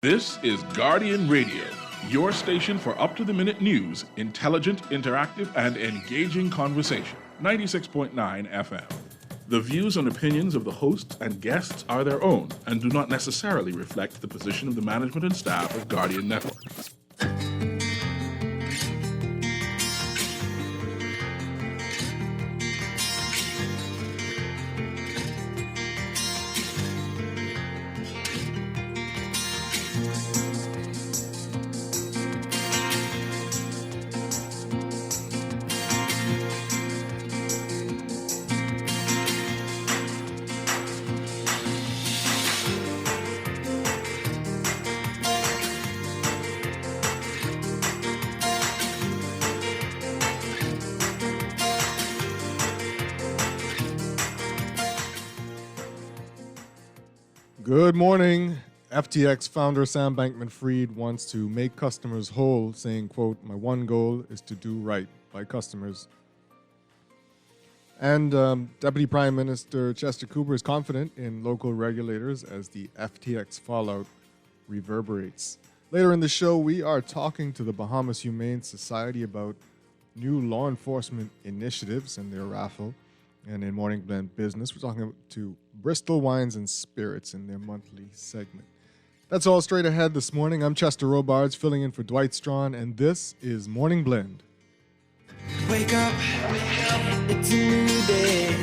This is Guardian Radio, your station for up-to-the-minute news, intelligent, interactive, and engaging conversation. 96.9 FM. The views and opinions of the hosts and guests are their own and do not necessarily reflect the position of the management and staff of Guardian Network. Good morning. FTX founder Sam Bankman-Fried wants to make customers whole, saying, quote, "My one goal is to do right by customers." And Deputy Prime Minister Chester Cooper is confident in local regulators as the FTX fallout reverberates. Later in the show, we are talking to the Bahamas Humane Society about new law enforcement initiatives and their raffle. And in Morning Blend Business, we're talking to Bristol Wines and Spirits in their monthly segment. That's all straight ahead this morning. I'm Chester Robards, filling in for Dwight Strachan, and this is Morning Blend. Wake up, it's a new day.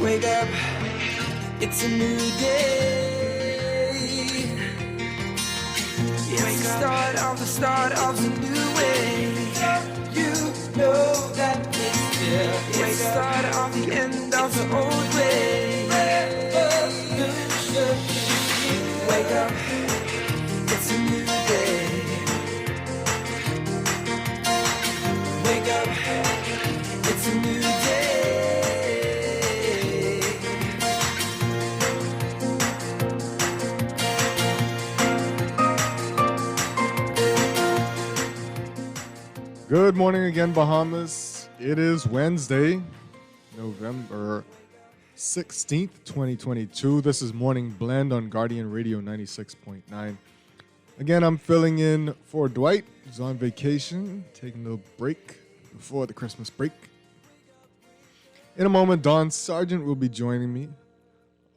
Wake up, it's a new day. It's the start of a new way. You know that it's here. It's the start of the end of the old way. Revolution. Wake up, it's a new day. Wake up, it's a new day. Good morning again, Bahamas. It is Wednesday, November 16th, 2022. This is Morning Blend on Guardian Radio 96.9. Again, I'm filling in for Dwight, who's on vacation, taking a little break before the Christmas break. In a moment, Don Sargent will be joining me.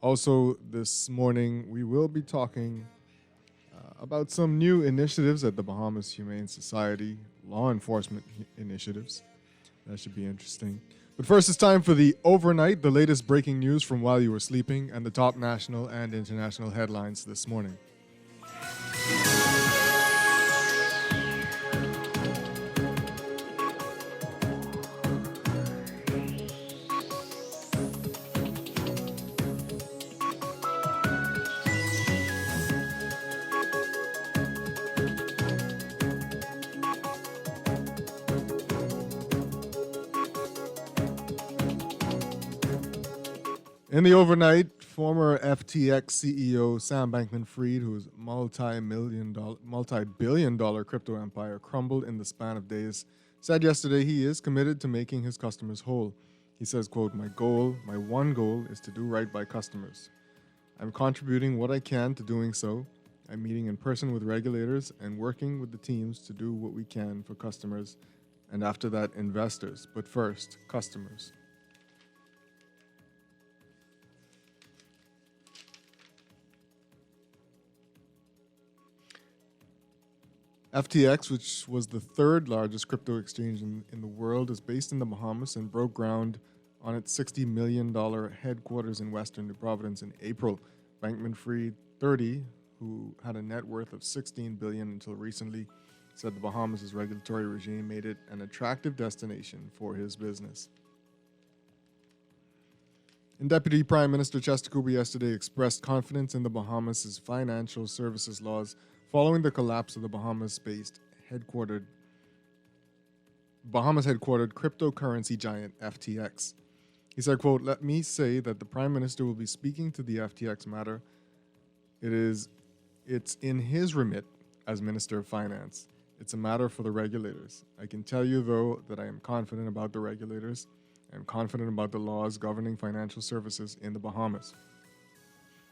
Also, this morning, we will be talking about some new initiatives at the Bahamas Humane Society, law enforcement initiatives. That should be interesting. But first, it's time for the overnight, the latest breaking news from while you were sleeping, and the top national and international headlines this morning. In the overnight, former FTX CEO Sam Bankman-Fried, whose multi-billion dollar crypto empire crumbled in the span of days, said yesterday he is committed to making his customers whole. He says, quote, my one goal is to do right by customers. I'm contributing what I can to doing so. I'm meeting in person with regulators and working with the teams to do what we can for customers, and after that, investors. But first, customers. FTX, which was the third largest crypto exchange in the world, is based in the Bahamas and broke ground on its $60 million headquarters in Western New Providence in April. Bankman-Fried, 30, who had a net worth of $16 billion until recently, said the Bahamas' regulatory regime made it an attractive destination for his business. And Deputy Prime Minister Chester Cooper yesterday expressed confidence in the Bahamas' financial services laws following the collapse of the Bahamas-headquartered cryptocurrency giant FTX. He said, quote, let me say that the Prime Minister will be speaking to the FTX matter. It's in his remit as Minister of Finance. It's a matter for the regulators. I can tell you, though, that I am confident about the regulators. I am confident about the laws governing financial services in the Bahamas.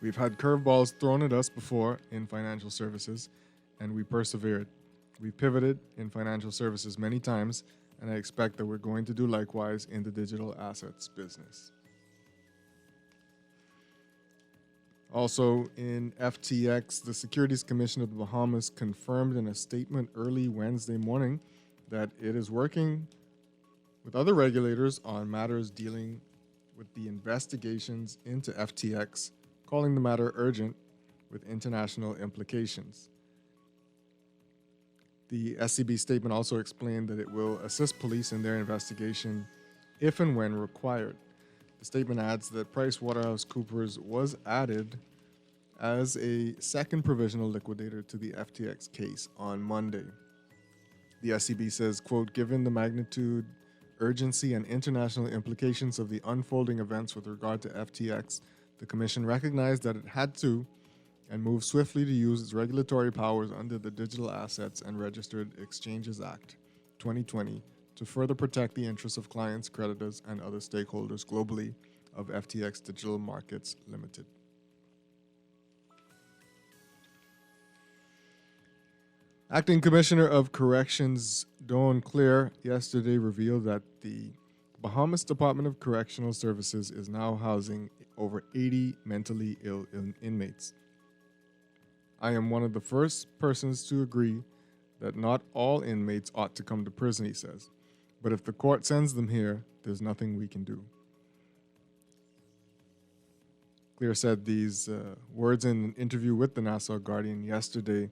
We've had curveballs thrown at us before in financial services, and we persevered. We pivoted in financial services many times, and I expect that we're going to do likewise in the digital assets business. Also in FTX, the Securities Commission of the Bahamas confirmed in a statement early Wednesday morning that it is working with other regulators on matters dealing with the investigations into FTX, calling the matter urgent with international implications. The SCB statement also explained that it will assist police in their investigation if and when required. The statement adds that PricewaterhouseCoopers was added as a second provisional liquidator to the FTX case on Monday. The SCB says, quote, given the magnitude, urgency, and international implications of the unfolding events with regard to FTX, the Commission recognized that it had to and moved swiftly to use its regulatory powers under the Digital Assets and Registered Exchanges Act 2020 to further protect the interests of clients, creditors, and other stakeholders globally of FTX Digital Markets Limited. Acting Commissioner of Corrections Dawn Clear yesterday revealed that the Bahamas Department of Correctional Services is now housing over 80 mentally ill inmates. I am one of the first persons to agree that not all inmates ought to come to prison, he says. But if the court sends them here, there's nothing we can do. Clear said these words in an interview with the Nassau Guardian yesterday,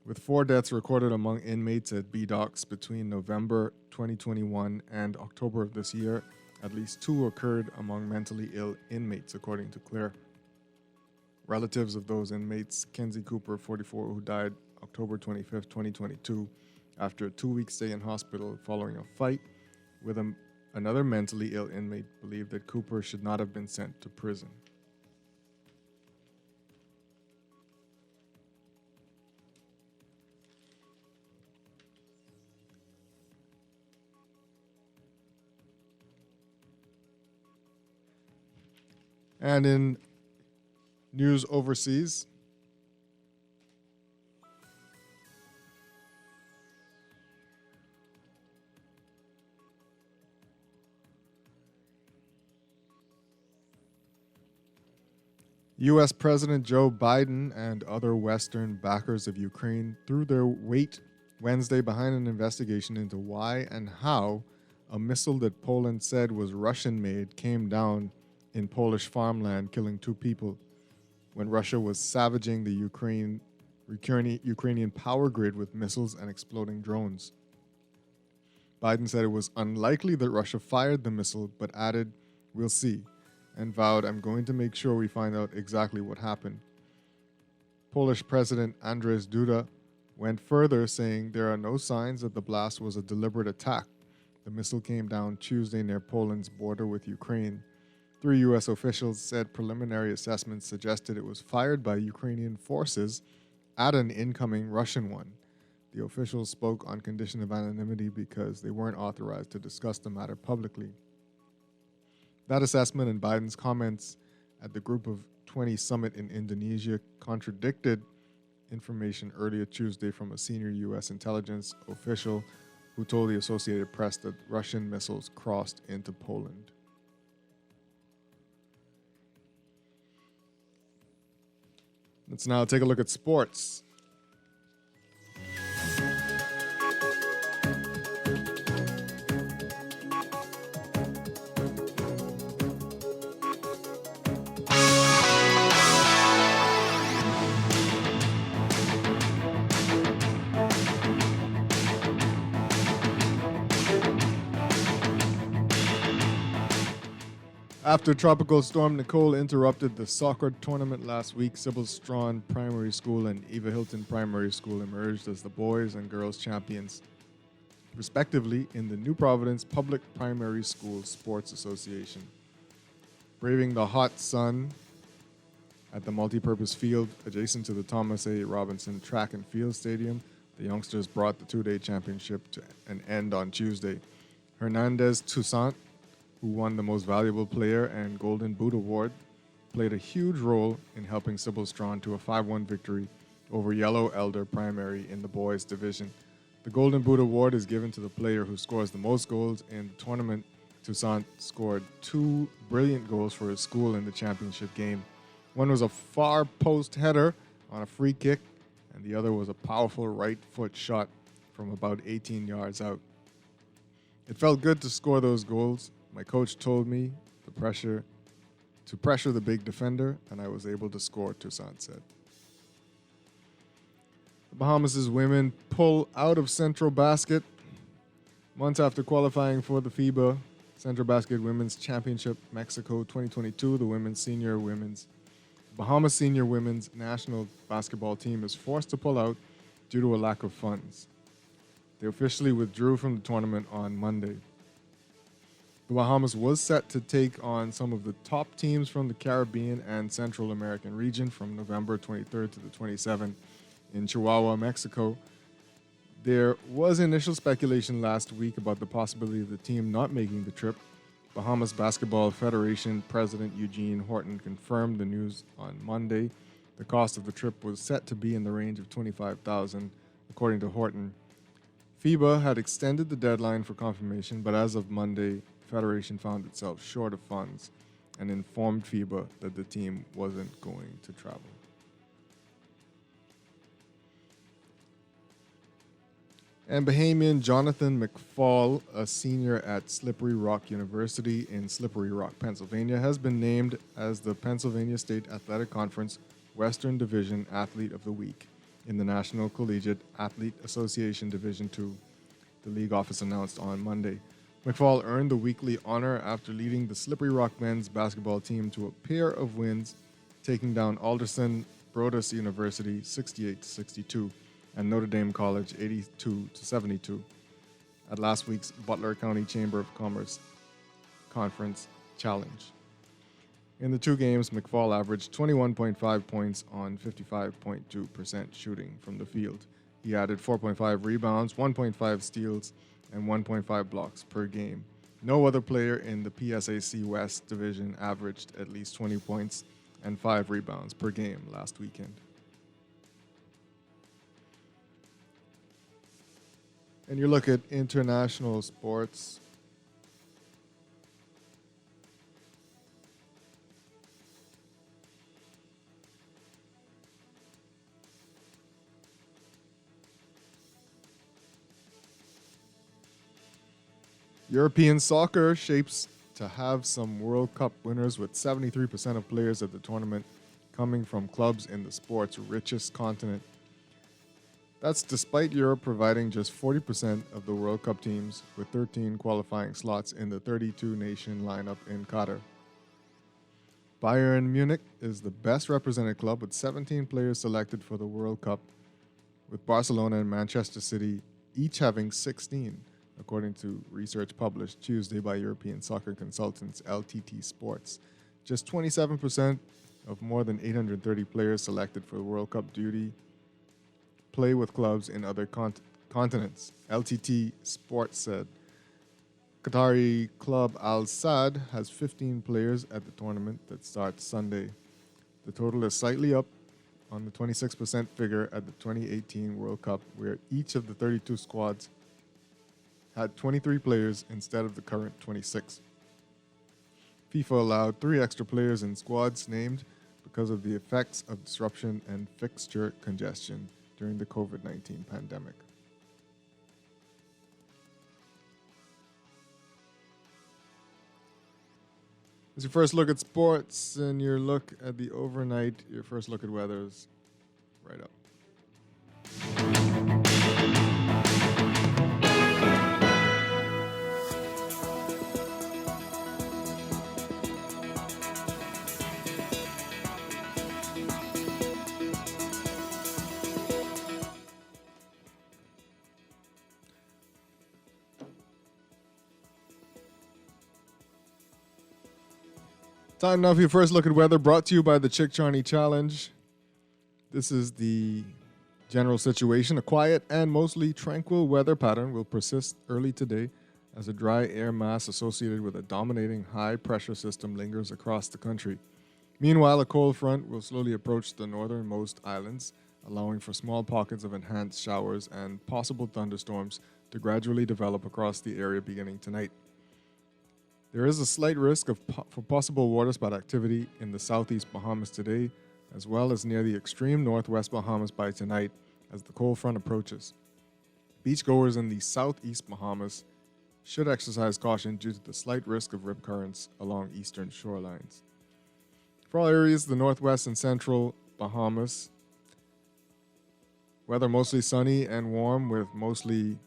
with 4 deaths recorded among inmates at B-Docks between November 2021 and October of this year. At least 2 occurred among mentally ill inmates, according to Clear. Relatives of those inmates, Kenzie Cooper, 44, who died October 25, 2022, after a 2-week stay in hospital following a fight with another mentally ill inmate, believed that Cooper should not have been sent to prison. And in news overseas, U.S. President Joe Biden and other Western backers of Ukraine threw their weight Wednesday behind an investigation into why and how a missile that Poland said was Russian-made came down in Polish farmland, killing 2 people when Russia was savaging the Ukrainian power grid with missiles and exploding drones. Biden said it was unlikely that Russia fired the missile, but added, "We'll see," and vowed, "I'm going to make sure we find out exactly what happened." Polish President Andrzej Duda went further, saying there are no signs that the blast was a deliberate attack. The missile came down Tuesday near Poland's border with Ukraine. 3 U.S. officials said preliminary assessments suggested it was fired by Ukrainian forces at an incoming Russian one. The officials spoke on condition of anonymity because they weren't authorized to discuss the matter publicly. That assessment and Biden's comments at the Group of 20 summit in Indonesia contradicted information earlier Tuesday from a senior U.S. intelligence official who told the Associated Press that Russian missiles crossed into Poland. Let's now take a look at sports. After Tropical Storm Nicole interrupted the soccer tournament last week, Sybil Strawn Primary School and Eva Hilton Primary School emerged as the boys and girls champions, respectively, in the New Providence Public Primary School Sports Association. Braving the hot sun at the multipurpose field adjacent to the Thomas A. Robinson Track and Field Stadium, the youngsters brought the 2-day championship to an end on Tuesday. Hernandez Toussaint, who won the Most Valuable Player and Golden Boot Award, played a huge role in helping Sybil Strachan to a 5-1 victory over Yellow Elder Primary in the boys division. The Golden Boot Award is given to the player who scores the most goals in the tournament. Toussaint scored 2 brilliant goals for his school in the championship game. One was a far post header on a free kick, and the other was a powerful right foot shot from about 18 yards out. It felt good to score those goals. My coach told me to pressure the big defender, and I was able to score, Toussaint said. The Bahamas' women pull out of Central Basket. Months after qualifying for the FIBA Central Basket Women's Championship Mexico 2022, the Bahamas Senior Women's National Basketball Team is forced to pull out due to a lack of funds. They officially withdrew from the tournament on Monday. The Bahamas was set to take on some of the top teams from the Caribbean and Central American region from November 23rd to the 27th in Chihuahua, Mexico. There was initial speculation last week about the possibility of the team not making the trip. Bahamas Basketball Federation President Eugene Horton confirmed the news on Monday. The cost of the trip was set to be in the range of $25,000, according to Horton. FIBA had extended the deadline for confirmation, but as of Monday, the Federation found itself short of funds and informed FIBA that the team wasn't going to travel. And Bahamian Jonathan McFall, a senior at Slippery Rock University in Slippery Rock, Pennsylvania, has been named as the Pennsylvania State Athletic Conference Western Division Athlete of the Week in the National Collegiate Athlete Association Division II, the league office announced on Monday. McFall earned the weekly honor after leading the Slippery Rock men's basketball team to a pair of wins, taking down Alderson Broaddus University 68-62. And Notre Dame College 82-72 at last week's Butler County Chamber of Commerce Conference Challenge. In the 2 games, McFall averaged 21.5 points on 55.2% shooting from the field. He added 4.5 rebounds, 1.5 steals, and 1.5 blocks per game. No other player in the PSAC West division averaged at least 20 points and 5 rebounds per game last weekend. And you look at international sports. European soccer shapes to have some World Cup winners, with 73% of players at the tournament coming from clubs in the sport's richest continent. That's despite Europe providing just 40% of the World Cup teams, with 13 qualifying slots in the 32-nation lineup in Qatar. Bayern Munich is the best represented club with 17 players selected for the World Cup, with Barcelona and Manchester City each having 16, according to research published Tuesday by European soccer consultants LTT Sports. Just 27% of more than 830 players selected for the World Cup duty play with clubs in other continents. LTT Sports said Qatari club Al Sadd has 15 players at the tournament that starts Sunday. The total is slightly up on the 26% figure at the 2018 World Cup, where each of the 32 squads had 23 players instead of the current 26. FIFA allowed 3 extra players in squads named because of the effects of disruption and fixture congestion during the COVID-19 pandemic. As your first look at sports and your look at the overnight, your first look at weather is right up. Time now for your first look at weather, brought to you by the Chick Charney Challenge. This is the general situation. A quiet and mostly tranquil weather pattern will persist early today as a dry air mass associated with a dominating high-pressure system lingers across the country. Meanwhile, a cold front will slowly approach the northernmost islands, allowing for small pockets of enhanced showers and possible thunderstorms to gradually develop across the area beginning tonight. There is a slight risk for possible waterspout activity in the southeast Bahamas today, as well as near the extreme northwest Bahamas by tonight as the cold front approaches. Beachgoers in the southeast Bahamas should exercise caution due to the slight risk of rip currents along eastern shorelines. For all areas, the northwest and central Bahamas, weather mostly sunny and warm with mostly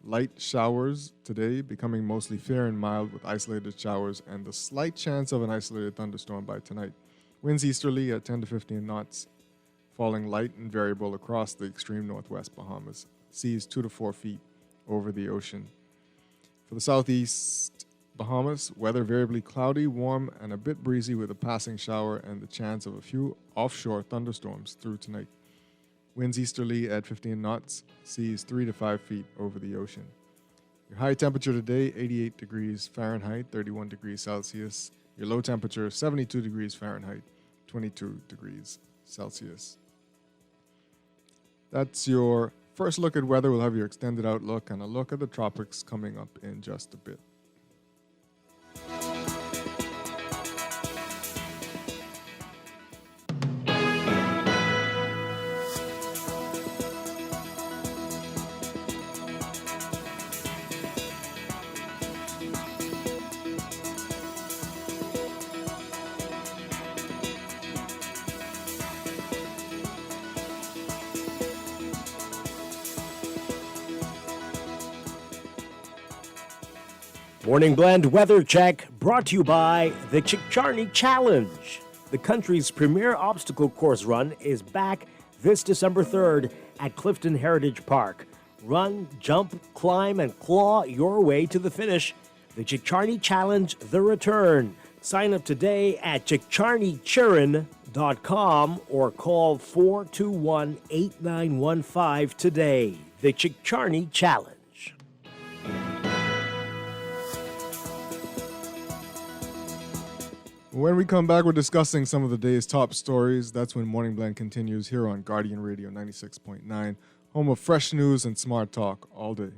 light showers today, becoming mostly fair and mild with isolated showers and the slight chance of an isolated thunderstorm by tonight. Winds easterly at 10 to 15 knots, falling light and variable across the extreme northwest Bahamas. Seas 2 to 4 feet over the ocean. For the southeast Bahamas, weather variably cloudy, warm, and a bit breezy with a passing shower and the chance of a few offshore thunderstorms through tonight. Winds easterly at 15 knots, seas 3 to 5 feet over the ocean. Your high temperature today, 88 degrees Fahrenheit, 31 degrees Celsius. Your low temperature, 72 degrees Fahrenheit, 22 degrees Celsius. That's your first look at weather. We'll have your extended outlook and a look at the tropics coming up in just a bit. Morning Blend Weather Check brought to you by the Chickcharney Challenge. The country's premier obstacle course run is back this December 3rd at Clifton Heritage Park. Run, jump, climb, and claw your way to the finish. The Chickcharney Challenge, the return. Sign up today at chickcharneychirin.com or call 421-8915 today. The Chickcharney Challenge. When we come back, we're discussing some of the day's top stories. That's when Morning Blend continues here on Guardian Radio 96.9, home of fresh news and smart talk all day.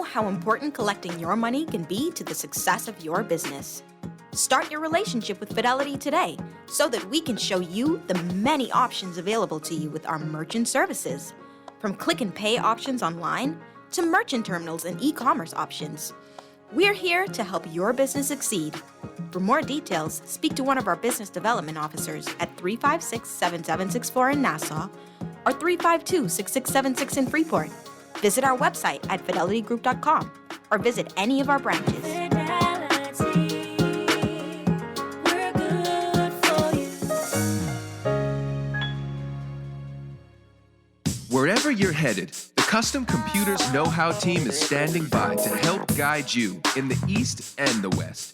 How important collecting your money can be to the success of your business. Start your relationship with Fidelity today so that we can show you the many options available to you with our merchant services. From click and pay options online to merchant terminals and e-commerce options. We're here to help your business succeed. For more details, speak to one of our business development officers at 356-7764 in Nassau or 352-6676 in Freeport. Visit our website at fidelitygroup.com or visit any of our branches. Fidelity, we're good for you. Wherever you're headed, the Custom Computers Know-How team is standing by to help guide you in the East and the West.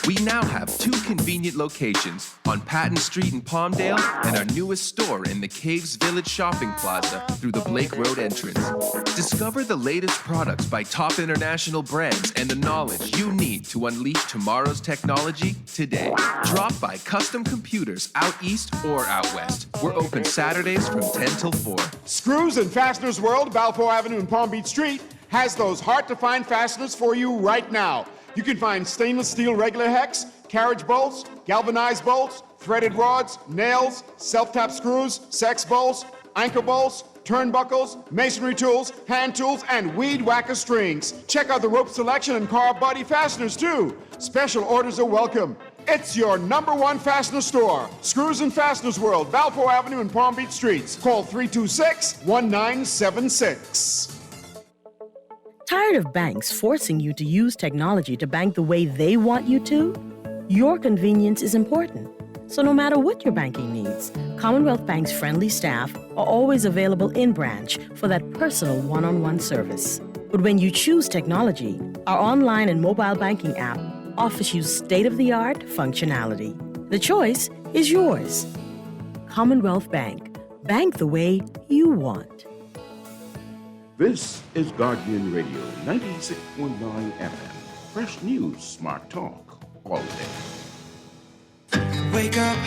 We now have 2 convenient locations on Patton Street in Palmdale and our newest store in the Caves Village Shopping Plaza through the Blake Road entrance. Discover the latest products by top international brands and the knowledge you need to unleash tomorrow's technology today. Drop by Custom Computers out east or out west. We're open Saturdays from 10 till 4. Screws and Fasteners World, Balfour Avenue and Palm Beach Street, has those hard-to-find fasteners for you right now. You can find stainless steel regular hex, carriage bolts, galvanized bolts, threaded rods, nails, self-tap screws, sex bolts, anchor bolts, turnbuckles, masonry tools, hand tools, and weed whacker strings. Check out the rope selection and carved body fasteners too. Special orders are welcome. It's your #1 fastener store. Screws and Fasteners World, Balfour Avenue and Palm Beach Streets. Call 326-1976. Tired of banks forcing you to use technology to bank the way they want you to? Your convenience is important. So no matter what your banking needs, Commonwealth Bank's friendly staff are always available in branch for that personal one-on-one service. But when you choose technology, our online and mobile banking app offers you state-of-the-art functionality. The choice is yours. Commonwealth Bank. Bank the way you want. This is Guardian Radio 96.9 FM. Fresh news, smart talk, all day. Wake up,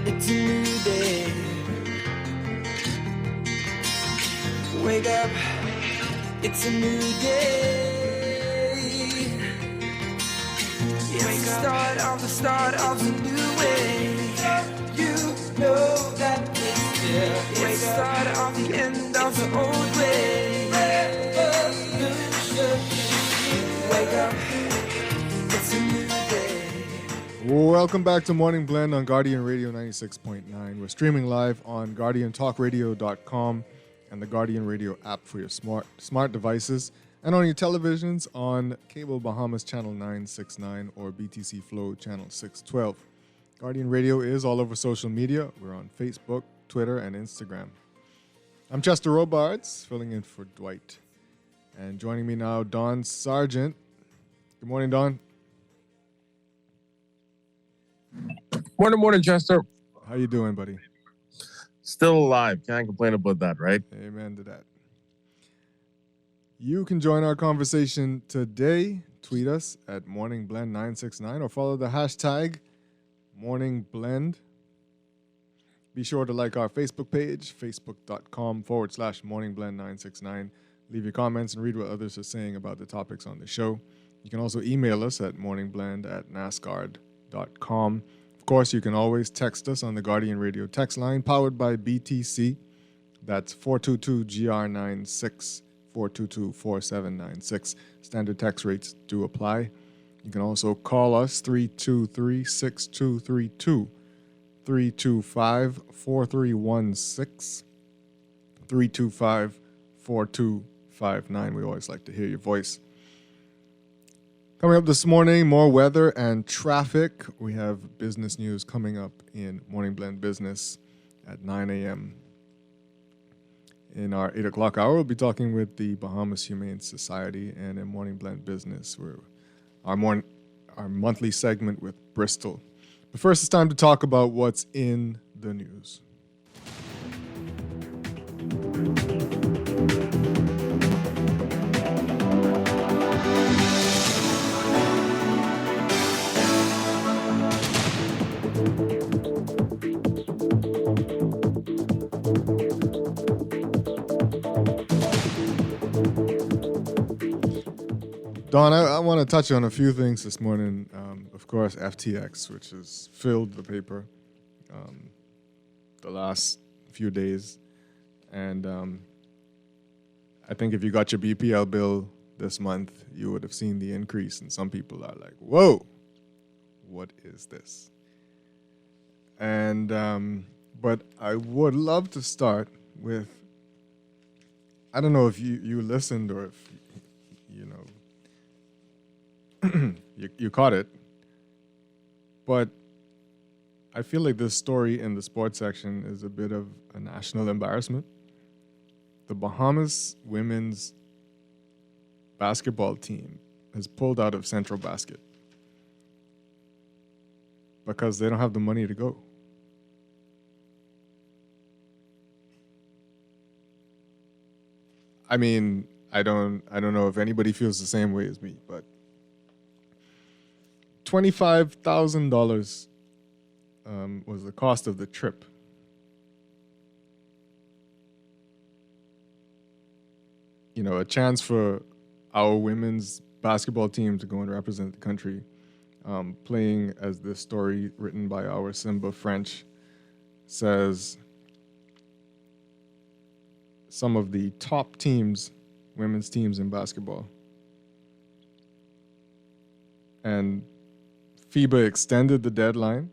it's a new day. Wake up, it's a new day. It's the start of a new way. You know that it's the start of the end of the old way. Wake up, it's a new day. Welcome back to Morning Blend on Guardian Radio 96.9. We're streaming live on GuardianTalkRadio.com and the Guardian Radio app for your smart devices, and on your televisions on Cable Bahamas Channel 969 or BTC Flow Channel 612. Guardian Radio is all over social media. We're on Facebook, Twitter, and Instagram. I'm Chester Robards, filling in for Dwight. And joining me now, Don Sargent. Good morning, Don. Morning, Chester. How you doing, buddy? Still alive. Can't complain about that, right? Amen to that. You can join our conversation today. Tweet us at MorningBlend969 or follow the hashtag MorningBlend. Be sure to like our Facebook page, facebook.com/MorningBlend969. Leave your comments and read what others are saying about the topics on the show. You can also email us at morningblend@nascard.com. Of course, you can always text us on the Guardian Radio text line powered by BTC. That's 422-GR96, 422-4796. Standard text rates do apply. You can also call us 323-6232, 325-4316, 325-4259. We always like to hear your voice. Coming up this morning, more weather and traffic. We have business news coming up in Morning Blend Business at 9 a.m. In our 8 o'clock hour, we'll be talking with the Bahamas Humane Society, and in Morning Blend Business, our monthly segment with Bristol. But first, it's time to talk about what's in the news. Don, I want to touch on a few things this morning. Of course, FTX, which has filled the paper the last few days. And I think if you got your BPL bill this month, you would have seen the increase. And some people are like, whoa, what is this? And but I would love to start with, I don't know if you listened or if, you know, you caught it, but I feel like this story in the sports section is a bit of a national embarrassment. The Bahamas women's basketball team has pulled out of Central Basket because they don't have the money to go. I mean, I don't know if anybody feels the same way as me, but $25,000 was the cost of the trip. You know, a chance for our women's basketball team to go and represent the country, playing as this story written by our Simba French says, some of the top teams, women's teams in basketball. And FIBA extended the deadline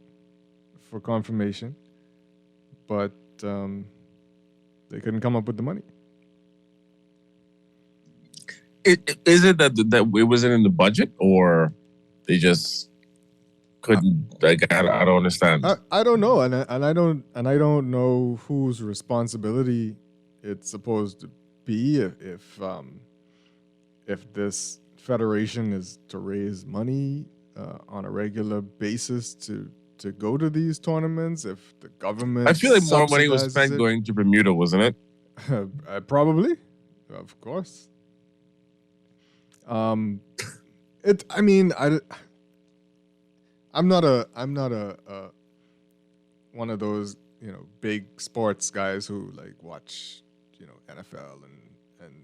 for confirmation, but they couldn't come up with the money. Is it that it wasn't in the budget, or they just couldn't? Like, I don't understand. I don't know, and I don't know whose responsibility it's supposed to be if this federation is to raise money on a regular basis to go to these tournaments. If the government, I feel like more money was subsidizes spent it, going to Bermuda, wasn't it? probably, of course. It. I mean, I'm not a one of those big sports guys who like watch NFL and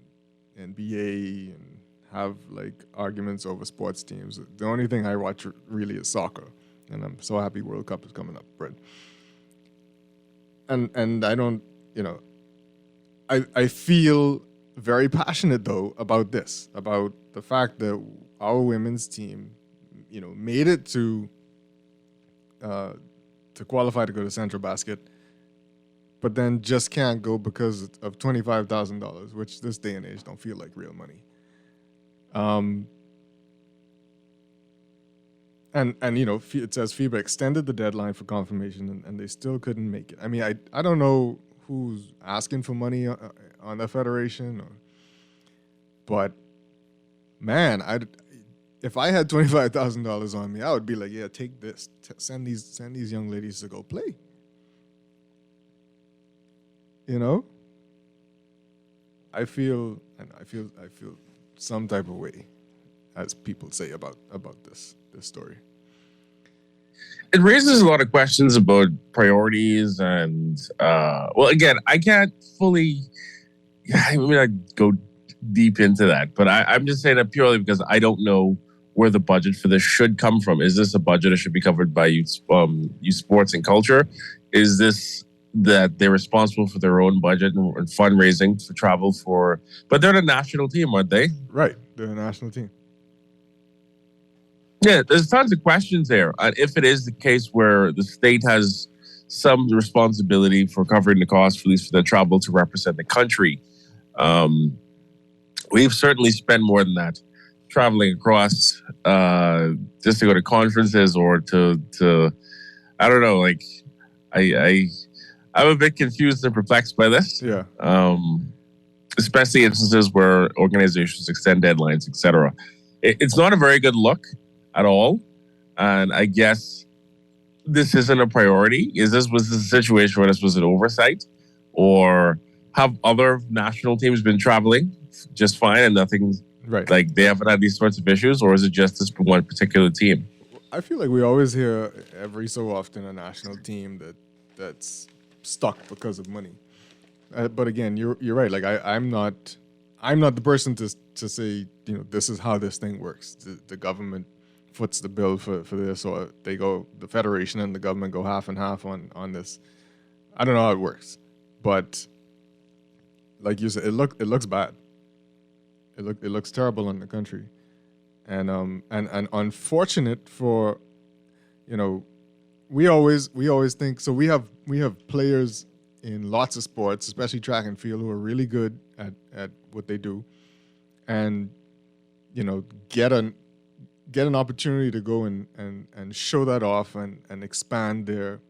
NBA and have like arguments over sports teams. The only thing I watch really is soccer, and I'm so happy World Cup is coming up, Brett. And I don't, I feel very passionate though about this, about the fact that our women's team, made it to qualify to go to Central Basket, but then just can't go because of $25,000, which this day and age don't feel like real money. And it says FIBA extended the deadline for confirmation, and they still couldn't make it. I mean, I don't know who's asking for money on the federation, but man, if I had $25,000 on me, I would be like, yeah, take this, send these young ladies to go play. I feel some type of way, as people say about this story. It raises a lot of questions about priorities and again, I can't fully go deep into that, but I'm just saying that purely because I don't know where the budget for this should come from. Is this a budget that should be covered by youth sports and culture? Is this that they're responsible for their own budget and fundraising for travel but they're the national team, aren't they? Right, they're a national team. Yeah, there's tons of questions there. If it is the case where the state has some responsibility for covering the cost, at least for their travel to represent the country, we've certainly spent more than that traveling across just to go to conferences or to I don't know. Like I'm a bit confused and perplexed by this. Yeah. Especially instances where organizations extend deadlines, etc. It's not a very good look at all. And I guess this isn't a priority. Was this a situation where this was an oversight? Or have other national teams been traveling just fine and nothing, right? Like they haven't had these sorts of issues? Or is it just this one particular team? I feel like we always hear every so often a national team that's stuck because of money. But again, you're right. Like I'm not the person to say this is how this thing works. The government foots the bill for this, or the federation and the government go half and half on this. I don't know how it works, but like you said, it looks bad. It looks terrible in the country, and unfortunate for, we always think so. We have players in lots of sports, especially track and field, who are really good at what they do, and get an opportunity to go and show that off and expand their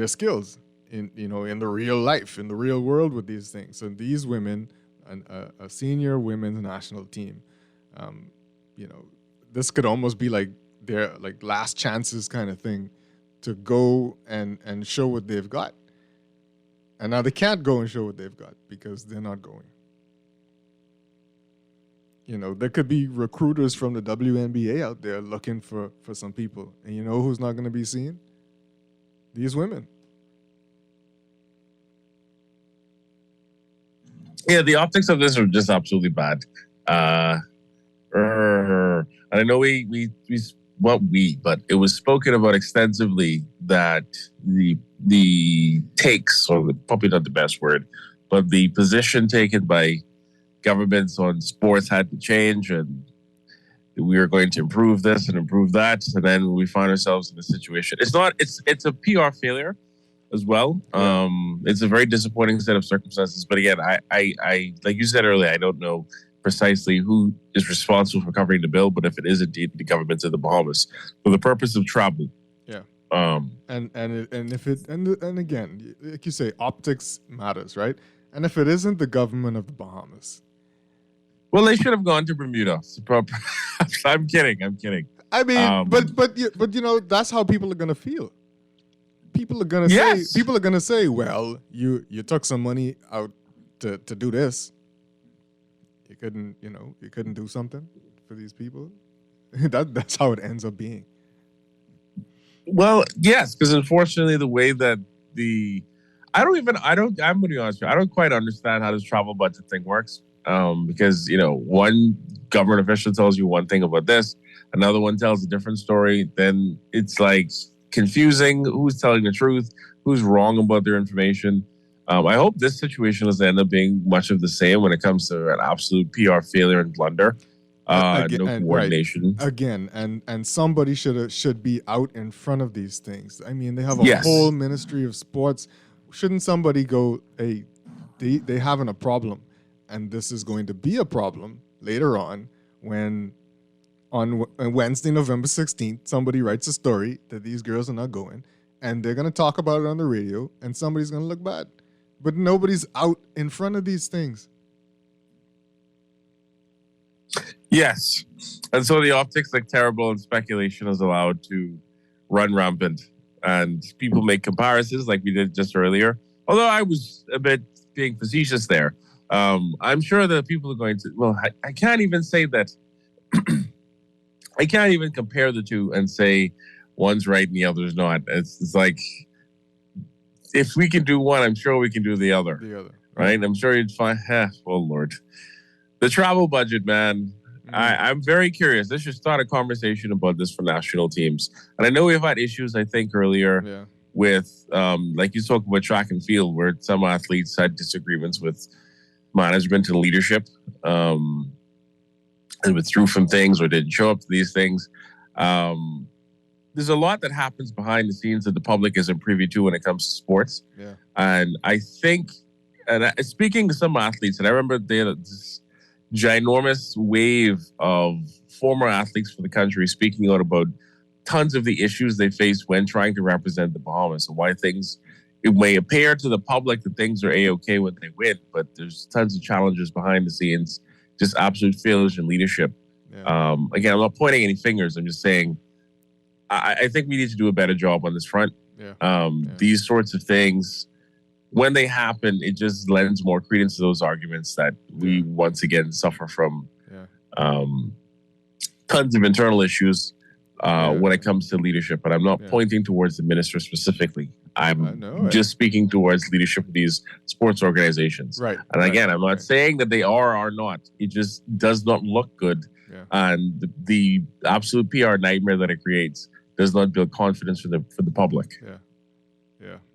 skills in the real life, in the real world with these things. So these women, a senior women's national team, this could almost be like their last chances kind of thing to go and show what they've got. And now they can't go and show what they've got because they're not going. There could be recruiters from the WNBA out there looking for some people. And you know who's not going to be seen? These women. Yeah, the optics of this are just absolutely bad. And I know but it was spoken about extensively that the takes, or probably not the best word, but the position taken by governments on sports had to change, and we were going to improve this and improve that, and then we find ourselves in a situation. It's a PR failure as well. Yeah. It's a very disappointing set of circumstances. But again, I like you said earlier, I don't know precisely who is responsible for covering the bill, but if it is indeed the government of the Bahamas for the purpose of travel. Yeah. And again, like you say, optics matters, right? And if it isn't the government of the Bahamas, Well, they should have gone to Bermuda. I'm kidding. I mean, Um, but that's how people are gonna feel. People are gonna Yes. say, well, you took some money out to do this. You couldn't do something for these people. That's how it ends up being. Well, yes, because unfortunately, the way that I'm going to be honest with you, I don't quite understand how this travel budget thing works. Because, one government official tells you one thing about this, another one tells a different story. Then it's like confusing who's telling the truth, who's wrong about their information. I hope this situation doesn't end up being much of the same when it comes to an absolute PR failure and blunder. No coordination. Right. Again, and somebody should be out in front of these things. I mean, they have a Yes. whole Ministry of Sports. Shouldn't somebody go, hey, they having a problem, and this is going to be a problem later on when on Wednesday, November 16th, somebody writes a story that these girls are not going, and they're going to talk about it on the radio, and somebody's going to look bad. But nobody's out in front of these things. Yes. And so the optics look terrible and speculation is allowed to run rampant. And people make comparisons like we did just earlier. Although I was a bit being facetious there. I'm sure that people are going to, well, I can't even say that. I can't even compare the two and say one's right and the other's not. It's like, if we can do one, I'm sure we can do the other. Right? I'm sure you'd find, oh Lord. The travel budget, man. I'm very curious. Let's just start a conversation about this for national teams. And I know we've had issues, I think, earlier with, like you spoke about track and field, where some athletes had disagreements with management and leadership and withdrew from things or didn't show up to these things. There's a lot that happens behind the scenes that the public isn't privy to when it comes to sports. Yeah. And I think, speaking to some athletes, and I remember they had this ginormous wave of former athletes for the country speaking out about tons of the issues they face when trying to represent the Bahamas and why it may appear to the public that things are A-okay when they win, but there's tons of challenges behind the scenes, just absolute failures in leadership. Yeah. Again, I'm not pointing any fingers. I'm just saying, I think we need to do a better job on this front. These sorts of things, when they happen, it just lends more credence to those arguments that we once again suffer from tons of internal issues when it comes to leadership. But I'm not pointing towards the minister specifically. I'm just speaking towards leadership of these sports organizations. Right. And again, I'm not saying that they are or not. It just does not look good. Yeah. And the absolute PR nightmare that it creates does not build confidence for the public. Yeah.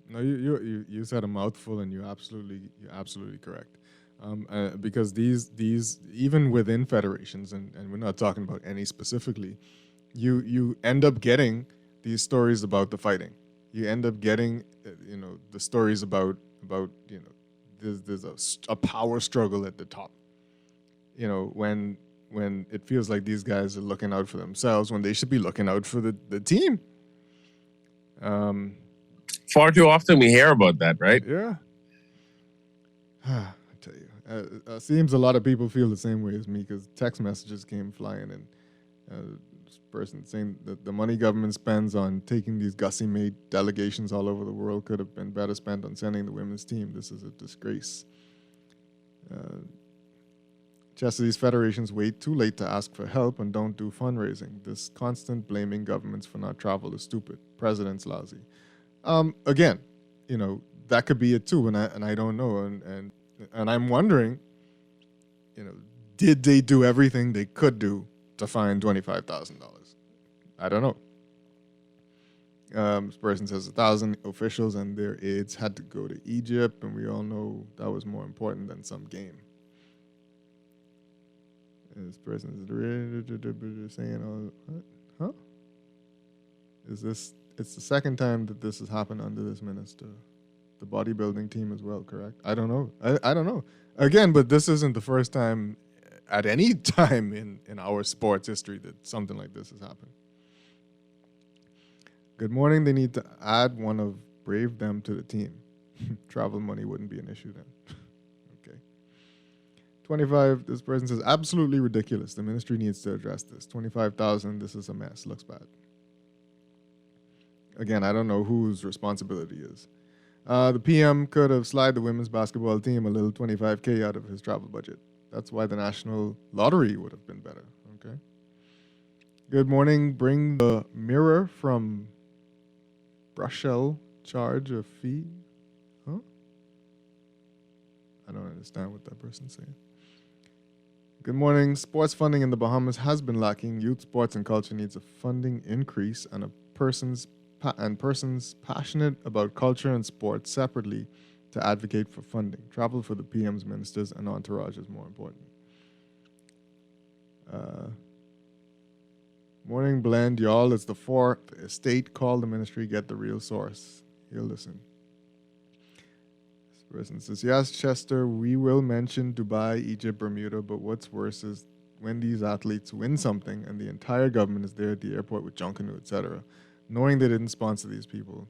No, you said a mouthful, and you're absolutely correct. Because these even within federations, and we're not talking about any specifically, you end up getting these stories about the fighting. You end up getting the stories about there's a power struggle at the top. When it feels like these guys are looking out for themselves when they should be looking out for the team. Far too often we hear about that, right? Yeah. I tell you, seems a lot of people feel the same way as me, because text messages came flying, and this person saying that the money government spends on taking these Gussie-made delegations all over the world could have been better spent on sending the women's team. This is a disgrace. Just these federations wait too late to ask for help and don't do fundraising. This constant blaming governments for not travel is stupid. President's lousy. Again, that could be it too, and I don't know, and I'm wondering, did they do everything they could do to find $25,000? I don't know. This person says 1,000 officials and their aides had to go to Egypt, and we all know that was more important than some game. And this person is saying, huh? It's the second time that this has happened under this minister. The bodybuilding team as well, correct? I don't know. I don't know. Again, but this isn't the first time at any time in our sports history that something like this has happened. Good morning. They need to add one of Brave Them to the team. Travel money wouldn't be an issue then. Okay. 25, this person says, absolutely ridiculous. The ministry needs to address this. 25,000, this is a mess. Looks bad. Again, I don't know whose responsibility is. The PM could have slid the women's basketball team a little 25K out of his travel budget. That's why the national lottery would have been better. Okay. Good morning. Bring the mirror from Brussels. Charge a fee. Huh? I don't understand what that person's saying. Good morning. Sports funding in the Bahamas has been lacking. Youth sports and culture needs a funding increase, and persons passionate about culture and sports separately to advocate for funding. Travel for the PM's ministers and entourage is more important. Morning blend, y'all. It's the fourth estate. Call the ministry. Get the real source. He'll listen. Person says, yes, Chester, we will mention Dubai, Egypt, Bermuda, but what's worse is when these athletes win something and the entire government is there at the airport with Junkanoo, etc., knowing they didn't sponsor these people.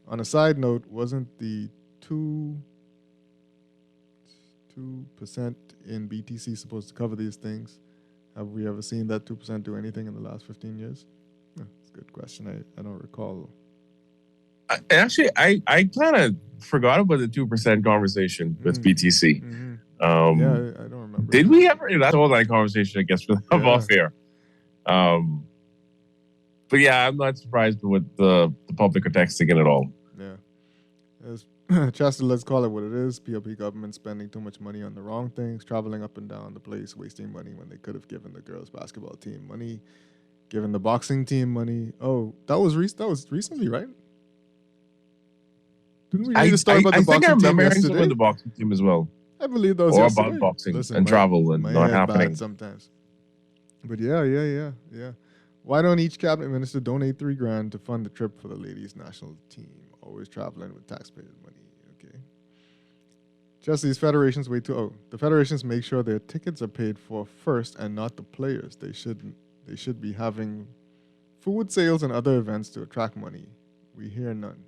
On a side note, wasn't the 2% in BTC supposed to cover these things? Have we ever seen that 2% do anything in the last 15 years? That's a good question. I don't recall. Actually, I kind of forgot about the 2% conversation with BTC. Mm-hmm. I don't remember. Did we ever? That's all that conversation, I guess, with off air. But yeah, I'm not surprised with the public are texting it at all. Yeah. Chester, let's call it what it is. POP government spending too much money on the wrong things, traveling up and down the place, wasting money when they could have given the girls' basketball team money, given the boxing team money. Oh, that was recently, right? Didn't we read a story about the boxing team yesterday? I think I remember hearing about the boxing team as well. I believe that was or yesterday. About boxing and travel and not happening sometimes. But yeah. Why don't each cabinet minister donate $3,000 to fund the trip for the ladies' national team? Always traveling with taxpayers' money. Okay. Just these federations the federations make sure their tickets are paid for first and not the players. They should be having food sales and other events to attract money. We hear none.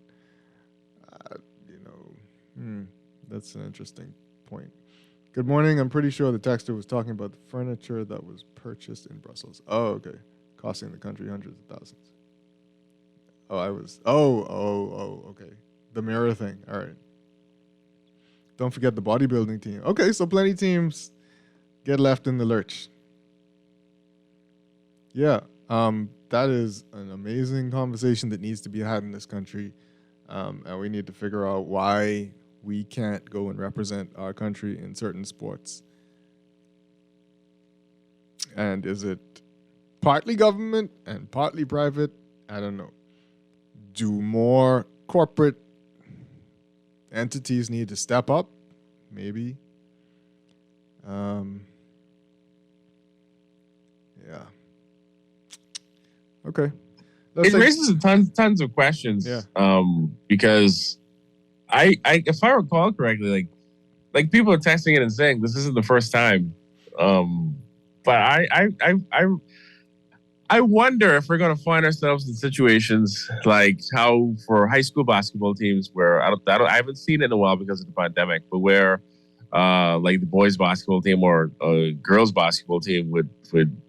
That's an interesting point. Good morning. I'm pretty sure the texter was talking about the furniture that was purchased in Brussels. Oh, okay. Costing the country hundreds of thousands. Okay. The mirror thing. All right. Don't forget the bodybuilding team. Okay, so plenty teams get left in the lurch. Yeah, that is an amazing conversation that needs to be had in this country. And we need to figure out why we can't go and represent our country in certain sports. And is it partly government and partly private? I don't know. Do more corporate entities need to step up? Maybe. Yeah. Okay. It raises tons of questions. Yeah. Because I if I recall correctly, like people are texting it and saying this isn't the first time. But I wonder if we're going to find ourselves in situations like how for high school basketball teams where I haven't seen it in a while because of the pandemic, but where like the boys basketball team or girls basketball team would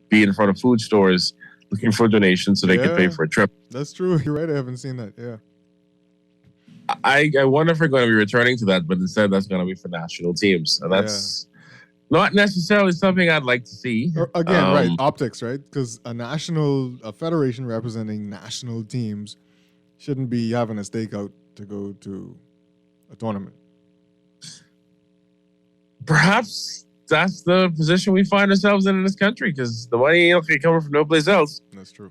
be in front of food stores looking for donations so they could pay for a trip. That's true. You're right. I haven't seen that. Yeah. I wonder if we're going to be returning to that, but instead that's going to be for national teams. And that's not necessarily something I'd like to see. Again, right. Optics, right? Because a federation representing national teams shouldn't be having a stakeout to go to a tournament. Perhaps that's the position we find ourselves in this country because the money ain't coming from no place else. That's true.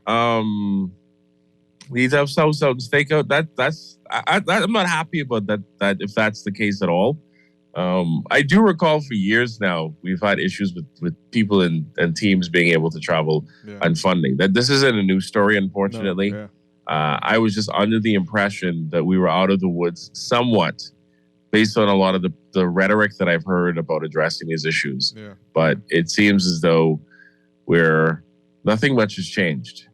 We need to have some stakeout. I'm not happy about that if that's the case at all. I do recall for years now we've had issues with people and teams being able to travel and funding. That this isn't a new story, unfortunately. I was just under the impression that we were out of the woods somewhat based on a lot of the rhetoric that I've heard about addressing these issues. Yeah. But it seems as though nothing much has changed,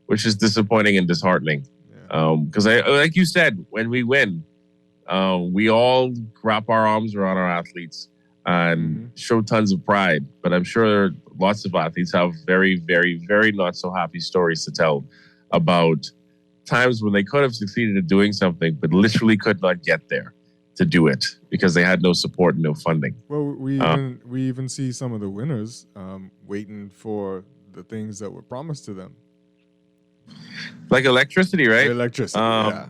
which is disappointing and disheartening. Because like you said, when we win, we all wrap our arms around our athletes and show tons of pride. But I'm sure lots of athletes have very, very, very not so happy stories to tell about times when they could have succeeded at doing something, but literally could not get there to do it because they had no support and no funding. Well, we even see some of the winners waiting for the things that were promised to them, like electricity, right? Electricity, yeah.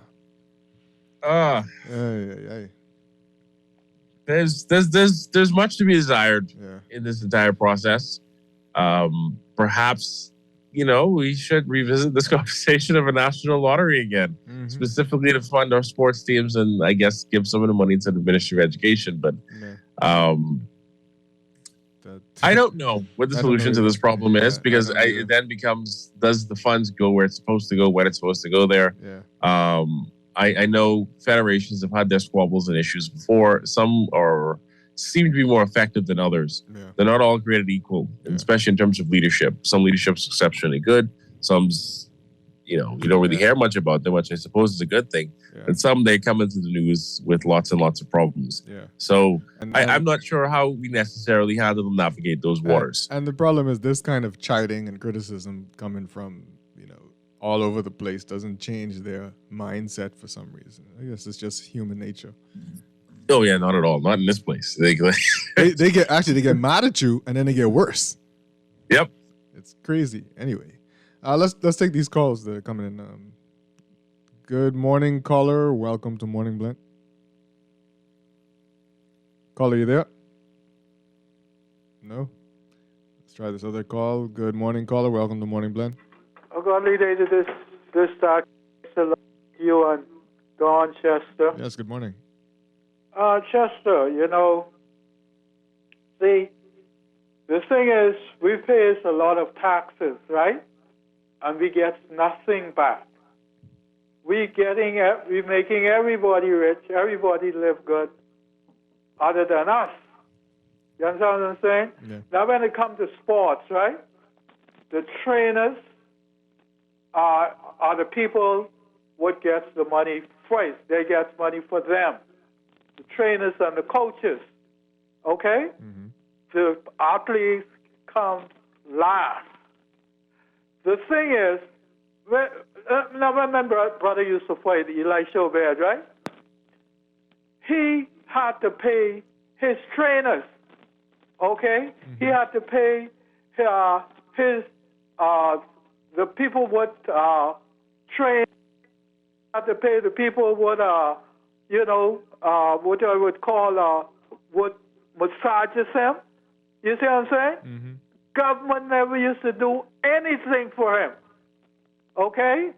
There's much to be desired in this entire process. Perhaps, we should revisit this conversation of a national lottery again, specifically to fund our sports teams and I guess give some of the money to the Ministry of Education. But I don't know what the solution to this problem is, because it then becomes, does the funds go where it's supposed to go, when it's supposed to go there? I know federations have had their squabbles and issues before. Some seem to be more effective than others. They're not all created equal, especially in terms of leadership. Some leadership's exceptionally good. Some's, you don't really hear much about them, which I suppose is a good thing. And some, they come into the news with lots and lots of problems. So I'm not sure how we necessarily handle and navigate those waters. And the problem is this kind of chiding and criticism coming from, all over the place doesn't change their mindset for some reason. I guess it's just human nature. Oh yeah, not at all. Not in this place. They get mad at you and then they get worse. Yep. It's crazy. Anyway, let's take these calls that are coming in. Good morning, caller. Welcome to Morning Blend. Caller, you there? No. Let's try this other call. Good morning, caller. Welcome to Morning Blend. Godly day to this talk, you and Don Chester. Yes, good morning. Chester, see, the thing is, we pay a lot of taxes, right? And we get nothing back. We're making everybody rich, everybody live good, other than us. You understand what I'm saying? Yeah. Now, when it comes to sports, right? The trainers are the people what gets the money first. They get money for them. The trainers and the coaches. Okay? The athletes come last. The thing is, now remember, brother used to fight Elisha Obed, right? He had to pay his trainers. Okay? He had to pay the people would train, had to pay the people would, what I would call, would massages him. You see what I'm saying? Government never used to do anything for him. Okay?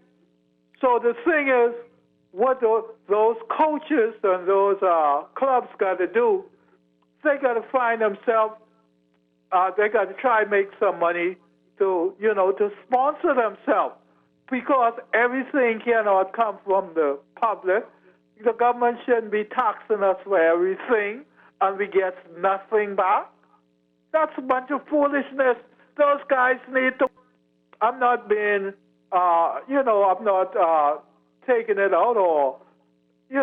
So the thing is, what those coaches and those clubs got to do, they got to find themselves, they got to try and make some money to sponsor themselves, because everything cannot come from the public. The government shouldn't be taxing us for everything, and we get nothing back. That's a bunch of foolishness. Those guys need to. I'm not being, I'm not taking it out, or, you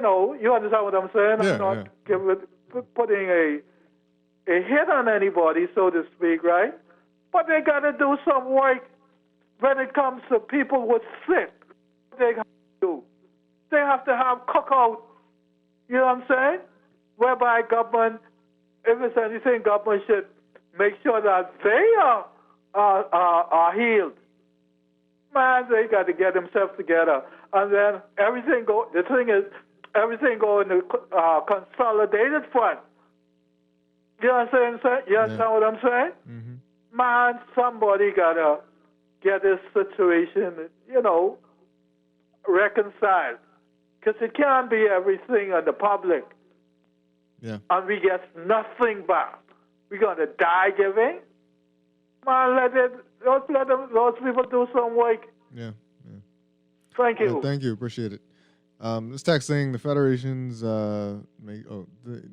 understand what I'm saying? Yeah, I'm not putting a hit on anybody, so to speak, right? But they got to do some work when it comes to people who are sick. They have to do. They have to have cookouts. You know what I'm saying? Whereby government, if it's anything, government should make sure that they are healed. Man, they got to get themselves together, and then everything go. The thing is, everything go in the consolidated fund. You know what I'm saying? You understand what I'm saying? Man, somebody gotta get this situation, reconciled. Because it can't be everything on the public. Yeah. And we get nothing back. We're gonna die giving? Man, let those people do some work. Yeah. Thank you. Thank you. Appreciate it. This text saying the federations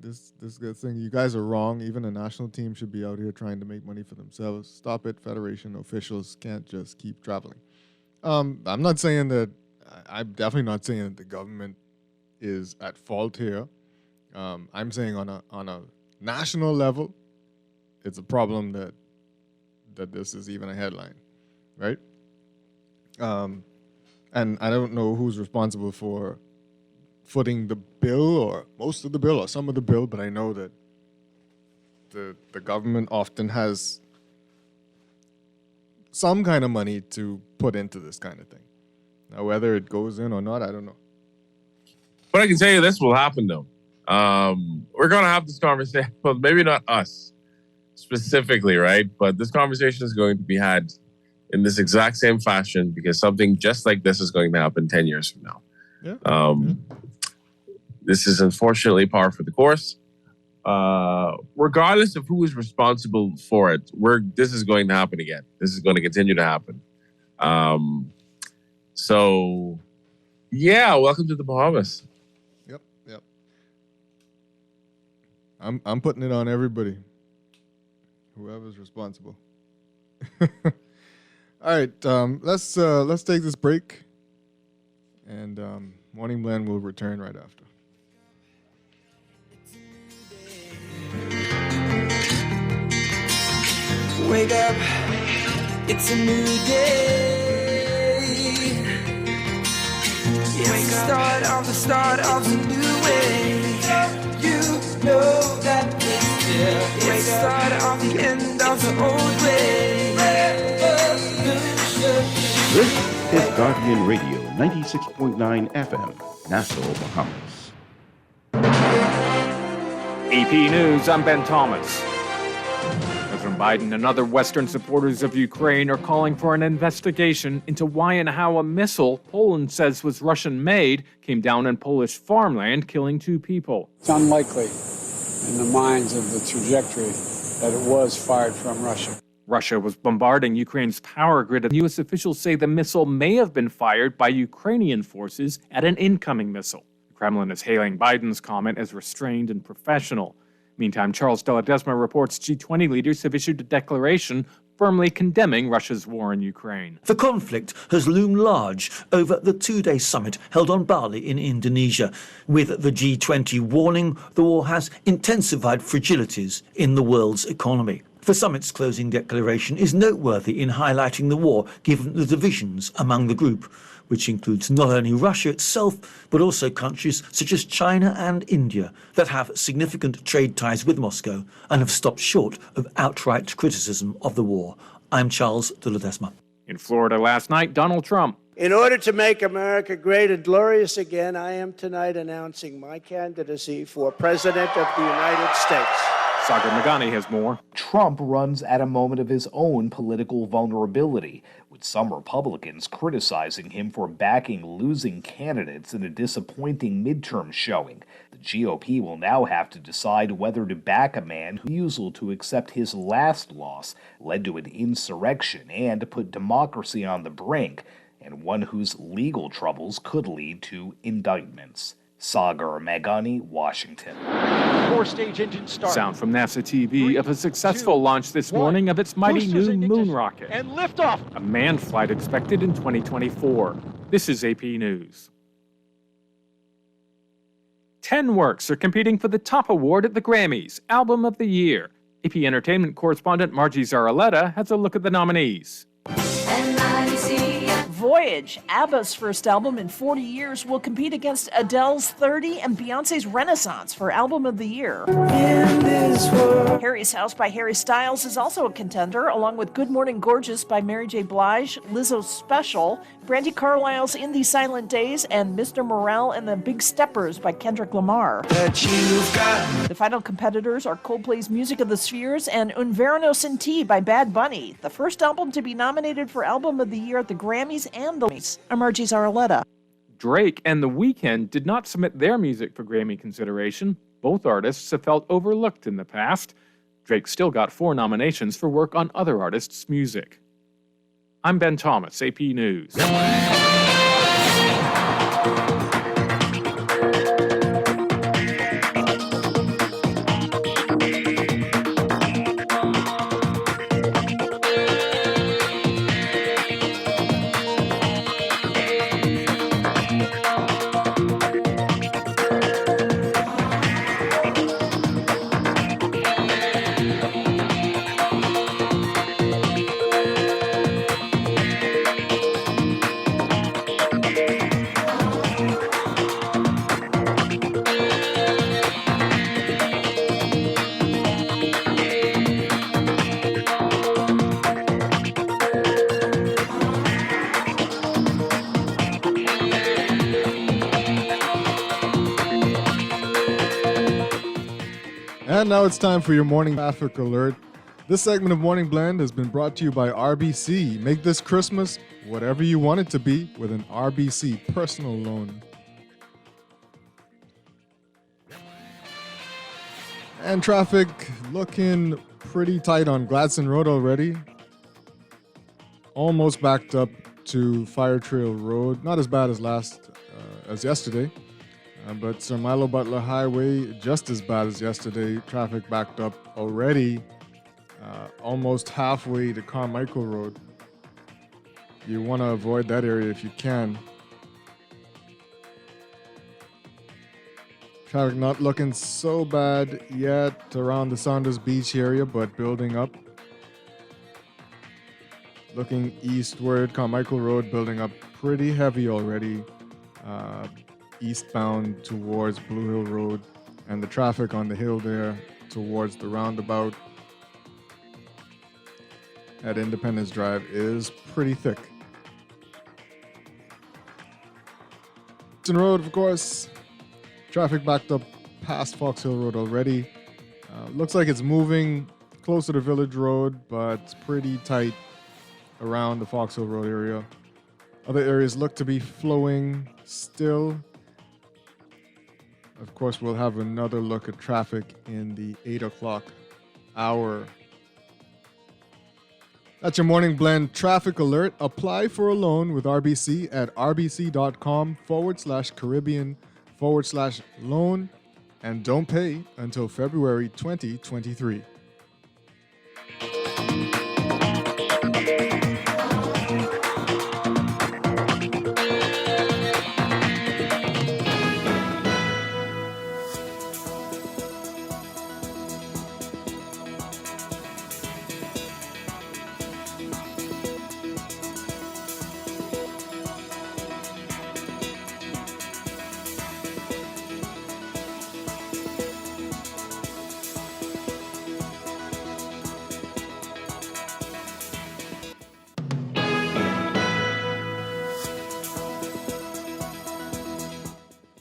this good thing. You guys are wrong. Even a national team should be out here trying to make money for themselves. Stop it. Federation officials can't just keep traveling. I'm not saying that. I'm definitely not saying that the government is at fault here. I'm saying on a national level, it's a problem that this is even a headline, right? And I don't know who's responsible for footing the bill or most of the bill or some of the bill, but I know that the government often has some kind of money to put into this kind of thing. Now, whether it goes in or not, I don't know. But I can tell you this will happen, though. We're going to have this conversation. Well, maybe not us specifically, right? But this conversation is going to be had in this exact same fashion because something just like this is going to happen 10 years from now. Yeah. This is unfortunately par for the course. Regardless of who is responsible for it, this is going to happen again. This is going to continue to happen. So, yeah, welcome to the Bahamas. Yep. I'm putting it on everybody, whoever's responsible. All right, let's take this break, and Morning Blend will return right after. Wake up, it's a new day. It's the start of a new way. You know that it's the start of the end of the old way. This is Guardian Radio, 96.9 FM, Nassau, Bahamas. AP News, I'm Ben Thomas. President Biden and other Western supporters of Ukraine are calling for an investigation into why and how a missile Poland says was Russian-made came down on Polish farmland, killing 2 people. It's unlikely in the minds of the trajectory that it was fired from Russia. Russia was bombarding Ukraine's power grid, and U.S. officials say the missile may have been fired by Ukrainian forces at an incoming missile. The Kremlin is hailing Biden's comment as restrained and professional. Meantime, Charles de Ledesma reports G20 leaders have issued a declaration firmly condemning Russia's war in Ukraine. The conflict has loomed large over the 2-day summit held on Bali in Indonesia. With the G20 warning, the war has intensified fragilities in the world's economy. The summit's closing declaration is noteworthy in highlighting the war, given the divisions among the group, which includes not only Russia itself, but also countries such as China and India that have significant trade ties with Moscow and have stopped short of outright criticism of the war. I'm Charles de Ledesma. In Florida last night, Donald Trump. In order to make America great and glorious again, I am tonight announcing my candidacy for President of the United States. Sagar Magani has more. Trump runs at a moment of his own political vulnerability, with some Republicans criticizing him for backing losing candidates in a disappointing midterm showing. The GOP will now have to decide whether to back a man whose refusal to accept his last loss led to an insurrection and put democracy on the brink, and one whose legal troubles could lead to indictments. Sagar Magani, Washington. 4-stage engine start. Sound from NASA TV of a successful launch this morning of its mighty new moon rocket. And liftoff. A manned flight expected in 2024. This is AP News. 10 works are competing for the top award at the Grammys, Album of the Year. AP Entertainment correspondent Margie Zaraletta has a look at the nominees. Voyage, ABBA's first album in 40 years, will compete against Adele's 30 and Beyoncé's Renaissance for Album of the Year. Harry's House by Harry Styles is also a contender, along with Good Morning Gorgeous by Mary J. Blige, Lizzo's Special, Brandi Carlile's In These Silent Days, and Mr. Morale and the Big Steppers by Kendrick Lamar. The final competitors are Coldplay's Music of the Spheres and Un Verano Sin Ti by Bad Bunny, the first album to be nominated for Album of the Year at the Grammys and the Grammys. I'm Margie Zaraletta. Drake and The Weeknd did not submit their music for Grammy consideration. Both artists have felt overlooked in the past. Drake still got 4 nominations for work on other artists' music. I'm Ben Thomas, AP News. And now it's time for your morning traffic alert. This segment of Morning Blend has been brought to you by RBC. Make this Christmas whatever you want it to be with an RBC personal loan. And traffic looking pretty tight on Gladstone Road already. Almost backed up to Fire Trail Road. Not as bad as yesterday. But Sir Milo Butler Highway, just as bad as yesterday. Traffic backed up already, almost halfway to Carmichael Road. You want to avoid that area if you can. Traffic not looking so bad yet around the Saunders Beach area, but building up. Looking eastward, Carmichael Road building up pretty heavy already. Eastbound towards Blue Hill Road, and the traffic on the hill there towards the roundabout at Independence Drive is pretty thick. Road, of course, traffic backed up past Fox Hill Road already. Looks like it's moving closer to Village Road, but it's pretty tight around the Fox Hill Road area. Other areas look to be flowing still. Of course, we'll have another look at traffic in the 8 o'clock hour. That's your Morning Blend traffic alert. Apply for a loan with RBC at rbc.com/Caribbean/loan and don't pay until February 2023.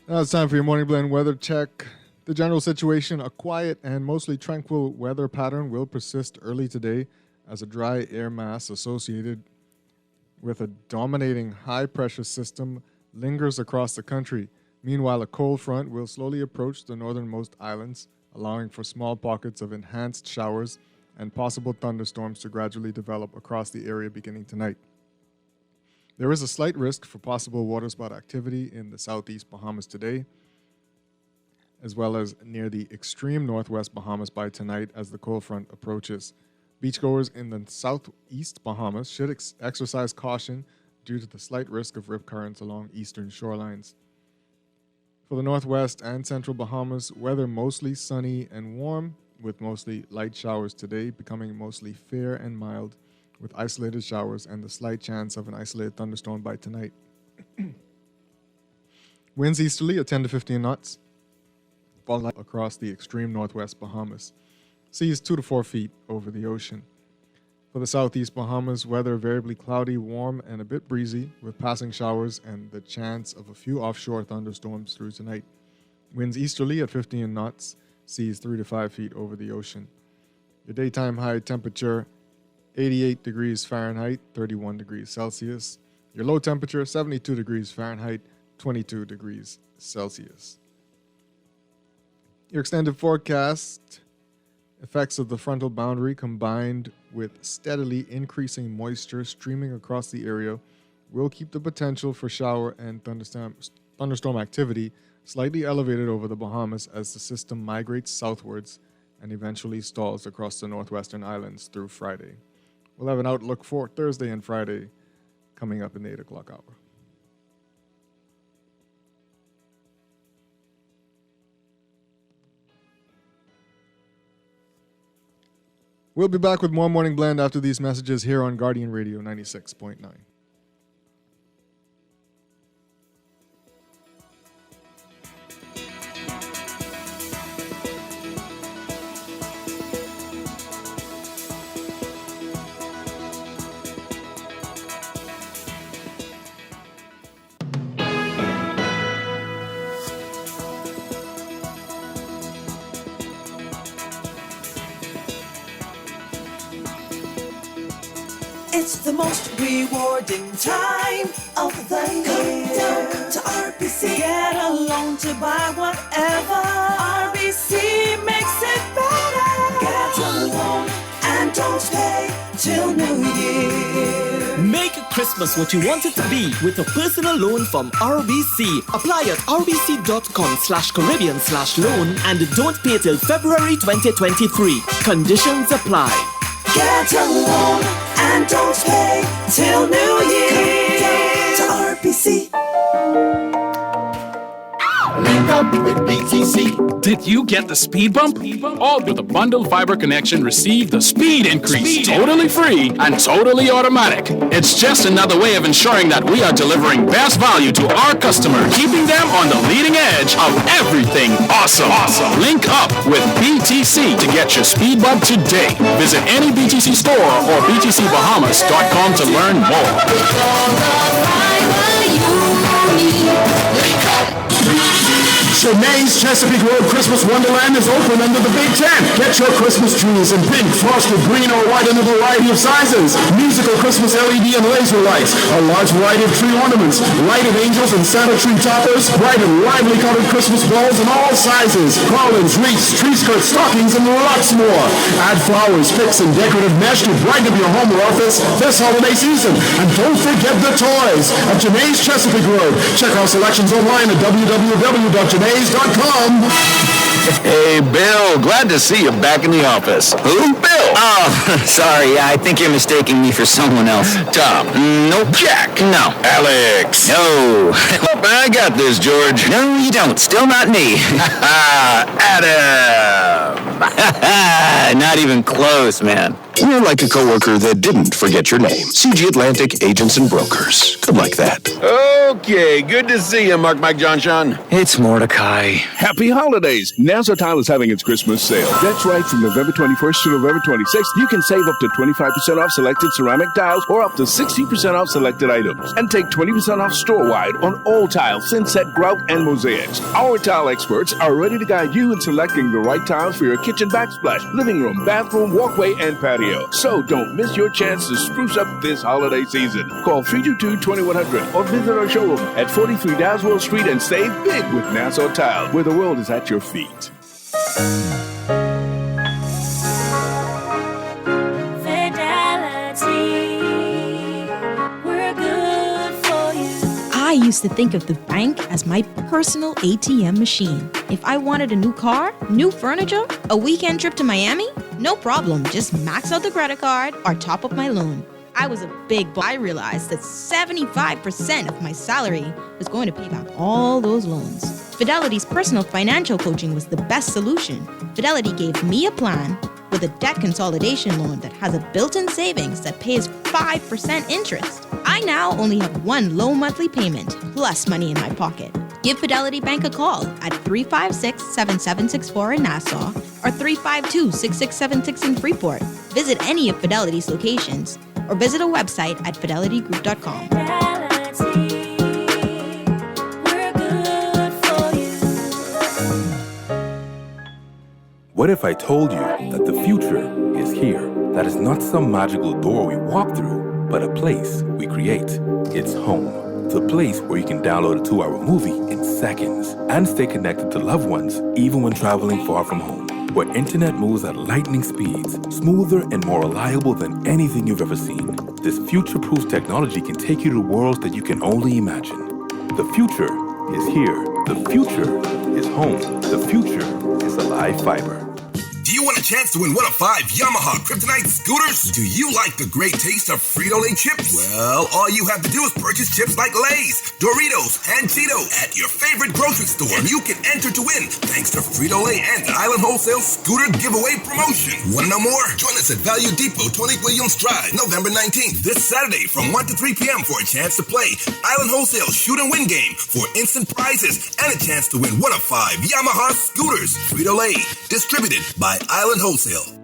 Now it's time for your Morning Blend weather check. The general situation, a quiet and mostly tranquil weather pattern will persist early today as a dry air mass associated with a dominating high-pressure system lingers across the country. Meanwhile, a cold front will slowly approach the northernmost islands, allowing for small pockets of enhanced showers and possible thunderstorms to gradually develop across the area beginning tonight. There is a slight risk for possible waterspout activity in the southeast Bahamas today, as well as near the extreme northwest Bahamas by tonight as the cold front approaches. Beachgoers in the southeast Bahamas should exercise caution due to the slight risk of rip currents along eastern shorelines. For the northwest and central Bahamas, weather mostly sunny and warm, with mostly light showers today, becoming mostly fair and mild, with isolated showers and the slight chance of an isolated thunderstorm by tonight. Winds easterly at 10 to 15 knots, falling across the extreme northwest Bahamas. Seas 2 to 4 feet over the ocean. For the southeast Bahamas, weather variably cloudy, warm, and a bit breezy, with passing showers and the chance of a few offshore thunderstorms through tonight. Winds easterly at 15 knots, seas 3 to 5 feet over the ocean. Your daytime high temperature 88 degrees Fahrenheit, 31 degrees Celsius. Your low temperature, 72 degrees Fahrenheit, 22 degrees Celsius. Your extended forecast, effects of the frontal boundary combined with steadily increasing moisture streaming across the area will keep the potential for shower and thunderstorm activity slightly elevated over the Bahamas as the system migrates southwards and eventually stalls across the northwestern islands through Friday. We'll have an outlook for Thursday and Friday coming up in the 8 o'clock hour. We'll be back with more Morning Blend after these messages here on Guardian Radio 96.9. It's the most rewarding time of the year. Come down to RBC. Get a loan to buy whatever. RBC makes it better. Get a loan and don't pay till New Year. Make Christmas what you want it to be with a personal loan from RBC. Apply at rbc.com/Caribbean/loan and don't pay till February 2023. Conditions apply. Get a loan and don't pay till New Year. To RBC. Link up with BTC. Did you get the speed bump? All with a bundled fiber connection receive the speed increase. Totally free and totally automatic. It's just another way of ensuring that we are delivering best value to our customer, keeping them on the leading edge of everything awesome. Link up with BTC to get your speed bump today. Visit any BTC store or btcbahamas.com to learn more. Janae's Chesapeake Road Christmas Wonderland is open under the Big Tent. Get your Christmas trees in pink, frosted, green, or white in a variety of sizes. Musical Christmas LED and laser lights, a large variety of tree ornaments, lighted angels and Santa tree toppers, bright and lively colored Christmas balls in all sizes, garlands, wreaths, tree skirts, stockings, and lots more. Add flowers, picks, and decorative mesh to brighten up your home or office this holiday season. And don't forget the toys at Janae's Chesapeake Road. Check our selections online at www.janae's.com. Hey, Bill, glad to see you back in the office. Who? Bill! Oh, sorry, I think you're mistaking me for someone else. Tom? Nope. Jack? No. Alex? No. I got this, George. No, you don't. Still not me. Adam! Not even close, man. You're like a coworker that didn't forget your name. CG Atlantic Agents and Brokers. Good like that. Okay, good to see you, Mike John. It's Mordecai. Happy holidays! NASA Tile is having its Christmas sale. That's right, from November 21st to November 26th, you can save up to 25% off selected ceramic tiles or up to 60% off selected items. And take 20% off store-wide on all tiles, thin-set, grout, and mosaics. Our tile experts are ready to guide you in selecting the right tiles for your kitchen backsplash, living room, bathroom, walkway, and patio. So don't miss your chance to spruce up this holiday season. Call 322-2100 or visit our showroom at 43 Daswell Street and save big with Nassau Tile, where the world is at your feet. I used to think of the bank as my personal ATM machine. If I wanted a new car, new furniture, a weekend trip to Miami, no problem. Just max out the credit card or top up my loan. I was a big boy. I realized that 75% of my salary was going to pay back all those loans. Fidelity's personal financial coaching was the best solution. Fidelity gave me a plan with a debt consolidation loan that has a built-in savings that pays 5% interest. I now only have one low monthly payment plus money in my pocket. Give Fidelity Bank a call at 356-7764 in Nassau or 352-6676 in Freeport. Visit any of Fidelity's locations or visit a website at fidelitygroup.com. What if I told you that the future is here? That is not some magical door we walk through, but a place we create. It's home. The place where you can download a 2-hour movie in seconds and stay connected to loved ones even when traveling far from home. Where internet moves at lightning speeds, smoother and more reliable than anything you've ever seen. This future-proof technology can take you to worlds that you can only imagine. The future is here. The future is home. The future is Alive Fiber. Do you want a chance to win one of 5 Yamaha Kryptonite scooters? Do you like the great taste of Frito-Lay chips? Well, all you have to do is purchase chips like Lay's, Doritos, and Cheetos at your favorite grocery store, and you can enter to win thanks to Frito-Lay and the Island Wholesale Scooter Giveaway Promotion. Want to know more? Join us at Value Depot, 20 Williams Drive, November 19th, this Saturday from 1 to 3 p.m. for a chance to play Island Wholesale Shoot and Win game for instant prizes and a chance to win one of 5 Yamaha scooters. Frito-Lay, distributed by Island Wholesale.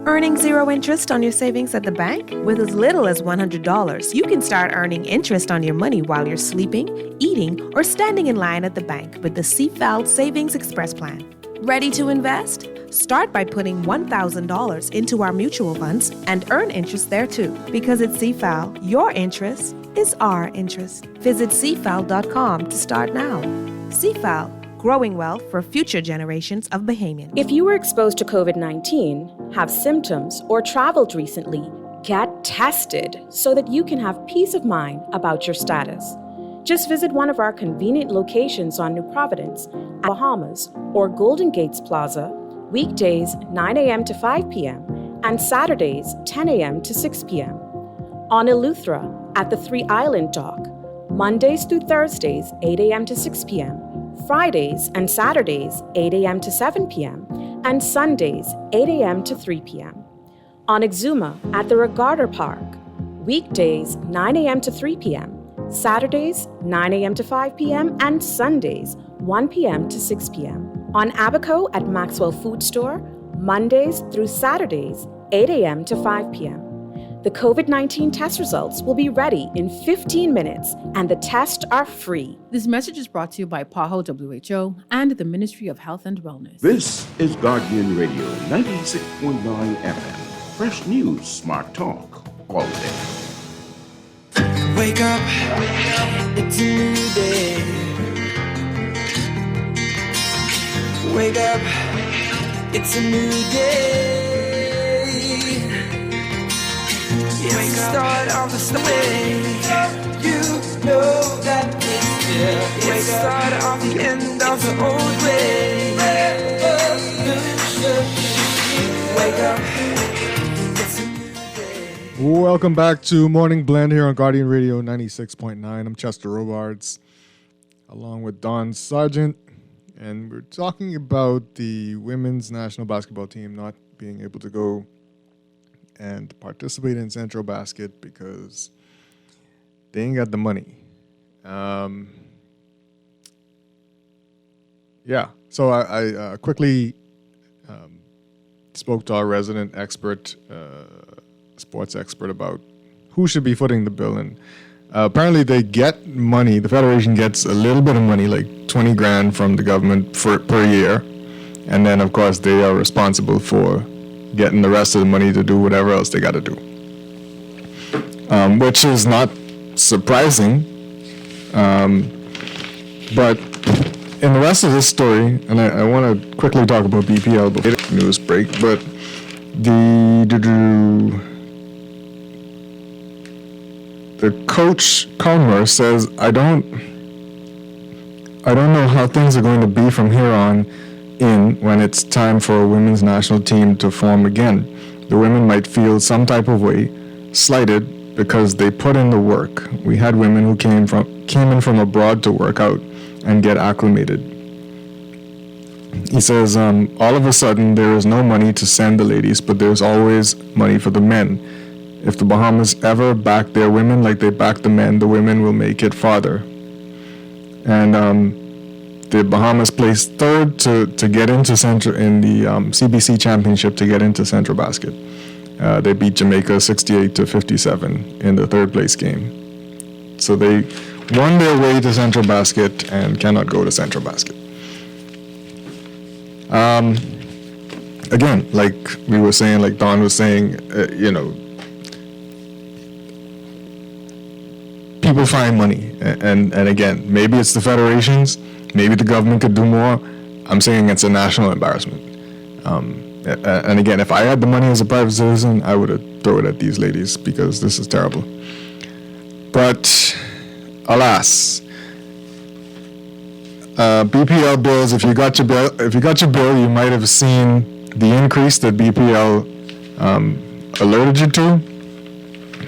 Earning zero interest on your savings at the bank? With as little as $100, you can start earning interest on your money while you're sleeping, eating, or standing in line at the bank with the CFAL Savings Express Plan. Ready to invest? Start by putting $1,000 into our mutual funds and earn interest there too. Because at CFAL, your interest is our interest. Visit cfal.com to start now. CFAL, growing wealth for future generations of Bahamians. If you were exposed to COVID-19, have symptoms, or traveled recently, get tested so that you can have peace of mind about your status. Just visit one of our convenient locations on New Providence, Bahamas, or Golden Gates Plaza, weekdays 9 a.m. to 5 p.m. and Saturdays 10 a.m. to 6 p.m. On Eleuthera at the Three Island Dock, Mondays through Thursdays 8 a.m. to 6 p.m., Fridays and Saturdays 8 a.m. to 7 p.m., and Sundays 8 a.m. to 3 p.m. On Exuma at the Regatta Park, weekdays 9 a.m. to 3 p.m., Saturdays 9 a.m. to 5 p.m., and Sundays 1 p.m. to 6 p.m. On Abaco at Maxwell Food Store, Mondays through Saturdays 8 a.m. to 5 p.m. The COVID-19 test results will be ready in 15 minutes, and the tests are free. This message is brought to you by PAHO WHO and the Ministry of Health and Wellness. This is Guardian Radio 96.9 FM. Fresh news, smart talk, all day. Wake up, it's a new day. Wake up, it's a new day. It's the start of the day. You know that it's here. It's the start of the end of the old way. Wake up. Welcome back to Morning Blend here on Guardian Radio 96.9. I'm Chester Robards, along with Don Sargent, and we're talking about the women's national basketball team not being able to go and participate in Central Basket because they ain't got the money. So I quickly spoke to our resident expert, sports expert, about who should be footing the bill, and apparently they get money. The federation gets a little bit of money, like 20 grand from the government per year, and then of course they are responsible for getting the rest of the money to do whatever else they got to do, which is not surprising. But in the rest of this story, and I want to quickly talk about BPL before the news break, but the coach Conmer says, I don't know how things are going to be from here on in when it's time for a women's national team to form again. The women might feel some type of way, slighted, because they put in the work. We had women who came in from abroad to work out and get acclimated. He says, all of a sudden there is no money to send the ladies, but there's always money for the men. If the Bahamas ever back their women like they back the men, the women will make it farther. And the Bahamas placed third to get into Central in the CBC Championship to get into Central Basket. They beat Jamaica 68-57 in the third place game. So they won their way to Central Basket and cannot go to Central Basket. Again, like we were saying, like Don was saying, people find money, and again, maybe it's the federations, maybe the government could do more. I'm saying it's a national embarrassment. And again, if I had the money as a private citizen, I would have thrown it at these ladies because this is terrible. But alas, BPL bills. If you got your bill, you might have seen the increase that BPL alerted you to.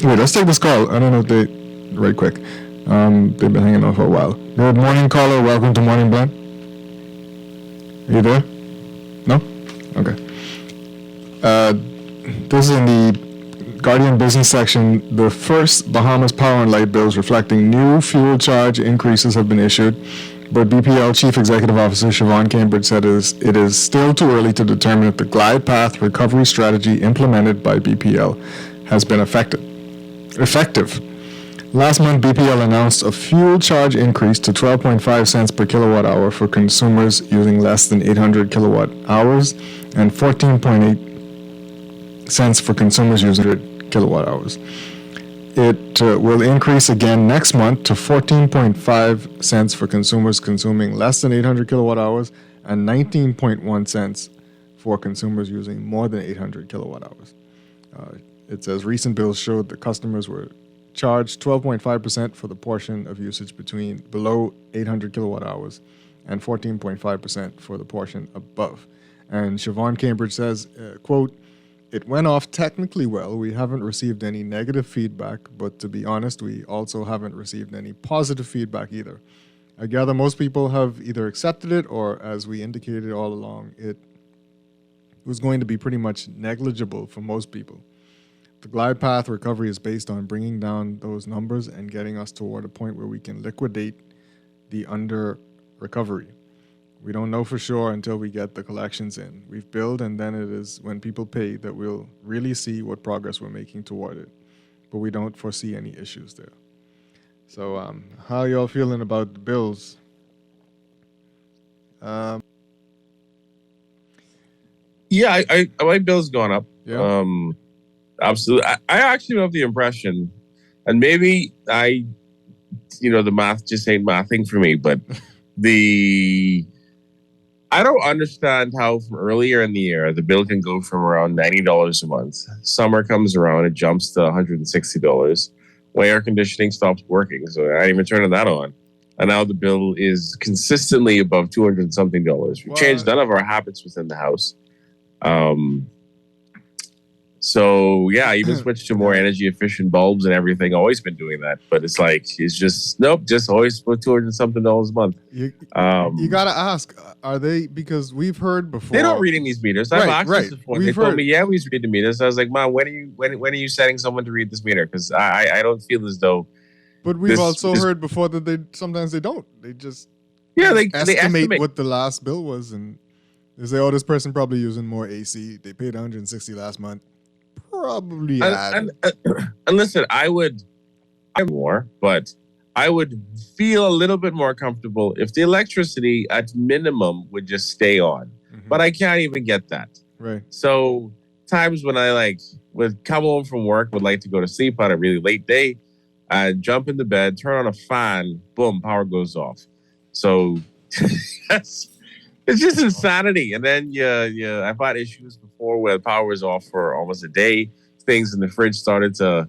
Wait, let's take this call. I don't know if they. Right quick. They've been hanging on for a while. Good morning, caller. Welcome to Morning Blend. Are you there? No? Okay. This is in the Guardian business section. The first Bahamas Power and Light bills reflecting new fuel charge increases have been issued, but BPL Chief Executive Officer Siobhan Cambridge said it is still too early to determine if the glide path recovery strategy implemented by BPL has been effective. Last month, BPL announced a fuel charge increase to 12.5 cents per kilowatt hour for consumers using less than 800 kilowatt hours and 14.8 cents for consumers using 100 kilowatt hours. It will increase again next month to 14.5 cents for consumers consuming less than 800 kilowatt hours and 19.1 cents for consumers using more than 800 kilowatt hours. It says recent bills showed that customers were charged 12.5% for the portion of usage below 800 kilowatt hours and 14.5% for the portion above. And Siobhan Cambridge says, quote, "It went off technically well. We haven't received any negative feedback, but to be honest, we also haven't received any positive feedback either. I gather most people have either accepted it or, as we indicated all along, it was going to be pretty much negligible for most people. The glide path recovery is based on bringing down those numbers and getting us toward a point where we can liquidate the under recovery. We don't know for sure until we get the collections in. We've billed, and then it is when people pay that we'll really see what progress we're making toward it. But we don't foresee any issues there." So how are y'all feeling about the bills? Yeah, my bill's gone up. Yeah. Absolutely. I actually have the impression, and maybe the math just ain't mathing for me, but I don't understand how from earlier in the year the bill can go from around $90 a month. Summer comes around, it jumps to $160 when air conditioning stops working. So I didn't even turn that on. And now the bill is consistently above $200 something. We've changed none of our habits within the house. So yeah, I even switched to more energy efficient bulbs and everything. Always been doing that, but it's just always put $200 something a month. You gotta ask, are they, because we've heard before they're not reading these meters. I've asked this before. They told me, yeah, we read the meters. I was like, "Mom, when are you setting someone to read this meter?" Because I don't feel as though. But we've also heard before that they sometimes they don't. They just they estimate what the last bill was, and they say, "Oh, this person probably using more AC. They paid $160 last month." Probably and listen, I'm more, but I would feel a little bit more comfortable if the electricity at minimum would just stay on. Mm-hmm. But I can't even get that. Right. So times when I would come home from work, would like to go to sleep on a really late day, I'd jump into bed, turn on a fan, boom, power goes off. So it's just insanity. And then I've had issues before where the power was off for almost a day. Things in the fridge started to,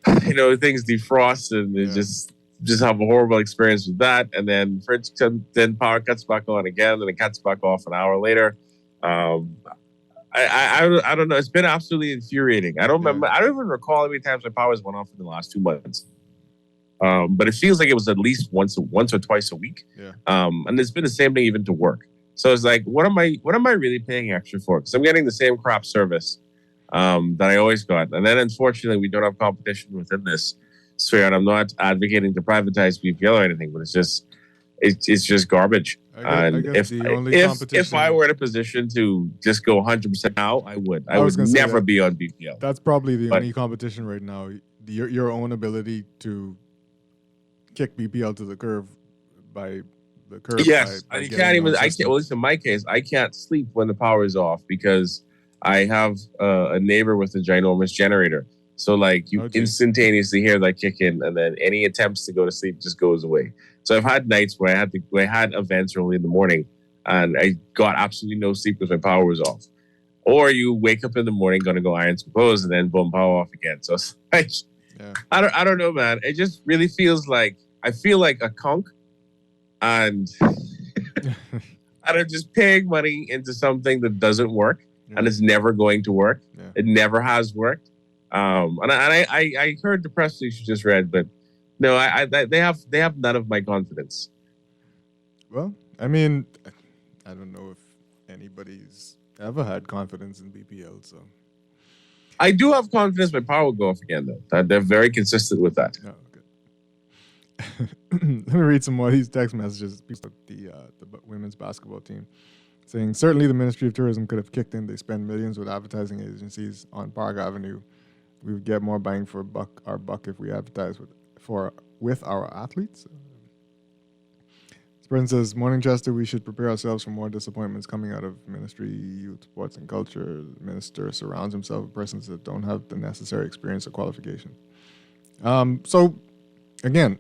things defrost, and just have a horrible experience with that. And then then power cuts back on again, and it cuts back off an hour later. I don't know. It's been absolutely infuriating. I don't remember. I don't even recall how many times my power's went off in the last 2 months. But it feels like it was at least once or twice a week. Yeah. And it's been the same thing even to work. So it's like, what am I really paying extra for? Because I'm getting the same crap service that I always got. And then unfortunately we don't have competition within this sphere. And I'm not advocating to privatize BPL or anything, but it's just garbage. I guess if I were in a position to just go 100% now, I would. I would never be on BPL. That's probably the only competition right now. Your own ability to kick BPL to the curb by the curb. Yes, you can't even. At least in my case, I can't sleep when the power is off because I have a neighbor with a ginormous generator. So you instantaneously hear that kick in, and then any attempts to go to sleep just goes away. So I've had nights where I had events early in the morning, and I got absolutely no sleep because my power was off. Or you wake up in the morning, gonna go iron some clothes, and then boom, power off again. So it's I don't know, man. It just really feels like I feel like a conch, and I'm just paying money into something that doesn't work, and it's never going to work. Yeah. It never has worked. And I heard the press release you just read, but no, they have none of my confidence. Well, I mean, I don't know if anybody's ever had confidence in BPL, so. I do have confidence my power will go off again, though. They're very consistent with that. Oh, okay. Let me read some more of these text messages. The women's basketball team saying, certainly the Ministry of Tourism could have kicked in. They spend millions with advertising agencies on Park Avenue. We would get more bang for our buck if we advertise with with our athletes. Spring says, Morning Chester, we should prepare ourselves for more disappointments coming out of ministry, youth, sports, and culture. The minister surrounds himself with persons that don't have the necessary experience or qualification. So, again,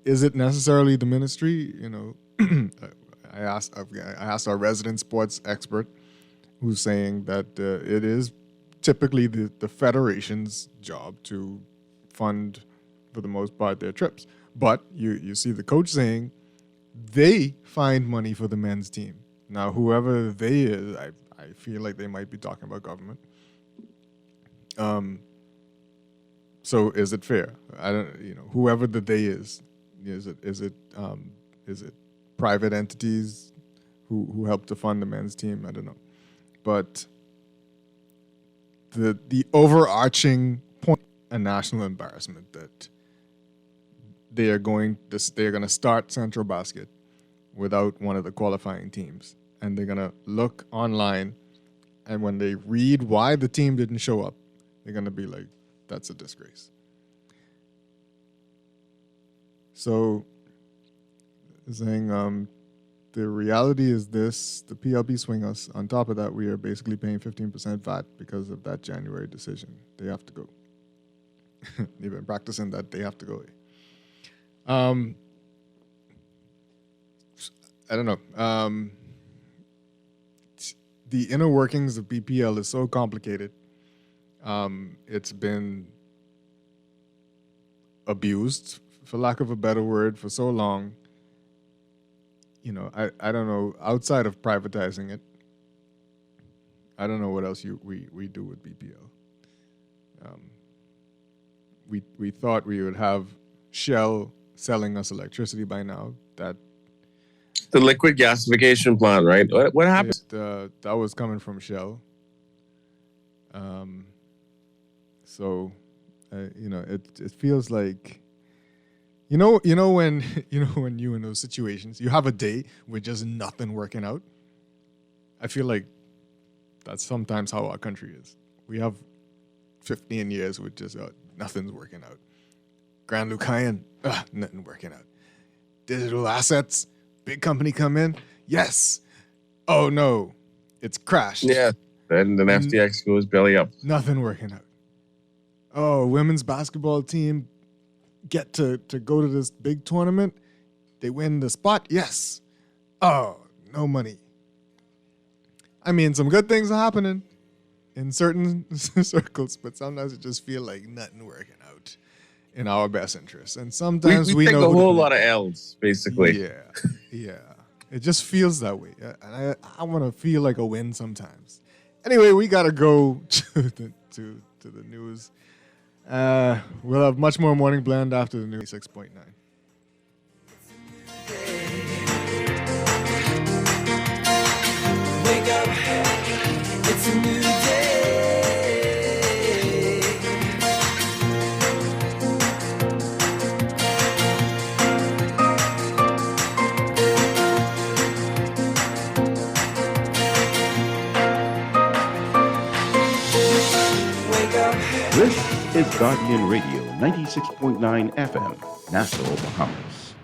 is it necessarily the ministry? You know, I asked our resident sports expert, who's saying that it is typically the federation's job to fund, for the most part, their trips. But you see the coach saying they find money for the men's team. Now, whoever they is, I feel like they might be talking about government. So is it fair? I don't, whoever the they is it private entities who help to fund the men's team? I don't know. But the overarching point, a national embarrassment that they're going to start Central Basket without one of the qualifying teams, and they're going to look online, and when they read why the team didn't show up, they're going to be like, that's a disgrace. So, saying the reality is this: the PLP swing us. On top of that, we are basically paying 15% VAT because of that January decision. They have to go. They've been practicing that. They have to go. I don't know. The inner workings of BPL is so complicated. It's been abused, for lack of a better word, for so long. I don't know, outside of privatizing it, I don't know what else we do with BPL. We thought we would have Shell selling us electricity by now. That the liquid gasification plant, right? What happened? That was coming from Shell. So, it feels like, when when you in those situations, you have a day with just nothing working out. I feel like that's sometimes how our country is. We have 15 years with just nothing's working out. Grand Lucayan, nothing working out. Digital assets, big company come in, yes. Oh no, it's crashed. Yeah, then FTX goes belly up. Nothing working out. Oh, women's basketball team get to go to this big tournament. They win the spot, yes. Oh, no money. I mean, some good things are happening in certain circles, but sometimes it just feel like nothing working out in our best interest. And sometimes we take know a whole lot of L's, basically. Yeah. It just feels that way. And I want to feel like a win sometimes. Anyway, we got to go to the news. We'll have much more Morning Blend after the news. 6.9. Wake up, it's a new day. This is Guardian Radio 96.9 FM, Nassau, Bahamas.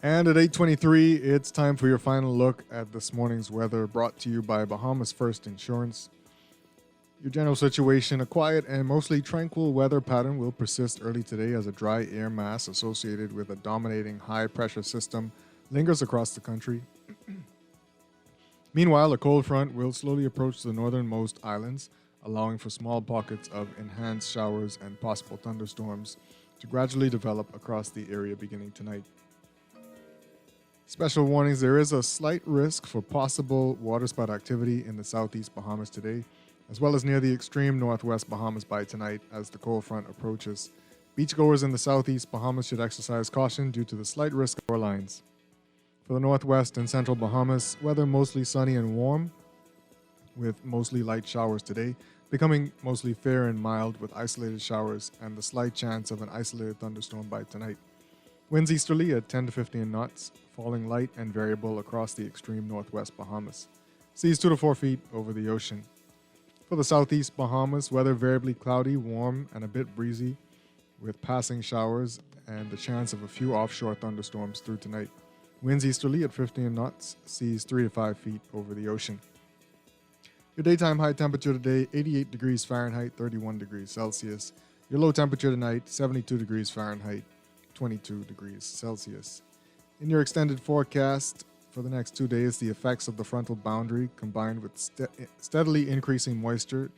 And at 8:23, it's time for your final look at this morning's weather, brought to you by Bahamas First Insurance. Your general situation: a quiet and mostly tranquil weather pattern will persist early today as a dry air mass associated with a dominating high-pressure system lingers across the country. Meanwhile, a cold front will slowly approach the northernmost islands, allowing for small pockets of enhanced showers and possible thunderstorms to gradually develop across the area beginning tonight. Special warnings: there is a slight risk for possible waterspout activity in the southeast Bahamas today, as well as near the extreme northwest Bahamas by tonight as the cold front approaches. Beachgoers in the southeast Bahamas should exercise caution due to the slight risk of shorelines. For the northwest and central Bahamas, weather mostly sunny and warm, with mostly light showers today, becoming mostly fair and mild with isolated showers and the slight chance of an isolated thunderstorm by tonight. Winds easterly at 10 to 15 knots, falling light and variable across the extreme northwest Bahamas. Seas 2 to 4 feet over the ocean. For the southeast Bahamas, weather variably cloudy, warm, and a bit breezy, with passing showers and the chance of a few offshore thunderstorms through tonight. Winds easterly at 15 knots, seas 3 to 5 feet over the ocean. Your daytime high temperature today, 88 degrees Fahrenheit, 31 degrees Celsius. Your low temperature tonight, 72 degrees Fahrenheit, 22 degrees Celsius. In your extended forecast for the next 2 days, the effects of the frontal boundary combined with steadily increasing moisture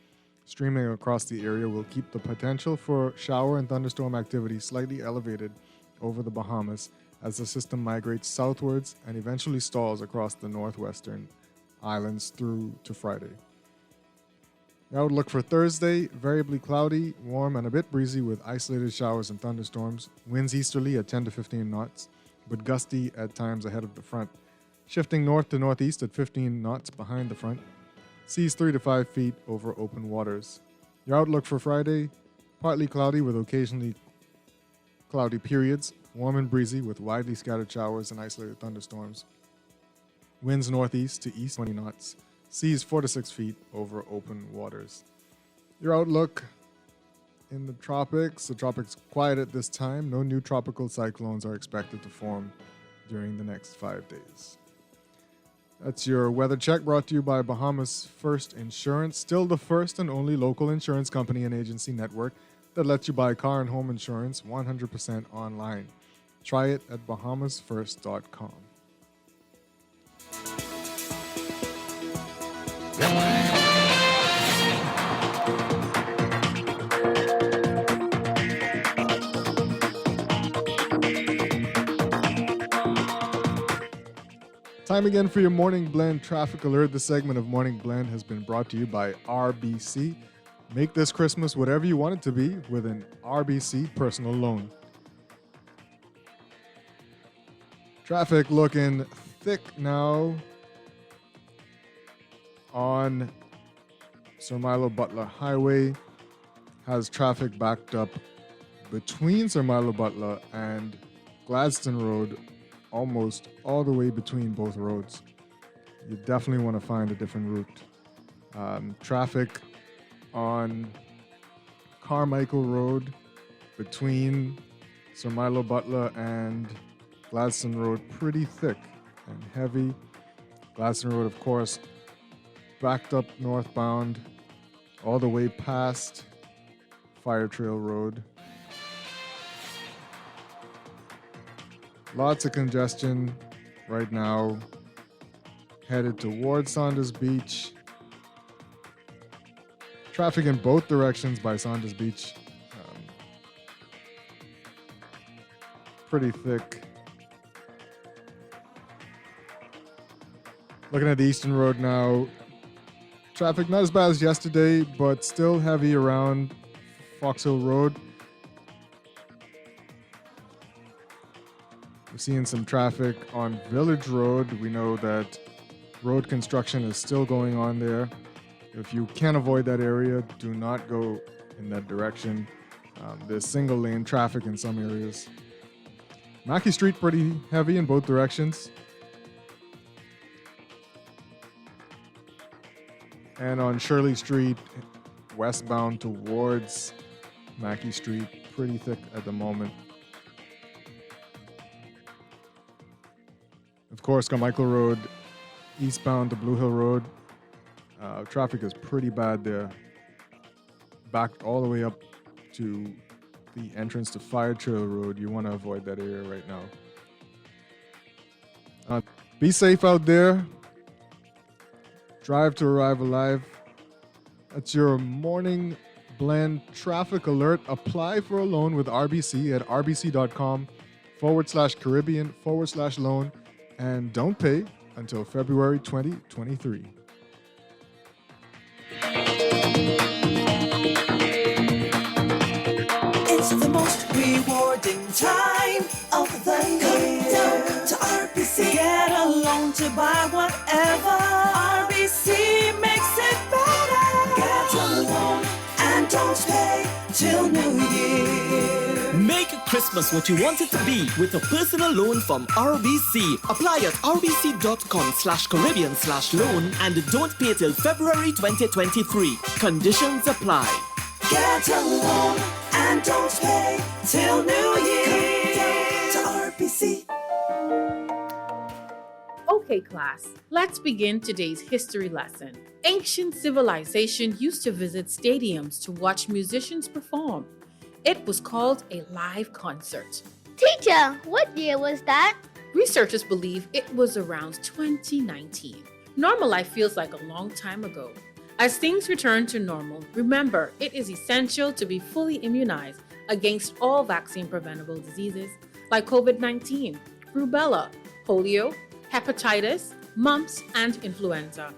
streaming across the area will keep the potential for shower and thunderstorm activity slightly elevated over the Bahamas as the system migrates southwards and eventually stalls across the northwestern islands through to Friday. The outlook for Thursday: variably cloudy, warm, and a bit breezy with isolated showers and thunderstorms. Winds easterly at 10 to 15 knots, but gusty at times ahead of the front. Shifting north to northeast at 15 knots behind the front. Seas 3 to 5 feet over open waters. Your outlook for Friday: partly cloudy with occasionally cloudy periods. Warm and breezy with widely scattered showers and isolated thunderstorms. Winds northeast to east 20 knots. Seas 4 to 6 feet over open waters. Your outlook in the tropics: the tropics quiet at this time. No new tropical cyclones are expected to form during the next 5 days. That's your weather check, brought to you by Bahamas First Insurance, still the first and only local insurance company and agency network that lets you buy car and home insurance 100% online. Try it at bahamasfirst.com. Time again for your Morning Blend traffic alert. This segment of Morning Blend has been brought to you by RBC. Make this Christmas whatever you want it to be with an RBC personal loan. Traffic looking thick now on Sir Milo Butler Highway. Has traffic backed up between Sir Milo Butler and Gladstone Road, almost all the way between both roads. You definitely want to find a different route. Traffic on Carmichael Road between Sir Milo Butler and Gladstone Road, pretty thick and heavy. Gladstone Road, of course, backed up northbound all the way past Fire Trail Road. Lots of congestion right now, headed towards Saunders Beach. Traffic in both directions by Saunders Beach. Pretty thick. Looking at the Eastern Road now. Traffic not as bad as yesterday, but still heavy around Fox Hill Road. We're seeing some traffic on Village Road. We know that road construction is still going on there. If you can avoid that area, do not go in that direction. There's single lane traffic in some areas. Mackey Street pretty heavy in both directions. And on Shirley Street, westbound towards Mackey Street, pretty thick at the moment. course, Carmichael Road, eastbound to Blue Hill Road. Traffic is pretty bad there. Backed all the way up to the entrance to Fire Trail Road. You want to avoid that area right now. Be safe out there. Drive to arrive alive. That's your morning blend traffic alert. Apply for a loan with RBC at rbc.com/Caribbean/loan and don't pay until February 2023. It's the most rewarding time of the year. To RBC, get a loan to buy whatever. RBC makes it better. Get a loan and don't pay till New Year. Make Christmas what you want it to be with a personal loan from RBC. Apply at rbc.com/Caribbean/loan and don't pay till February 2023. Conditions apply. Get a loan and don't pay till New Year. To RBC. Okay, class, let's begin today's history lesson. Ancient civilization used to visit stadiums to watch musicians perform. It was called a live concert. Teacher, what year was that? Researchers believe it was around 2019. Normal life feels like a long time ago. As things return to normal, remember it is essential to be fully immunized against all vaccine-preventable diseases like COVID-19, rubella, polio, hepatitis, mumps, and influenza.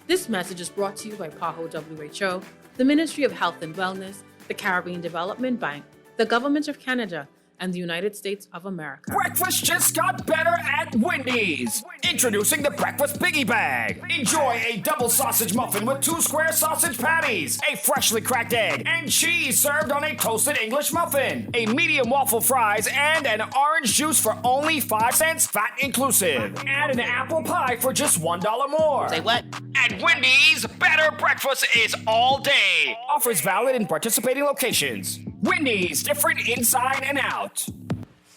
This message is brought to you by PAHO WHO, the Ministry of Health and Wellness, the Caribbean Development Bank, the Government of Canada, and the United States of America. Breakfast just got better at Wendy's. Introducing the Breakfast Biggie Bag. Enjoy a double sausage muffin with 2 square sausage patties, a freshly cracked egg, and cheese served on a toasted English muffin, a medium waffle fries, and an orange juice for only 5 cents, fat inclusive. Add an apple pie for just $1 more. Say what? At Wendy's, better breakfast is all day. Offers valid in participating locations. Wendy's, different inside and out.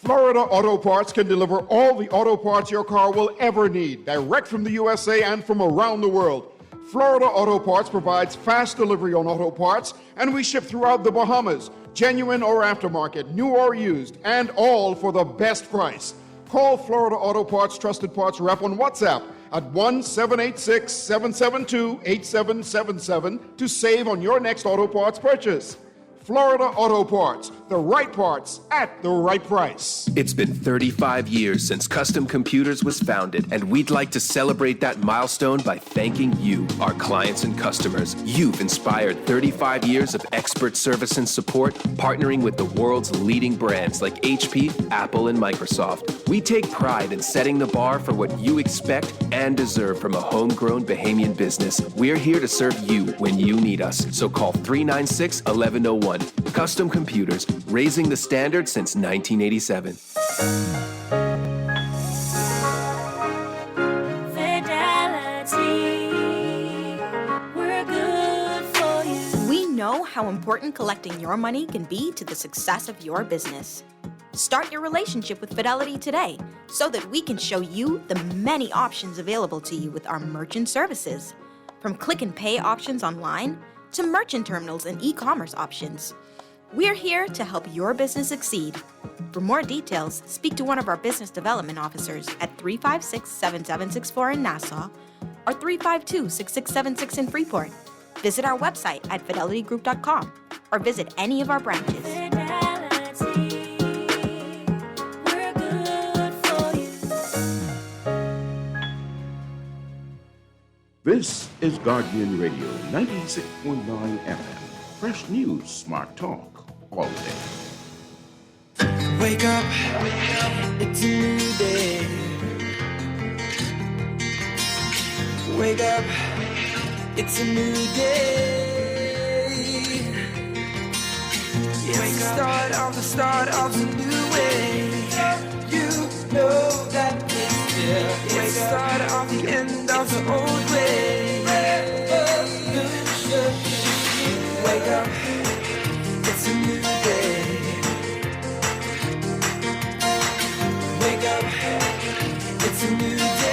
Florida Auto Parts can deliver all the auto parts your car will ever need, direct from the USA and from around the world. Florida Auto Parts provides fast delivery on auto parts, and we ship throughout the Bahamas, genuine or aftermarket, new or used, and all for the best price. Call Florida Auto Parts Trusted Parts Rep on WhatsApp at 1-786-772-8777 to save on your next auto parts purchase. Florida Auto Parts, the right parts at the right price. It's been 35 years since Custom Computers was founded, and we'd like to celebrate that milestone by thanking you, our clients and customers. You've inspired 35 years of expert service and support, partnering with the world's leading brands like HP, Apple, and Microsoft. We take pride in setting the bar for what you expect and deserve from a homegrown Bahamian business. We're here to serve you when you need us, so call 396-1101. Custom Computers, raising the standard since 1987. We're good for you. We know how important collecting your money can be to the success of your business. Start your relationship with Fidelity today so that we can show you the many options available to you with our merchant services. From click and pay options online to merchant terminals and e-commerce options. We're here to help your business succeed. For more details, speak to one of our business development officers at 356-7764 in Nassau or 352-6676 in Freeport. Visit our website at fidelitygroup.com or visit any of our branches. This is Guardian Radio 96.9 FM. Fresh news, smart talk, all day. Wake up, it's a new day. Wake up, it's a new day. It's the start of a new way. You know that it's there. It's the start of the end of the old way. Wake up, it's a new day. Wake up, it's a new day.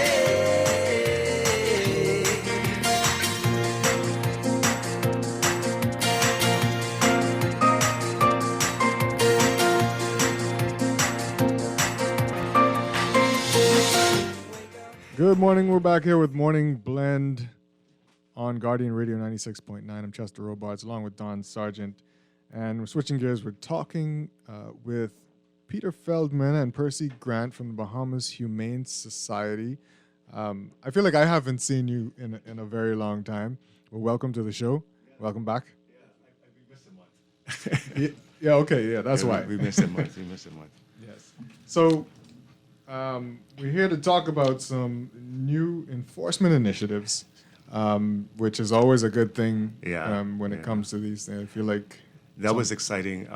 Good morning. We're back here with Morning Blend on Guardian Radio 96.9. I'm Chester Robards along with Don Sargent. And we're switching gears. We're talking with Peter Feldman and Percy Grant from the Bahamas Humane Society. I feel like I haven't seen you in a very long time. Well, welcome to the show. Welcome back. We missed a month. Yeah, okay, yeah, that's why. We missed a month. Yes. So we're here to talk about some new enforcement initiatives, which is always a good thing when it comes to these things. I feel like that was exciting.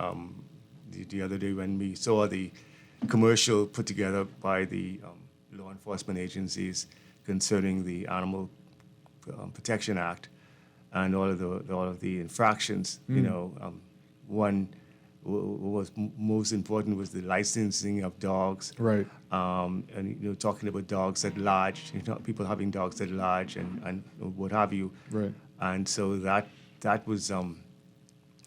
The other day when we saw the commercial put together by the law enforcement agencies concerning the Animal Protection Act and all of the infractions. One was most important was the licensing of dogs. Right. And talking about dogs at large, people having dogs at large and what have you. Right. And so that was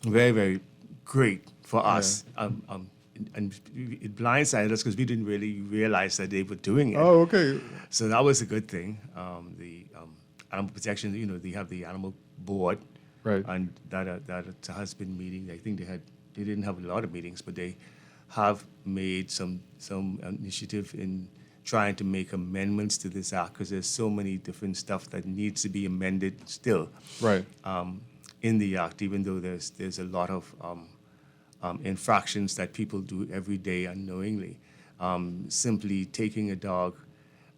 very, very great for us. And it blindsided us because we didn't really realize that they were doing it. Oh, okay. So that was a good thing. The animal protection, they have the animal board, right? And that has been meeting. I think they didn't have a lot of meetings, but they have made some initiative in trying to make amendments to this act because there's so many different stuff that needs to be amended still. Right. In the act, even though there's a lot of infractions that people do every day unknowingly. Simply taking a dog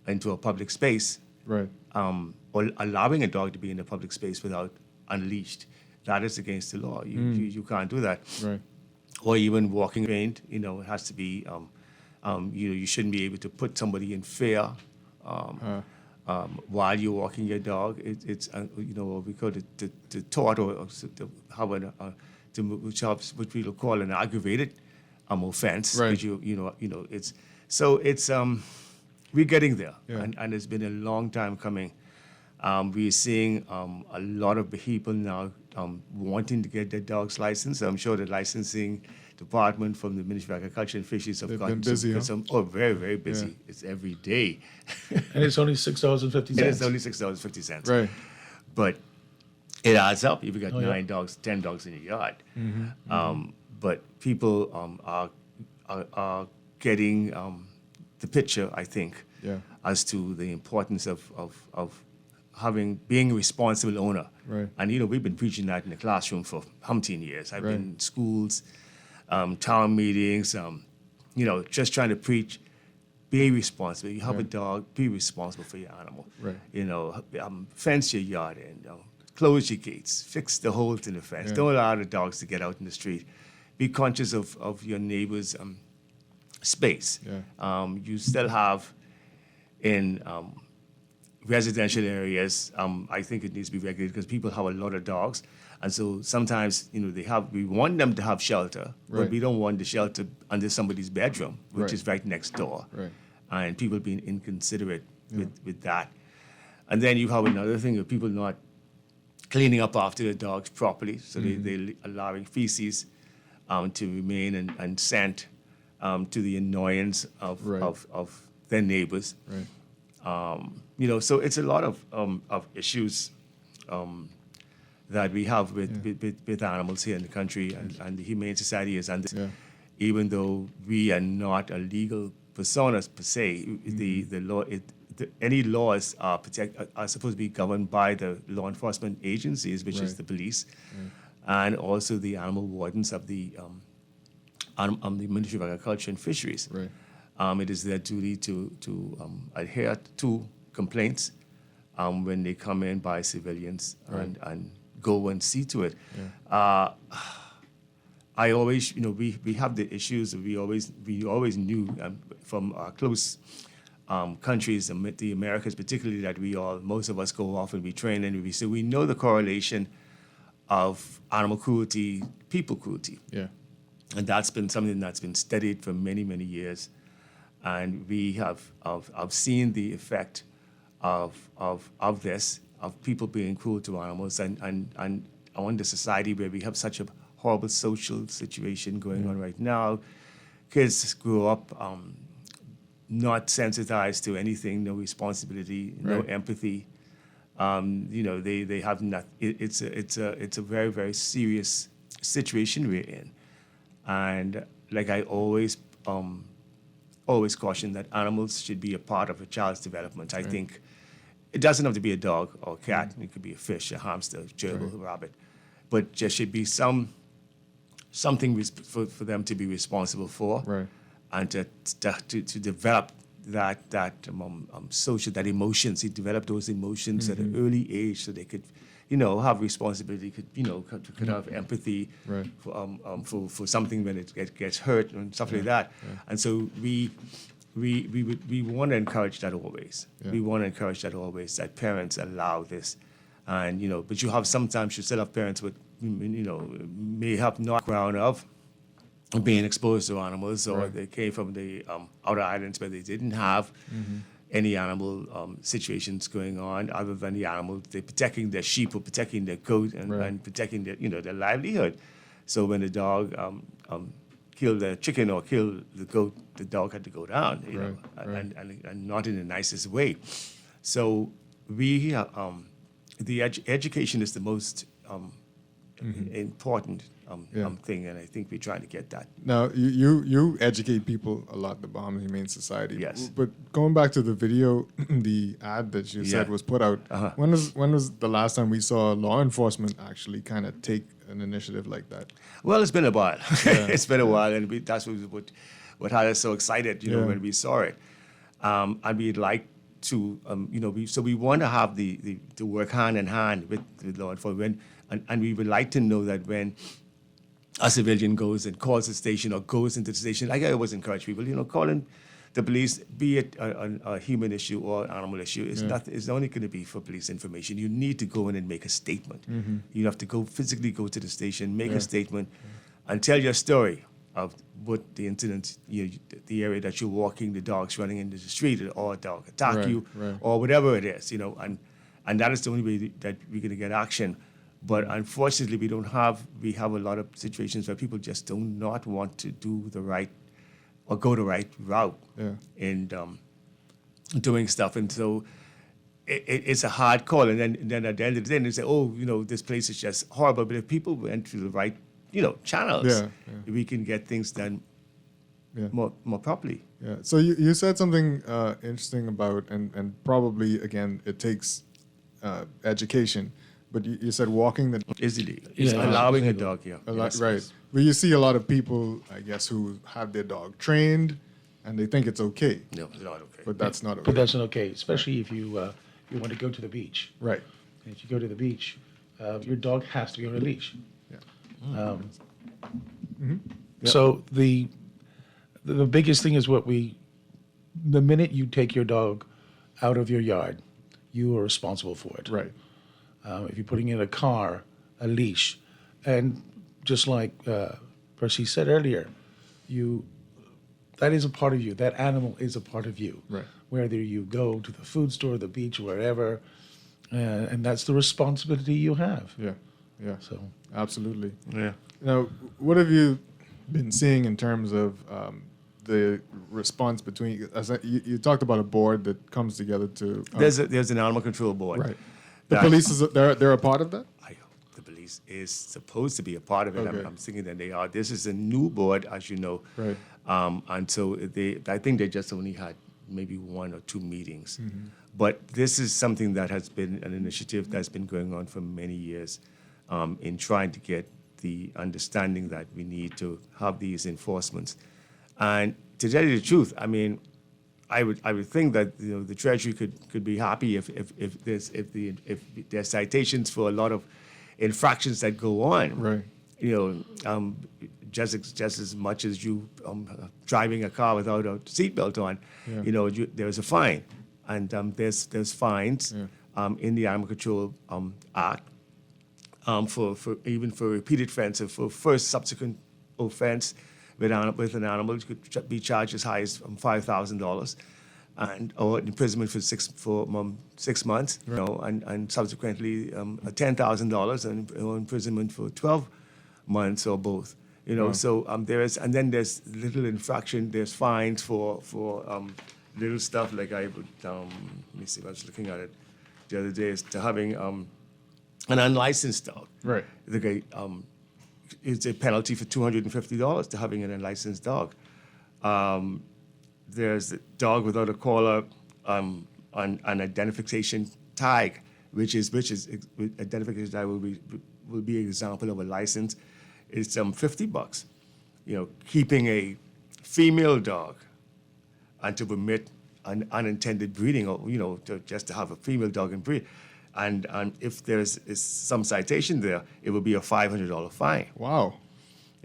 into a public space, right, or allowing a dog to be in a public space without unleashed, that is against the law. You can't do that. Right. Or even walking trained, it has to be. You shouldn't be able to put somebody in fear while you're walking your dog. It's what we call the tort or how which we will call an aggravated offense. Right. It's we're getting there, Yeah. and it's been a long time coming. We're seeing a lot of people now wanting to get their dogs licensed. I'm sure the licensing department from the Ministry of Agriculture and Fisheries have gotten been busy, very, very busy. Yeah. It's every day. And it's only $6.50. It's only $6.50. Right. But it adds up. If you got Oh, yeah. 9 dogs, 10 dogs in your yard. Mm-hmm. But people are getting the picture, I think, Yeah. as to the importance of being a responsible owner. Right. And we've been preaching that in the classroom for umpteen years. I've Right. been in schools, town meetings, just trying to preach. Be responsible. You have Yeah. a dog. Be responsible for your animal. Right. Fence your yard in. Close your gates. Fix the holes in the fence. Yeah. Don't allow the dogs to get out in the street. Be conscious of your neighbor's space. Yeah. You still have in residential areas. I think it needs to be regulated because people have a lot of dogs, and so sometimes we want them to have shelter, but Right. we don't want the shelter under somebody's bedroom, which Right. is right next door. Right. And people being inconsiderate with that. And then you have another thing of people not cleaning up after the dogs properly, so they allowing feces to remain and scent to the annoyance of Right. of their neighbors. Right. So it's a lot of issues that we have with animals here in the country, and the Humane Society is under. Yeah. Even though we are not a legal personas per se, the law, any laws are supposed to be governed by the law enforcement agencies, which is Right. the police, and also the animal wardens of the Ministry of Agriculture and Fisheries. Right. It is their duty to adhere to complaints when they come in by civilians Right. and go and see to it. Yeah. I always, we have the issues that we always knew from our close countries, the Americas particularly, that most of us go off and we train and so we know the correlation of animal cruelty, people cruelty. Yeah. And that's been something that's been studied for many, many years. And we have seen the effect of this, of people being cruel to animals, and on the society where we have such a horrible social situation going on right now. Kids grow up not sensitized to anything, no responsibility, no Right. empathy. They have not. It's a very, very serious situation we're in, and like I always caution that animals should be a part of a child's development. I think it doesn't have to be a dog or a cat. It could be a fish, a hamster, a gerbil, a rabbit, but there should be something for them to be responsible for, and to develop that emotions. He developed those emotions at an early age, so they could, have responsibility. Could have empathy for something when it gets hurt and stuff like that. And so we want to encourage that always. Yeah. We want to encourage that always, that parents allow this, and but you still have parents with may have no background of being exposed to animals, or they came from the outer islands where they didn't have any animal situations going on other than the animal. They're protecting their sheep or protecting their goat and protecting their livelihood. So when the dog killed the chicken or killed the goat, the dog had to go down, and not in the nicest way. So we the education is the most important thing, and I think we're trying to get that. Now, you educate people a lot, the Bahamas Humane Society. Yes. But going back to the video, the ad that you said was put out, when was the last time we saw law enforcement actually kind of take an initiative like that? Well, it's been a while. Yeah. It's been a while, and that's what had us so excited, when we saw it. And we'd like to, we want to have to work hand in hand with law enforcement, and we would like to know that when a civilian goes and calls the station or goes into the station, like I always encourage people, calling the police, be it a human issue or an animal issue, it's only going to be for police information. You need to go in and make a statement. You have to physically go to the station, make a statement, and tell your story of what the incident, the area that you're walking, the dog's running into the street, or a dog attack you, or whatever it is, and that is the only way that we're going to get action. But unfortunately, we have a lot of situations where people just do not want to do the right or go the right route in doing stuff. And so it's a hard call. And then at the end of the day, they say, this place is just horrible. But if people went through the right, channels, we can get things done more properly. Yeah. So you said something interesting about, and probably, again, it takes education. But you said walking the is illegal. It's allowing a dog here. Right. But you see a lot of people, I guess, who have their dog trained, and they think it's okay. No, it's not okay. But that's not okay. But that's not okay, especially if you want to go to the beach. Right. And if you go to the beach, your dog has to be on a leash. Yeah. So the biggest thing is the minute you take your dog out of your yard, you are responsible for it. Right. If you're putting in a car, a leash, and just like Percy said earlier, that is a part of you. That animal is a part of you. Right. Whether you go to the food store, the beach, wherever, and that's the responsibility you have. Yeah. Yeah. So absolutely. Yeah. Now, what have you been seeing in terms of the response between? You talked about a board that comes together to. There's an animal control board. Right. The police they're a part of that? The police is supposed to be a part of it. Okay. I'm thinking that they are. This is a new board, as you know. Right. And so I think they just only had maybe 1 or 2 meetings. But this is something that has been an initiative that's been going on for many years in trying to get the understanding that we need to have these enforcements. And to tell you the truth, I mean, I would think that the Treasury could be happy if there's citations for a lot of infractions that go on. Right. Just as much as you driving a car without a seatbelt on, there's a fine, and there's fines in the Animal Control Act for even for repeated offense, for first subsequent offense. With an animal, you could be charged as high as $5,000, or imprisonment for 6 months, and subsequently $10,000 and imprisonment for 12 months or both, So there's little infraction. There's fines for little stuff like I would, let me see if I was looking at it the other day, is to having an unlicensed dog. Right. It's a penalty for $250 to having an unlicensed dog. There's a dog without a collar, an identification tag, which is identification tag will be an example of a license. It's $50. Keeping a female dog and to permit unintended breeding, or just to have a female dog and breed. And if is some citation there, it will be a $500 fine. Wow.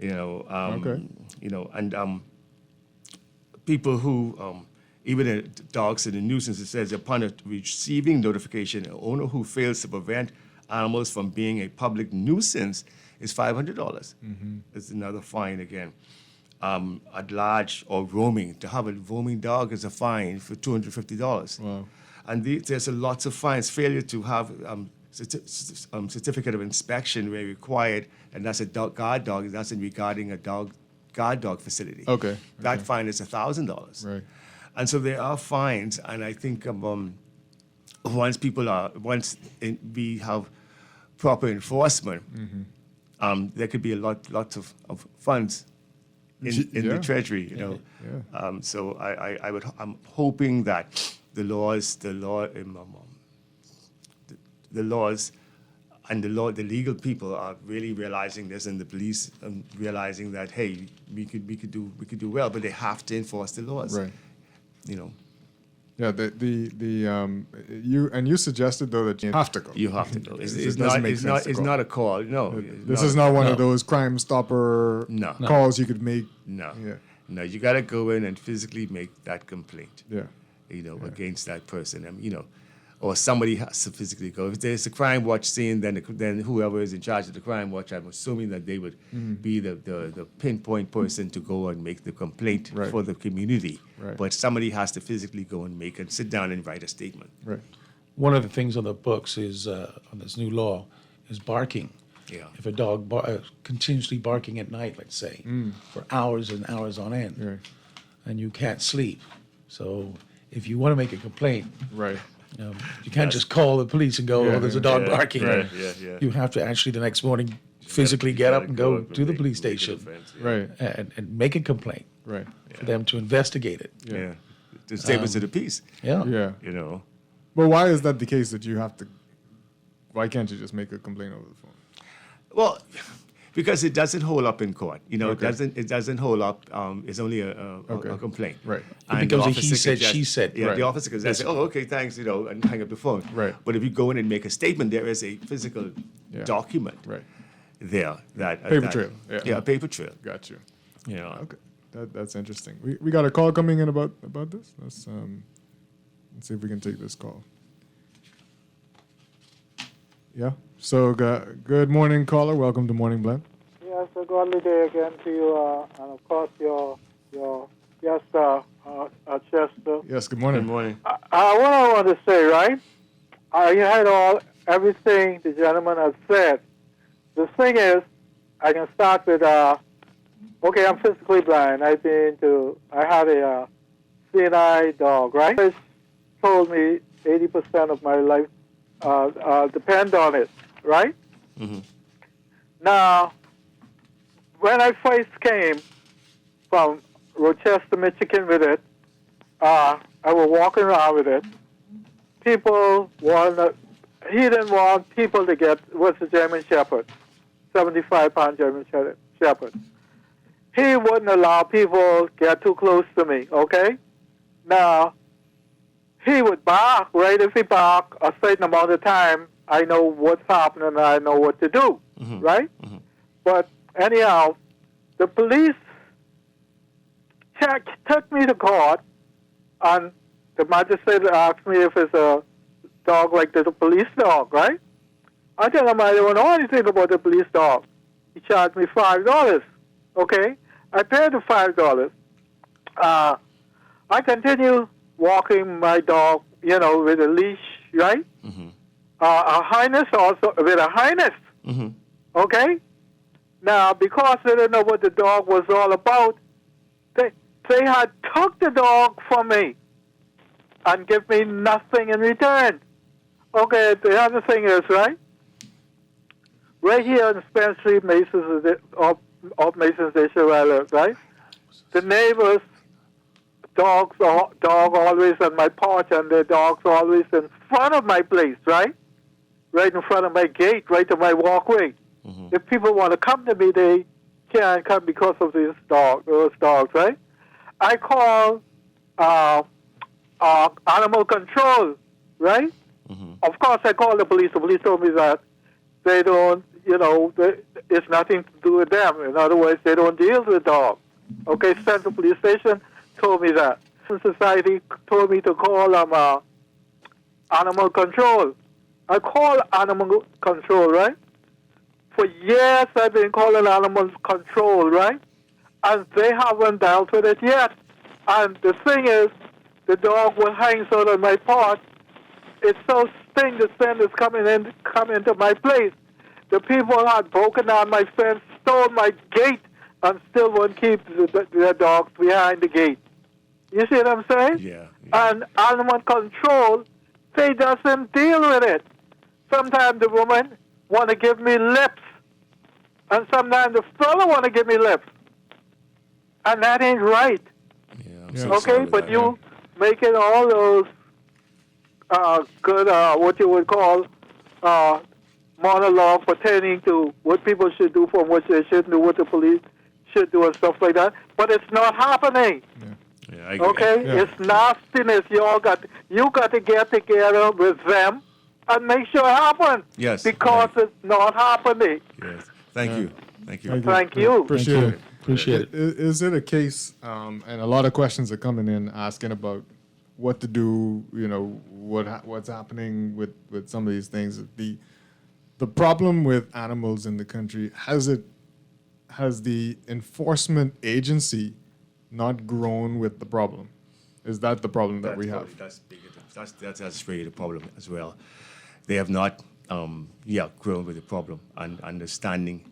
Okay. And people who, even the dogs in the nuisance, it says upon receiving notification, an owner who fails to prevent animals from being a public nuisance is $500. Mm-hmm. It's another fine again. At large or roaming, to have a roaming dog is a fine for $250. Wow. And there's lots of fines. Failure to have certificate of inspection where required, and that's a guard dog. That's regarding a guard dog facility. Okay. That fine is $1,000. Right. And so there are fines, and I think once we have proper enforcement, Mm-hmm. there could be lots of funds in the treasury. So I'm hoping that the laws and the legal people are really realizing this, and the police realizing that, hey, we could do well, but they have to enforce the laws. Right. Yeah. You suggested though that you have to go. You have to go. It doesn't make sense to It's go. not a call. No. This is not one of those Crime Stopper calls you could make. No. Yeah. No, you got to go in and physically make that complaint. Yeah. Against that person, or somebody has to physically go. If there's a crime watch scene, then whoever is in charge of the crime watch, I'm assuming that they would be the pinpoint person to go and make the complaint for the community. Right. But somebody has to physically go and sit down and write a statement. Right. One of the things on the books is on this new law is barking. Yeah. If a dog continuously barking at night, let's say, for hours and hours on end, and you can't sleep, so if you want to make a complaint, right, you can't just call the police and go, there's a dog barking. Right. You have to actually the next morning physically get up and go to the police station, right, and make a complaint, right, for them to investigate it. Yeah. The statements of the peace. Yeah. Yeah. But why is that the case that you have to? Why can't you just make a complaint over the phone? Well, because it doesn't hold up in court. Okay. It doesn't hold up. It's only a complaint. Right. And Because the he officer said, could she said. Yeah, Right. the officer could just say, "Oh, okay, thanks," and hang up the phone. Right. But if you go in and make a statement, there is a physical document. Right. There that Paper trail. Yeah, a paper trail. Got you. Okay. That's interesting. We got a call coming in about this. Let's see if we can take this call. Yeah. So good morning, caller. Welcome to Morning Blend. Yes, a godly day again to you, and of course your guest, Chester. Yes. Good morning. Good morning. What I want to say, right? You had everything the gentleman has said. The thing is, I can start with okay, I'm physically blind. I had a CNI dog, right? It told me 80% of my life depend on it, right? Mm-hmm. Now, when I first came from Rochester, Michigan with it, I was walking around with it. He didn't want people to get, what's a German Shepherd, 75-pound German Shepherd. He wouldn't allow people get too close to me, okay? Now, he would bark, right? If he bark a certain amount of time, I know what's happening and I know what to do, right? Mm-hmm. But anyhow, the police took me to court, and the magistrate asked me if it's a dog like the police dog, right? I tell him I don't know anything about the police dog. He charged me $5, okay? I paid the $5. I continue walking my dog, with a leash, right? Mm-hmm. A harness also, with a harness, Mm-hmm. okay? Now, because they didn't know what the dog was all about, they had took the dog from me. and give me nothing in return. Okay, the other thing is, right? Right here in Spence Street, Masons, off Masons Station where I live, right? The neighbors' dog always on my porch, and their dogs always in front of my place, right? Right in front of my gate, right to my walkway. If people want to come to me, they can't come because of those dogs, right? I call animal control, right? Of course, I called the police. The police told me that they don't, it's nothing to do with them. In other words, they don't deal with dogs. Okay, Central Police Station told me that. Society told me to call animal control. I call animal control, right? For years, I've been calling animal control, right? And they haven't dealt with it yet. And the thing is, the dog will hang out on my porch. It's so sting, the scent is coming into my place. The people had broken down my fence, stole my gate, and still won't keep the dogs behind the gate. You see what I'm saying? Yeah. And animal control, they doesn't deal with it. Sometimes the woman want to give me lips, and sometimes the fella want to give me lips. And that ain't right. Okay, but you making all those good, what you would call monologue pertaining to what people should do from what they shouldn't do, what the police should do and stuff like that. But it's not happening. Yeah, I agree. Okay? Yeah. It's nastiness. You got to get together with them and make sure it happens. Yes. Because it's not happening. Yes. Thank you. Thank you. Appreciate it. Appreciate it. Is it a case, and a lot of questions are coming in asking about what to do, what's happening with some of these things. The problem with animals in the country, has the enforcement agency not grown with the problem? Is that the problem that we have? That's bigger. That's really the problem as well. They have not, grown with the problem and understanding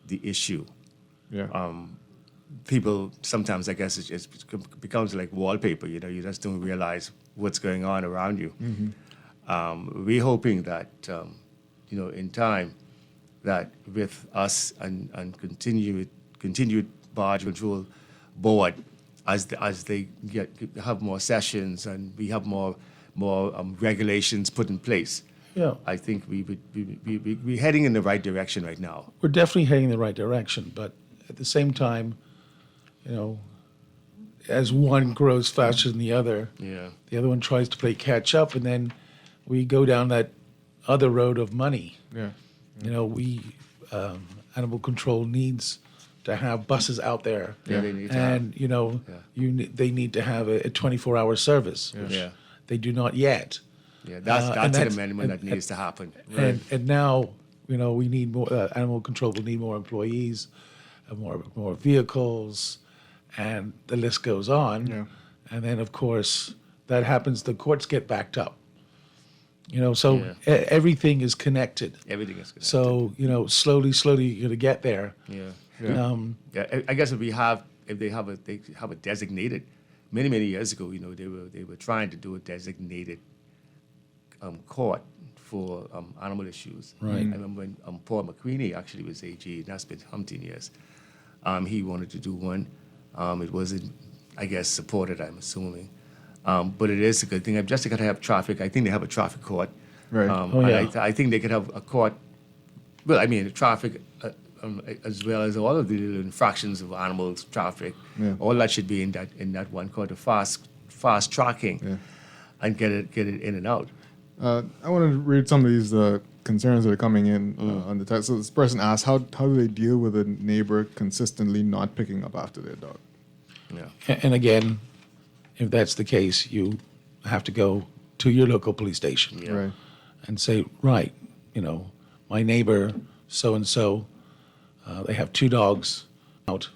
the issue. Yeah. People sometimes, I guess, it becomes like wallpaper. You just don't realize what's going on around you. We're hoping that, in time, that with us and continued barge control board, as they have more sessions and we have more regulations put in place. Yeah. I think we're heading in the right direction right now. We're definitely heading in the right direction, but at the same time, as one grows faster than the other, the other one tries to play catch up, and then we go down that other road of money. Yeah. Animal control needs to have buses out there, Yeah, they need to and they need to have a 24-hour service. Yeah. Which Yeah. they do not yet. Yeah, that's an amendment that needs to happen. Right. And now, we need more. Animal control will need more employees, more vehicles, and the list goes on. Yeah. And then, of course, that happens. The courts get backed up. Everything is connected. Everything is connected. So slowly, you're going to get there. Yeah. I guess if they have a designated. Many years ago, they were trying to do a designated court for animal issues. Right. I remember when Paul McQueenie actually was AG, and that's been umpteen years. He wanted to do one. It wasn't, I guess, supported, I'm assuming. But it is a good thing. Just got to have traffic. I think they have a traffic court. Right. I think they could have a court. Well, I mean, traffic as well as all of the little infractions of animals, traffic. Yeah. All that should be in that one court. The fast tracking, and get it in and out. I want to read some of these concerns that are coming in on the text. So this person asks, how do they deal with a neighbor consistently not picking up after their dog? Yeah. And again, if that's the case, you have to go to your local police station. Yeah. Right. And say, right, my neighbor so-and-so, they have 2 dogs out,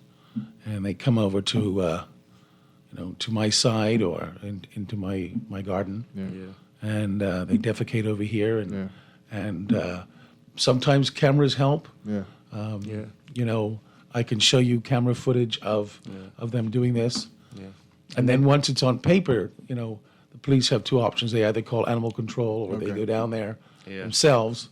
and they come over to, to my side or into my garden. Yeah. And they defecate over here, and sometimes cameras help. Yeah. I can show you camera footage of them doing this. Yeah. And then once it's on paper, the police have two options. They either call animal control or they Okay. go down there Yeah. themselves.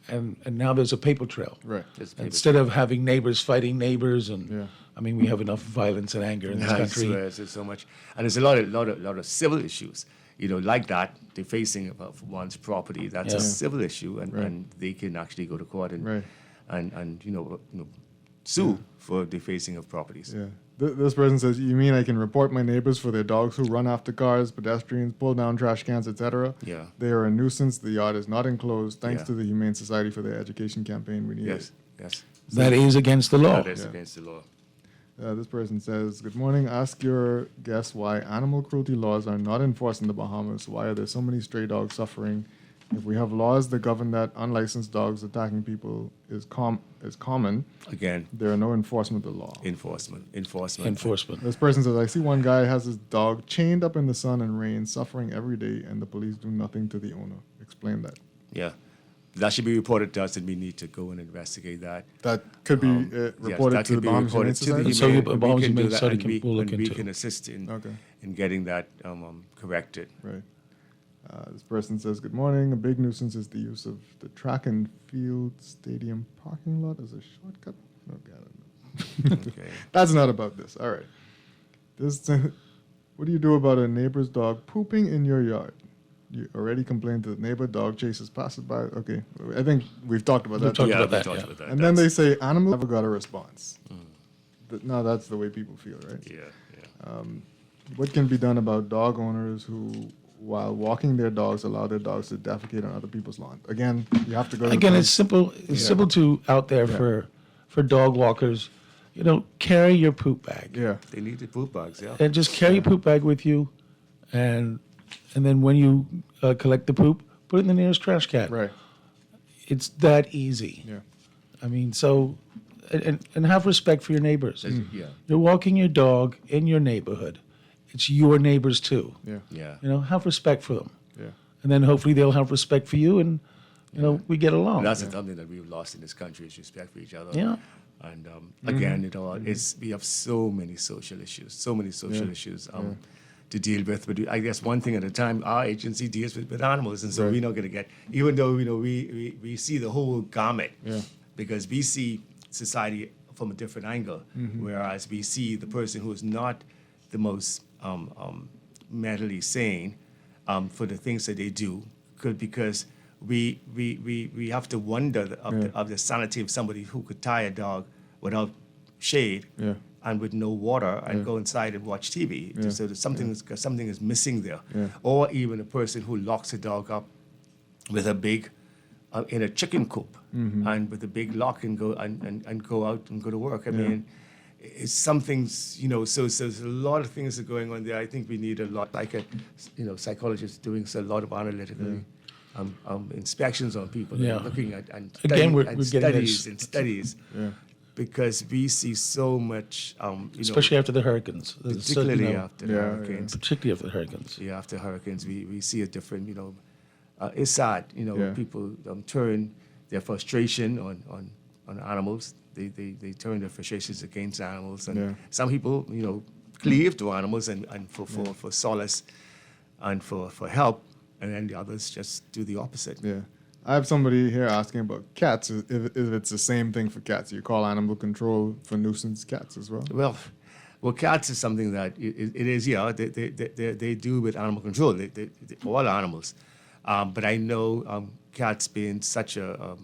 And now there's a paper trail. Right. Instead of having neighbors fighting neighbors, and I mean, we have enough violence and anger in this country. There's so much, and there's a lot of civil issues, like that, defacing of one's property. That's a civil issue, and they can actually go to court and sue for defacing of properties. Yeah. This person says, "You mean I can report my neighbors for their dogs who run after cars, pedestrians, pull down trash cans, etc.? Yeah. They are a nuisance. The yard is not enclosed. Thanks Yeah. to the Humane Society for their education campaign. We need it." Yes. That is against the law. That is against the law. This person says, "Good morning. Ask your guest why animal cruelty laws are not enforced in the Bahamas. Why are there so many stray dogs suffering? If we have laws that govern that unlicensed dogs attacking people is common, Again, there are no enforcement of the law." Enforcement. This person says, "I see one guy has his dog chained up in the sun and rain, suffering every day, and the police do nothing to the owner. Explain that." Yeah. That should be reported to us, and we need to go and investigate that. That could be reported to the Bahamas Humane Society? So the Bahamas Humane do that, Society and will look we into can it. assist in getting that corrected. Right. This person says, "Good morning. A big nuisance is the use of the track and field stadium parking lot as a shortcut." Okay, I don't know. Okay. That's not about this. All right. What do you do about a neighbor's dog pooping in your yard? You already complained that the neighbor dog chases passerby. Okay, I think we've talked about that. We've talked about that. And then they say animal never got a response. No, that's the way people feel, right? Yeah. What can be done about dog owners who, while walking their dogs, allow their dogs to defecate on other people's lawn? Again, you have to go. Again, it's simple. It's simple to out there for dog walkers. Carry your poop bag. Yeah, they need the poop bags. Yeah, and just carry your poop bag with you, and then when you collect the poop, put it in the nearest trash can. Right. It's that easy. Yeah. I mean, so, and have respect for your neighbors. Yeah. You're walking your dog in your neighborhood. It's your neighbors too. Yeah. Yeah. Have respect for them. Yeah. And then hopefully they'll have respect for you, and we get along. And that's something that we've lost in this country is respect for each other. Yeah. And again, we have so many social issues, to deal with. But I guess one thing at a time, our agency deals with animals, and so we're not going to get, even though we see the whole gamut, because we see society from a different angle, whereas we see the person who is not the most mentally sane for the things that they do, because we have to wonder of the sanity of somebody who could tie a dog without shade and with no water and go inside and watch TV. So that something is missing there. Or even a person who locks a dog up with a big in a chicken coop and with a big lock and go out and go to work. I mean, it's something's so there's a lot of things that are going on there. I think we need a lot, like psychologists doing a lot of analytical inspections on people, and looking at and Again, we're getting studies. Because we see so much, especially after the hurricanes. Particularly after the hurricanes. Particularly after the hurricanes. Yeah, after hurricanes, we see a different, it's sad, people turn their frustration on animals. They turn their frustrations against animals. And some people, cleave to animals and for solace and for help. And then the others just do the opposite. Yeah. I have somebody here asking about cats. If it's the same thing for cats, you call animal control for nuisance cats as well? Well, cats is something that it is. Yeah, they do with animal control. They for all animals, but I know cats being such a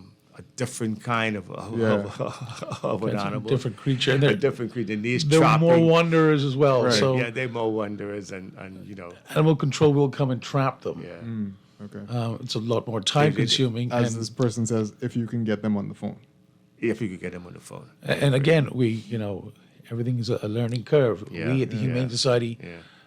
different kind of an animal, different creature. A different creature. They're more wanderers as well. Right. So yeah, they're more wanderers, and animal control will come and trap them. Yeah. Okay. It's a lot more time consuming. As this person says, if you can get them on the phone. If you could get them on the phone. And again, everything is a learning curve. Yeah. We at the Humane Society,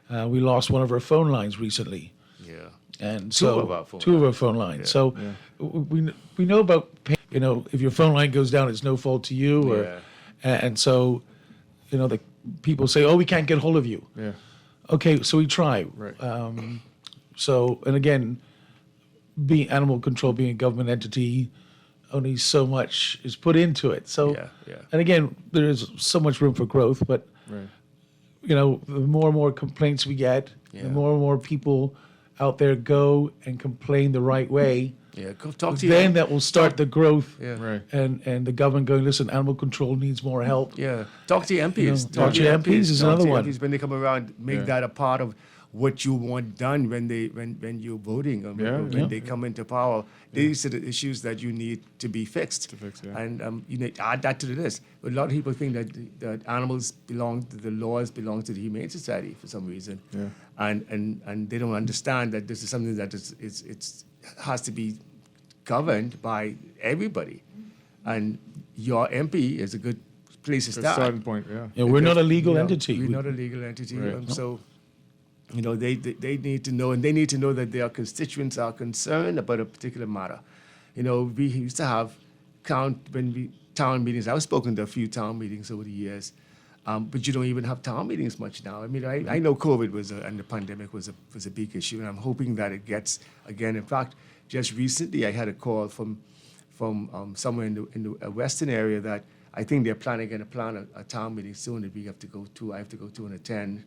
we lost one of our phone lines recently. Yeah. And two of our phone lines. Yeah. So we know about pain. If your phone line goes down, it's no fault to you. And so, the people say, "Oh, we can't get hold of you." Yeah. Okay, so we try. Right. And again, being animal control, being a government entity, only so much is put into it. So, and again, there is so much room for growth, but the more and more complaints we get, the more and more people out there go and complain the right way. Yeah, go talk to then you. that will start the growth, Right. and the government going, listen, animal control needs more help. Yeah, talk to your MPs. Talk to your MPs is another one. MPs when they come around, make that a part of what you want done when you're voting or when they come into power. These are the issues that you need to be fixed. And you need to add that to the list. But a lot of people think that animals the laws belong to the Humane Society for some reason. Yeah. And they don't understand that this is something that has to be governed by everybody. And your MP is a good place to start. Starting point, yeah. Yeah, we're not a legal entity. We're not a legal entity. Right. So, they need to know, and they need to know that their constituents are concerned about a particular matter. We used to have town meetings. I've spoken to a few town meetings over the years, but you don't even have town meetings much now. I mean, I know COVID and the pandemic was a big issue, and I'm hoping that it gets again. In fact, just recently I had a call from somewhere in the western area that I think they're planning a town meeting soon that I have to go to and attend,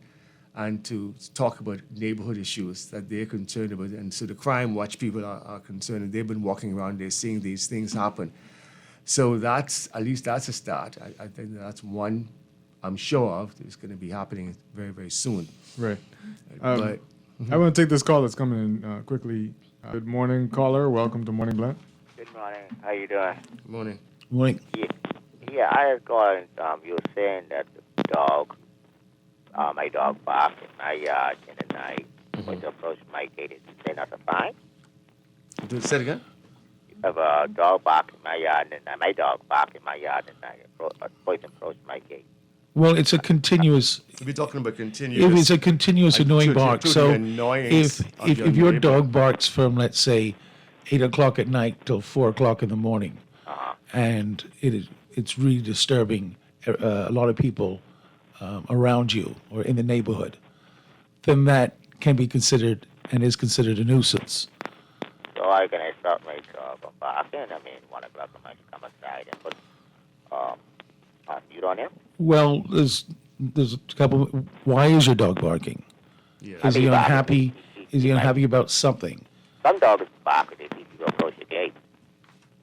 and to talk about neighborhood issues that they're concerned about. And so the crime watch people are concerned, and they've been walking around, they're seeing these things happen. So that's a start. I think that's one I'm sure of. It's going to be happening very, very soon. Right. But I want to take this call that's coming in quickly. Good morning, caller. Welcome to Morning Blend. Good morning. How you doing? Good morning. Morning. Yeah, I was calling. You were saying that the dog, my dog barked in my yard in the night. When you approach my gate, is they not a fine? Say it again. You have a dog bark in my yard, and my dog bark in my yard at night. A person approach my gate. Well, it's a continuous. We're talking about continuous. If it's a continuous annoying bark, to the so annoyance of if your your neighbor. dog barks from, let's say, 8 o'clock at night till 4 o'clock in the morning, and it's really disturbing a lot of people around you or in the neighborhood, then that can be considered and is considered a nuisance. So I can stop my dog from barking. 1 o'clock I might come outside and put mute on him. Well, there's a couple. Why is your dog barking? Yeah. Is he unhappy? Is he unhappy about something? Some dogs bark if you approach the gate.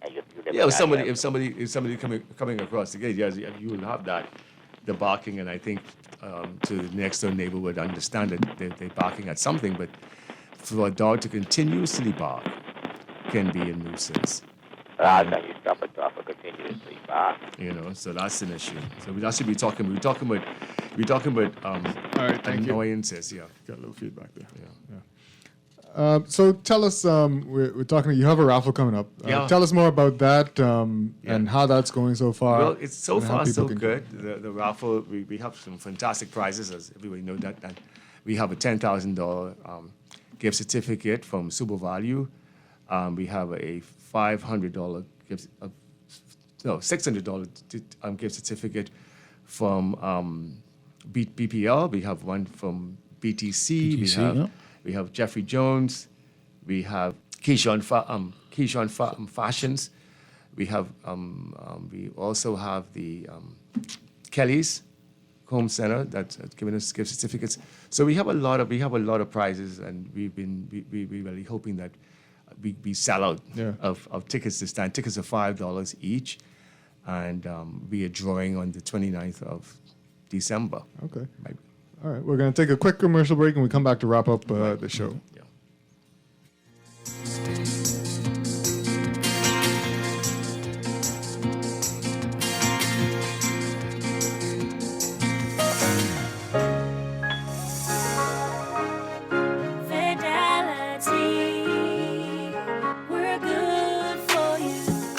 And you Yeah, if somebody coming across the gate, yes, you will have that, the barking, and I think to the next door neighbor would understand that they're barking at something, but for a dog to continuously bark can be a nuisance. Then you stop a dog for continuously bark. So that's an issue. So we should be talking about All right, thank you. annoyances. Yeah, got a little feedback there. Yeah. So tell us, we're talking. You have a raffle coming up. Yeah. Tell us more about that and how that's going so far. Well, it's so and how far people so can- good. The raffle, we have some fantastic prizes, as everybody knows that we have a $10,000 gift certificate from Super Value. We have a $500 $600 gift certificate from BPL. We have one from BTC. We have Jeffrey Jones. We have Keyshawn Fashions. We have we also have the Kelly's Home Center that's giving us gift certificates. So we have a lot of prizes, and we're really hoping that we sell out of tickets this time. Tickets are $5 each, and we are drawing on the 29th of December. Okay. All right. We're going to take a quick commercial break, and we come back to wrap up the show. Yeah.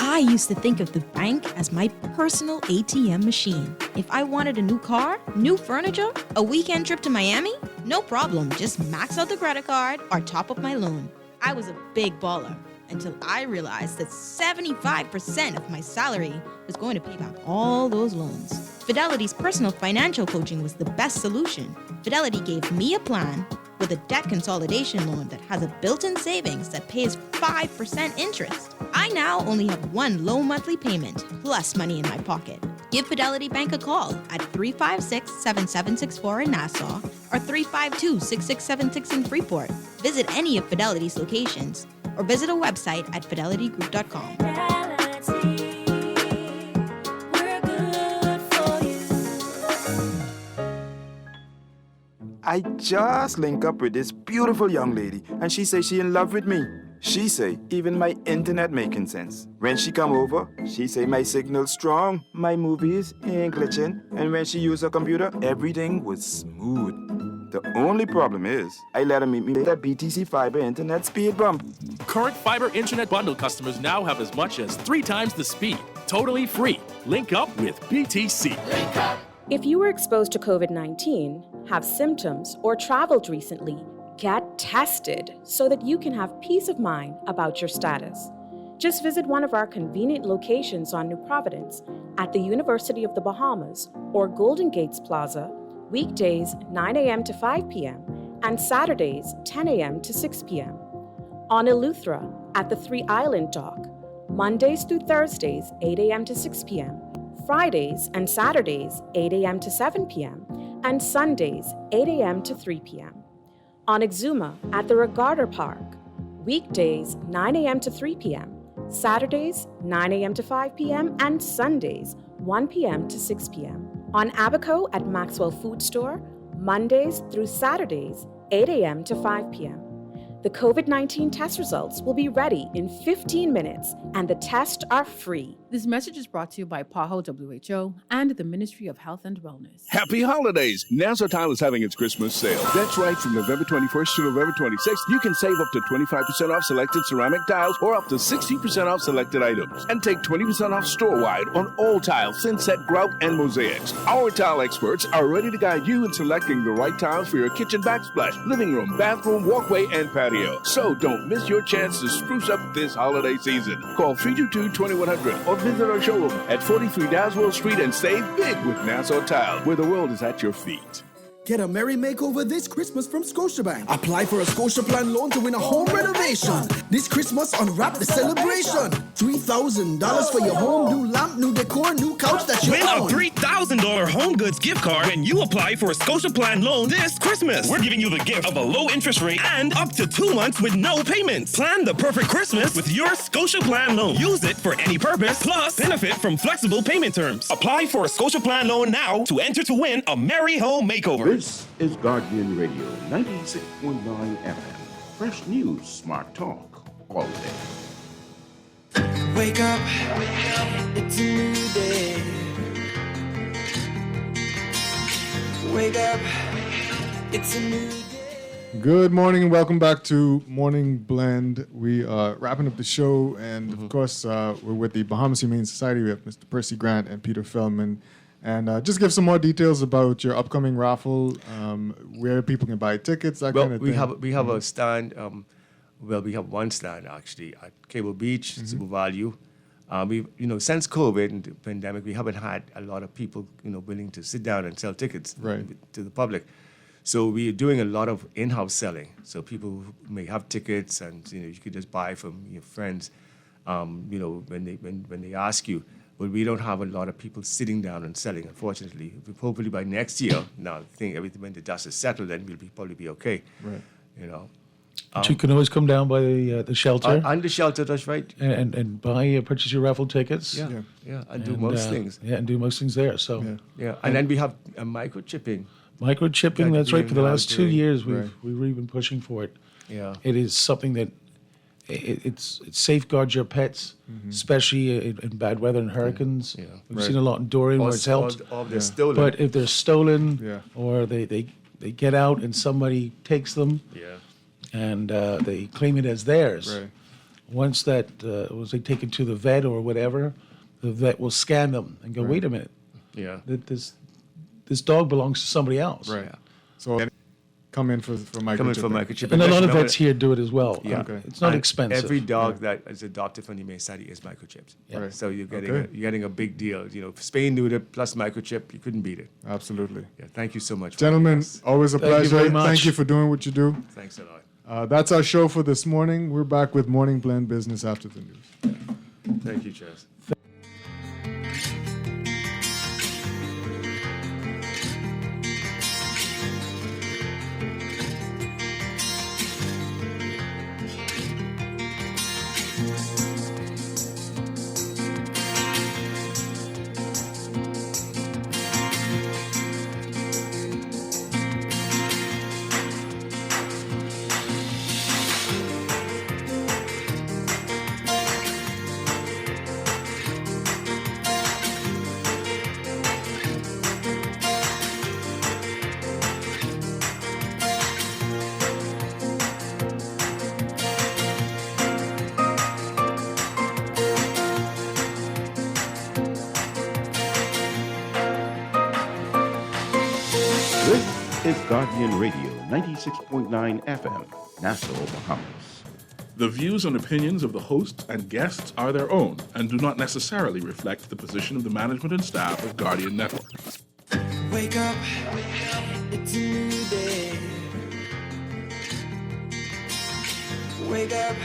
I used to think of the bank as my personal ATM machine. If I wanted a new car, new furniture, a weekend trip to Miami, no problem, just max out the credit card or top up my loan. I was a big baller until I realized that 75% of my salary was going to pay back all those loans. Fidelity's personal financial coaching was the best solution. Fidelity gave me a plan with a debt consolidation loan that has a built-in savings that pays 5% interest. I now only have one low monthly payment plus money in my pocket. Give Fidelity Bank a call at 356-7764 in Nassau or 352-6676 in Freeport. Visit any of Fidelity's locations or visit a website at fidelitygroup.com. I just link up with this beautiful young lady, and she say she in love with me. She say even my internet making sense. When she come over, she say my signal strong, my movies ain't glitching, and when she use her computer, everything was smooth. The only problem is, I let her meet me at BTC Fiber Internet speed bump. Current fiber internet bundle customers now have as much as 3 times the speed. Totally free. Link up with BTC. Link up. If you were exposed to COVID-19, have symptoms, or traveled recently, get tested so that you can have peace of mind about your status. Just visit one of our convenient locations on New Providence at the University of the Bahamas or Golden Gates Plaza, weekdays 9 a.m. to 5 p.m. and Saturdays 10 a.m. to 6 p.m. On Eleuthera at the 3 Island Dock, Mondays through Thursdays 8 a.m. to 6 p.m., Fridays and Saturdays 8 a.m. to 7 p.m., and Sundays 8 a.m. to 3 p.m. On Exuma at the Regatta Park, weekdays 9 a.m. to 3 p.m., Saturdays 9 a.m. to 5 p.m., and Sundays 1 p.m. to 6 p.m. On Abaco at Maxwell Food Store, Mondays through Saturdays 8 a.m. to 5 p.m. The COVID-19 test results will be ready in 15 minutes, and the tests are free. This message is brought to you by PAHO WHO and the Ministry of Health and Wellness. Happy holidays! Nassau Tile is having its Christmas sale. That's right, from November 21st to November 26th, you can save up to 25% off selected ceramic tiles or up to 60% off selected items. And take 20% off store-wide on all tiles, thin-set, grout, and mosaics. Our tile experts are ready to guide you in selecting the right tiles for your kitchen backsplash, living room, bathroom, walkway, and patio. So don't miss your chance to spruce up this holiday season. Call 322-2100 or visit our showroom at 43 Daswell Street and save big with Nassau Tile, where the world is at your feet. Get a merry makeover this Christmas from Scotiabank. Apply for a Scotia Plan loan to win a home renovation. This Christmas, unwrap the celebration. $3,000 for your home, new lamp, new decor, new couch that you Win own. a $3,000 home goods gift card when you apply for a Scotia Plan loan this Christmas. We're giving you the gift of a low interest rate and up to 2 months with no payments. Plan the perfect Christmas with your Scotia Plan loan. Use it for any purpose, plus benefit from flexible payment terms. Apply for a Scotia Plan loan now to enter to win a merry home makeover. This is Guardian Radio 96.9 FM. Fresh news, smart talk, all day. Wake up, it's a new day. Wake up, it's a new day. Good morning and welcome back to Morning Blend. We are wrapping up the show, and of course, we're with the Bahamas Humane Society. We have Mr. Percy Grant and Peter Feldman. And just give some more details about your upcoming raffle, where people can buy tickets, that kind of thing. We have a stand. We have one stand actually at Cable Beach, Super Value. Since COVID and the pandemic, we haven't had a lot of people, willing to sit down and sell tickets to the public. So we are doing a lot of in-house selling. So people who may have tickets, and you could just buy from your friends. When they ask you. But we don't have a lot of people sitting down and selling, unfortunately. Hopefully by next year, now I think everything, when the dust is settled, then we'll probably be okay. Right. But you can always come down by the shelter. And the shelter, that's right. And buy, purchase your raffle tickets. Yeah, and do most things. Yeah, and do most things there. So and then we have microchipping. Microchipping, that's right. For the last 2 years, Right. we've really been pushing for it. Yeah. It is something that it safeguards your pets, especially in bad weather and hurricanes. Yeah. We've seen a lot in Dorian where it's helped. Or they're stolen. But if they're stolen or they get out and somebody takes them and they claim it as theirs, once that was they taken to the vet or whatever, the vet will scan them and go, wait a minute, this dog belongs to somebody else. Right. So come in for microchipping. And a lot of vets here do it as well. Yeah. Okay. It's not And expensive. Every dog that is adopted from the Humane Society is microchipped. Yeah. Right. So you're getting a big deal. Spay neuter plus microchip, you couldn't beat it. Absolutely. Yeah. Thank you so much, Gentlemen. Always a Thank you pleasure. very much. Thank you for doing what you do. Thanks a lot. That's our show for this morning. We're back with Morning Blend Business after the news. Thank you, Chaz. This is Guardian Radio 96.9 FM, Nassau, Bahamas. The views and opinions of the hosts and guests are their own and do not necessarily reflect the position of the management and staff of Guardian Network. Wake up, it's a new day. Wake up.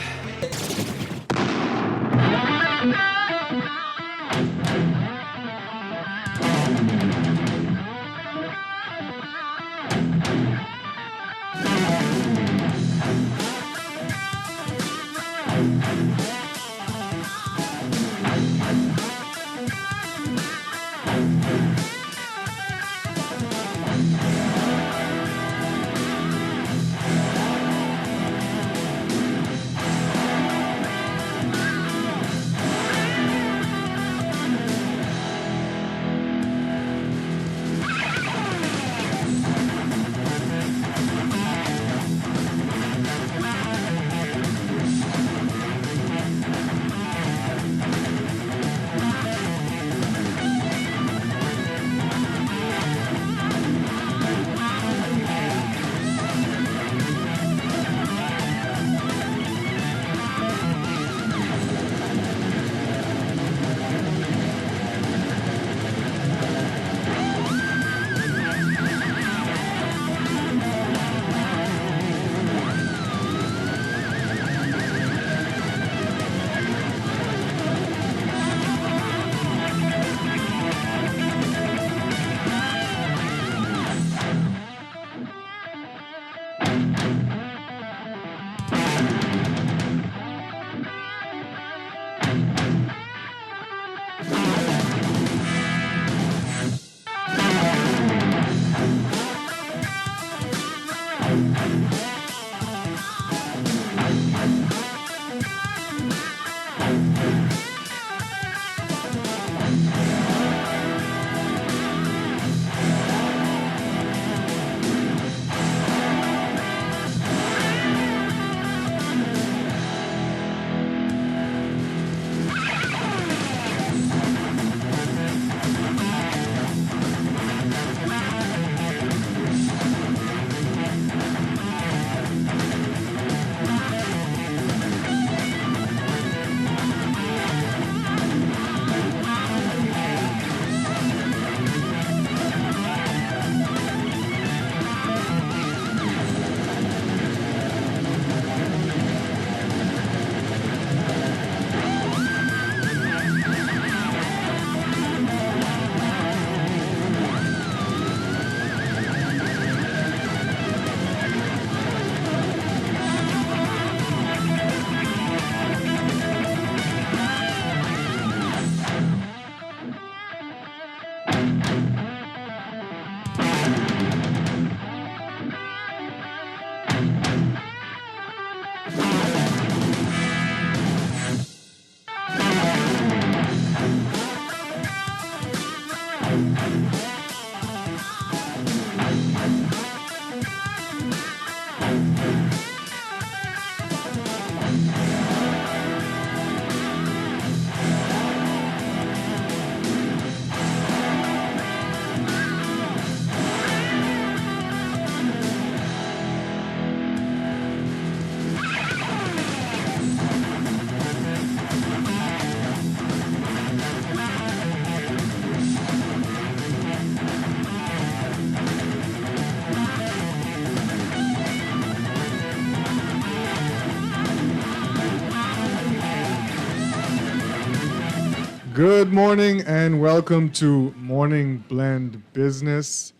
Good morning and welcome to Morning Blend Business.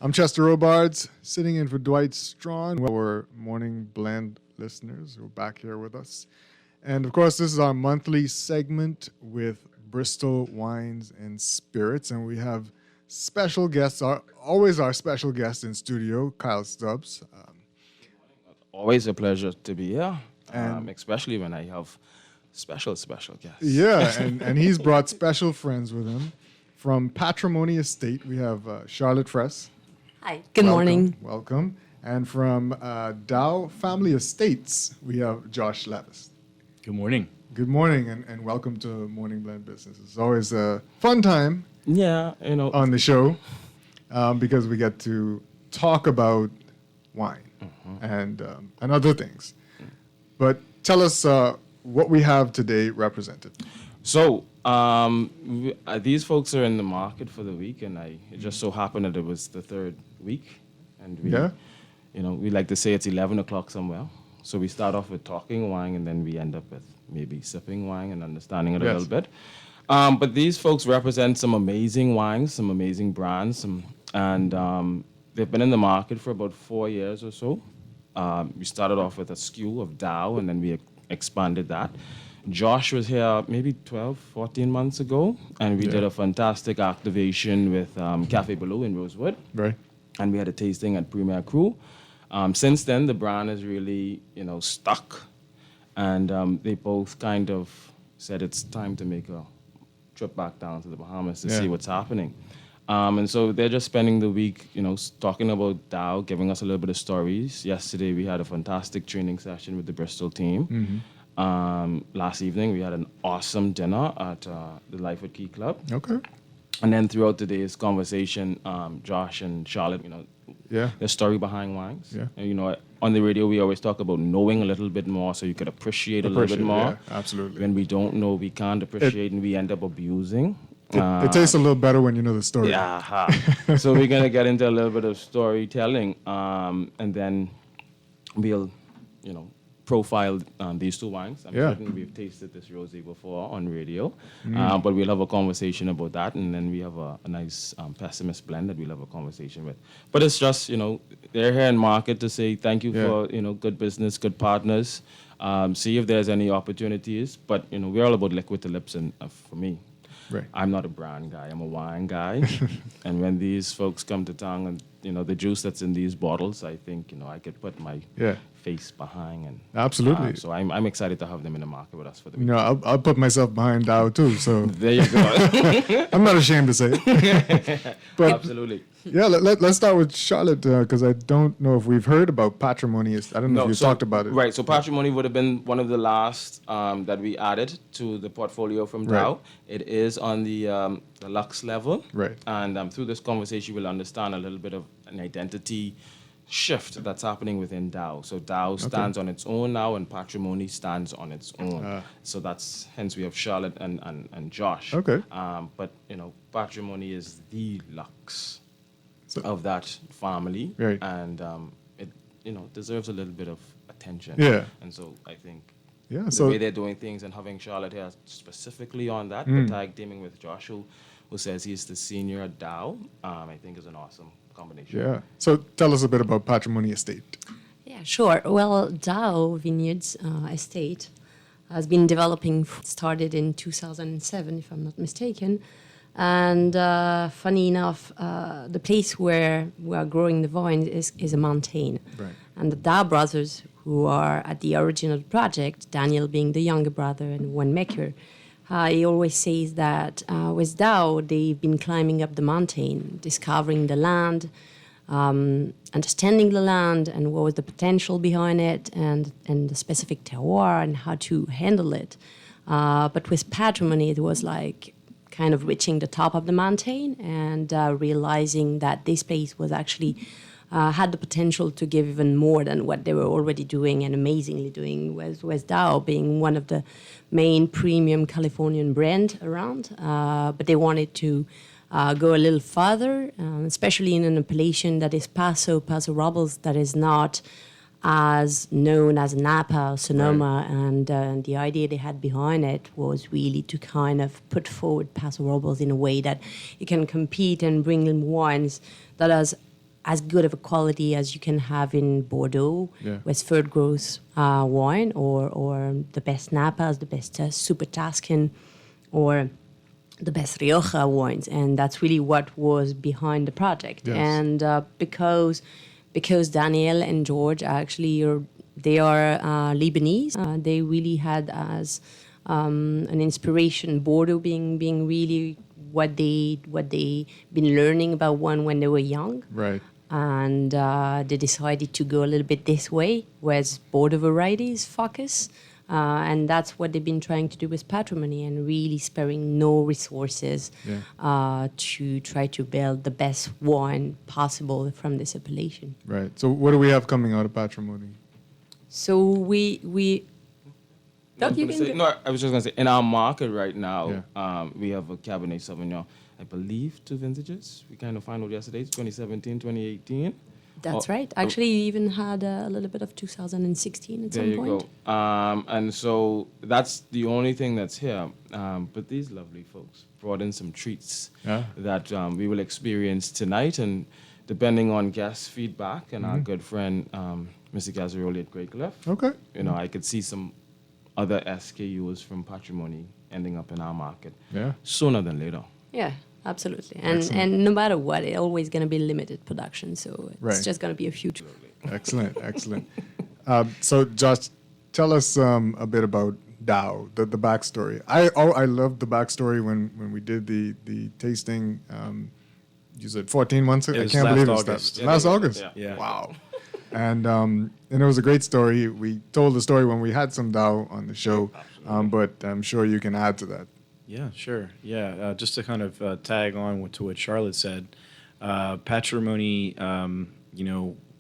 I'm Chester Robards, sitting in for Dwight Strachan, our Morning Blend listeners who are back here with us. And of course, this is our monthly segment with Bristol Wines and Spirits, and we have special guests, always our special guest in studio, Kyle Stubbs. Always a pleasure to be here, And- especially when I have special guests. Yeah, and he's brought special friends with him. From Patrimony Estate, we have Charlotte Fress. Hi. Good morning. Welcome. And from Dow Family Estates, we have Josh Levis. Good morning. Good morning, and welcome to Morning Blend Business. It's always a fun time. Yeah, on the show because we get to talk about wine and other things. But tell us what we have today represented. So these folks are in the market for the week, and it just so happened that it was the third week, and we like to say it's 11 o'clock somewhere. So we start off with talking wine, and then we end up with maybe sipping wine and understanding it a little bit. But these folks represent some amazing wines, some amazing brands, and they've been in the market for about 4 years or so. We started off with a SKU of Dow, and then we expanded that. Josh was here maybe 12, 14 months ago, and we did a fantastic activation with Cafe Below in Rosewood. Right. And we had a tasting at Premier Cru. Since then, the brand is really, stuck. And they both kind of said it's time to make a trip back down to the Bahamas to see what's happening. And so they're just spending the week, talking about Dow, giving us a little bit of stories. Yesterday, we had a fantastic training session with the Bristol team. Last evening, we had an awesome dinner at the Life at Key Club. Okay. And then throughout today's conversation, Josh and Charlotte, the story behind wines. Yeah. And, on the radio, we always talk about knowing a little bit more so you could appreciate a little bit more. Yeah, absolutely. When we don't know, we can't appreciate, and we end up abusing. It tastes a little better when you know the story. Yeah. So we're going to get into a little bit of storytelling, and then we'll, profile these two wines. I'm certain we've tasted this rosé before on radio, but we'll have a conversation about that, and then we have a nice pessimist blend that we'll have a conversation with. But it's just, they're here in market to say thank you for, good business, good partners, see if there's any opportunities. But, we're all about liquid to lips, and for me, right. I'm not a brand guy, I'm a wine guy. And when these folks come to town and, the juice that's in these bottles, I think, I could put my face behind. And absolutely. So I'm excited to have them in the market with us for the week. I'll put myself behind Dow too. So there you go. I'm not ashamed to say it. But absolutely. Yeah, let's start with Charlotte, because I don't know if we've heard about Patrimony. I don't know if you talked about it. Right, so Patrimony would have been one of the last that we added to the portfolio from Dow. Right. It is on the Lux level. Right. And through this conversation, we'll understand a little bit of an identity shift that's happening within Dow. So Dow stands on its own now, and Patrimony stands on its own. So that's, hence we have Charlotte and Josh. Okay. But, Patrimony is the Lux of that family, right. And it deserves a little bit of attention. Yeah. And so I think so the way they're doing things and having Charlotte here specifically on that, but tag teaming with Josh, who says he's the senior at Dow, I think is an awesome combination. Yeah. So tell us a bit about Patrimony Estate. Yeah, sure. Well, Dow Vineyards Estate has been developing, started in 2007, if I'm not mistaken. And funny enough, the place where we are growing the vine is a mountain. Right. And the Dow brothers, who are at the original project, Daniel being the younger brother and winemaker, he always says that with Dow, they've been climbing up the mountain, discovering the land, understanding the land and what was the potential behind it, and the specific terroir and how to handle it. But with Patrimony, it was like kind of reaching the top of the mountain and realizing that this place was actually had the potential to give even more than what they were already doing and amazingly doing, with Dow being one of the main premium Californian brand around. But they wanted to go a little further, especially in an appellation that is Paso Robles, that is not as known as Napa or Sonoma, right. And the idea they had behind it was really to kind of put forward Paso Robles in a way that you can compete and bring in wines that are as good of a quality as you can have in Bordeaux, with third growth wine, or the best Napas, the best Super Tuscan, or the best Rioja wines. And that's really what was behind the project. Yes. And because Daniel and George actually are Lebanese. They really had as an inspiration Bordeaux being really what they been learning about wine when they were young. Right. And they decided to go a little bit this way, whereas Bordeaux varieties focus. And that's what they've been trying to do with Patrimony, and really sparing no resources to try to build the best wine possible from this appellation. Right. So what do we have coming out of Patrimony? So we I was just going to say, in our market right now, we have a Cabernet Sauvignon, I believe 2 vintages. We kind of found out yesterday, 2017, 2018. That's right. Actually, you even had a little bit of 2016 at some point. There you go. And so that's the only thing that's here. But these lovely folks brought in some treats that we will experience tonight. And depending on guest feedback and our good friend, Mr. Gazzaroli at Great Cliff, I could see some other SKUs from Patrimony ending up in our market sooner than later. Yeah, absolutely. And no matter what, it's always going to be limited production. So it's just going to be a few. Excellent, excellent. So, Josh, tell us a bit about Dow, the backstory. I loved the backstory when we did the tasting. You said 14 months ago? I can't believe it was last August. Yeah. Wow. And it was a great story. We told the story when we had some Dow on the show, but I'm sure you can add to that. Yeah, sure. Yeah, just to kind of tag on to what Charlotte said, Patrimony,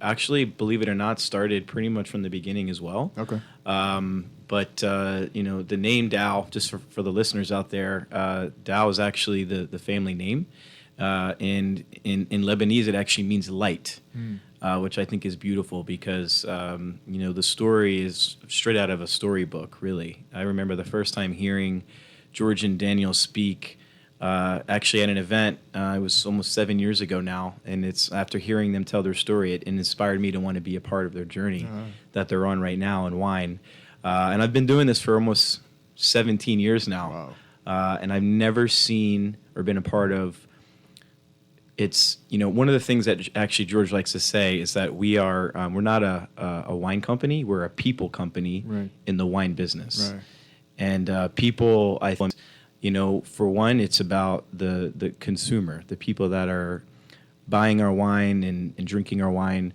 actually, believe it or not, started pretty much from the beginning as well. Okay. But the name Dow, just for the listeners out there, Dow is actually the family name, and in Lebanese it actually means light. Which I think is beautiful because, the story is straight out of a storybook, really. I remember the first time hearing George and Daniel speak, actually at an event, it was almost 7 years ago now, and it's after hearing them tell their story, it inspired me to want to be a part of their journey that they're on right now in wine. And I've been doing this for almost 17 years now, and I've never seen or been a part of. It's one of the things that actually George likes to say is that we're not a wine company, we're a people company in the wine business. Right. And people, I think, for one, it's about the consumer, the people that are buying our wine and drinking our wine.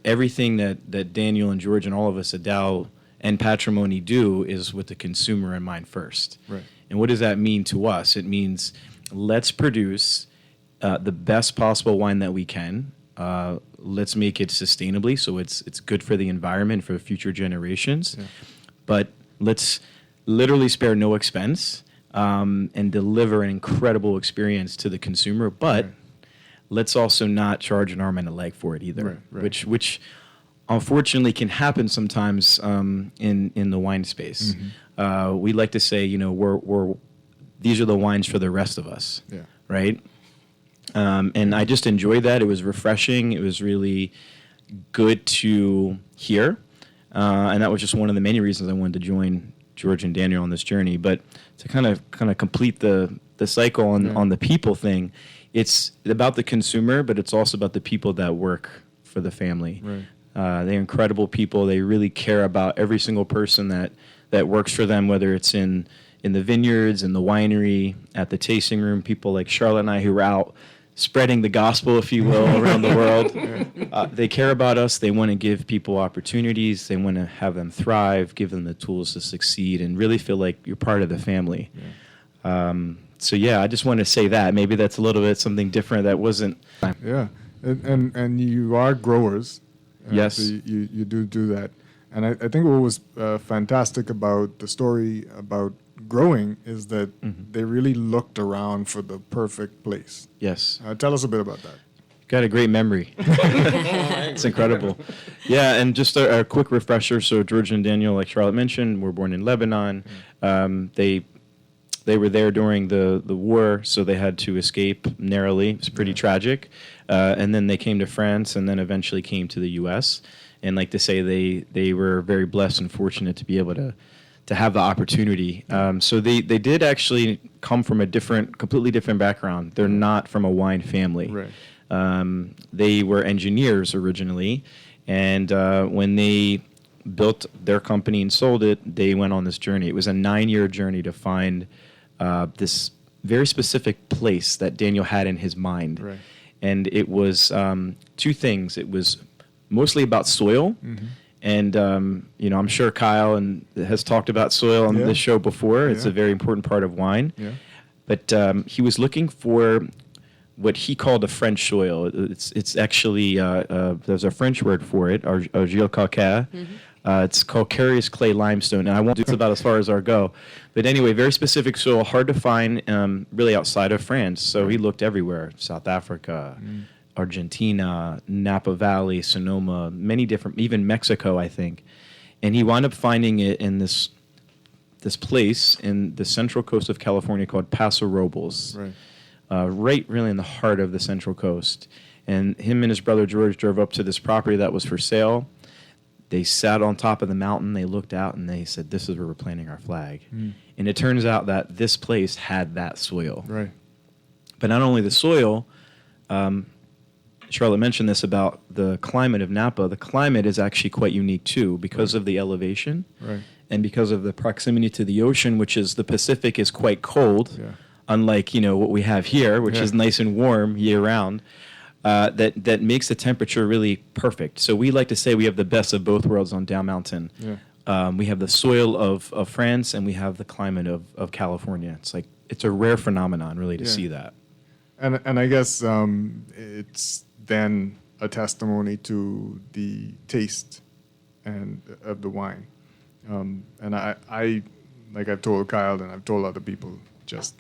Everything that Daniel and George and all of us at Dow and Patrimony do is with the consumer in mind first. Right. And what does that mean to us? It means let's produce the best possible wine that we can. Let's make it sustainably, so it's good for the environment, for future generations. Yeah. But let's literally spare no expense and deliver an incredible experience to the consumer. But let's also not charge an arm and a leg for it either, which unfortunately can happen sometimes in the wine space. Mm-hmm. We like to say, we're these are the wines for the rest of us, right? And I just enjoyed that. It was refreshing. It was really good to hear. And that was just one of the many reasons I wanted to join George and Daniel on this journey. But to kind of complete the cycle on the people thing, it's about the consumer, but it's also about the people that work for the family. Right. They're incredible people. They really care about every single person that works for them, whether it's in the vineyards, in the winery, at the tasting room. People like Charlotte and I who are out spreading the gospel, if you will, around the world. They care about us. They want to give people opportunities. They want to have them thrive, give them the tools to succeed, and really feel like you're part of the family. So I just want to say that. Maybe that's a little bit something different that wasn't. Yeah, and you are growers. Yes. So you do that. And I think what was fantastic about the story about growing is that they really looked around for the perfect place. Yes. Tell us a bit about that. Got a great memory. It's incredible. Yeah, and just a quick refresher. So George and Daniel, like Charlotte mentioned, were born in Lebanon. They were there during the war, so they had to escape narrowly. It was pretty tragic. And then they came to France and then eventually came to the U.S. And like to say, they were very blessed and fortunate to be able to have the opportunity. So they did actually come from a completely different background. They're not from a wine family. Right. They were engineers originally, and when they built their company and sold it, they went on this journey. It was a 9-year journey to find this very specific place that Daniel had in his mind. Right. And it was two things. It was mostly about soil, And I'm sure Kyle has talked about soil on this show before. It's a very important part of wine. Yeah. But he was looking for what he called a French soil. It's actually there's a French word for it, argile calcaire. It's calcareous clay limestone, and I won't do this about as far as our go. But anyway, very specific soil, hard to find really outside of France. So he looked everywhere: South Africa, Argentina, Napa Valley, Sonoma, many different, even Mexico, I think. And he wound up finding it in this place in the central coast of California called Paso Robles, right really in the heart of the Central Coast. And him and his brother George drove up to this property that was for sale. They sat on top of the mountain, they looked out, and they said, this is where we're planting our flag. And it turns out that this place had that soil. Right. But not only the soil, Charlotte mentioned this about the climate of Napa. The climate is actually quite unique, too, because of the elevation. Right. And because of the proximity to the ocean, which is the Pacific is quite cold, unlike what we have here, which is nice and warm year-round. That makes the temperature really perfect. So we like to say we have the best of both worlds on Down Mountain. We have the soil of France, and we have the climate of California. It's a rare phenomenon, really, to see that. And I guess it's then a testimony to the taste and of the wine. And I like I've told Kyle and I've told other people just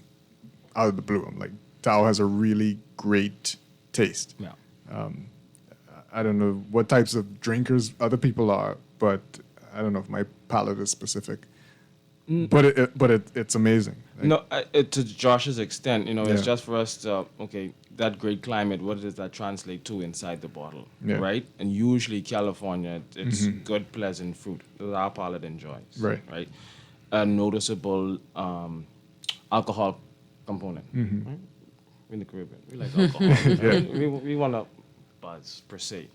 out of the blue, I'm like, Tao has a really great taste. Yeah. I don't know what types of drinkers other people are, but I don't know if my palate is specific. But it's amazing. No, to Josh's extent, it's just for us to, that great climate, what does that translate to inside the bottle, right? And usually California, it's good, pleasant fruit that our palate enjoys, right? A noticeable alcohol component, right? In the Caribbean, we like alcohol. We want to buzz, per se.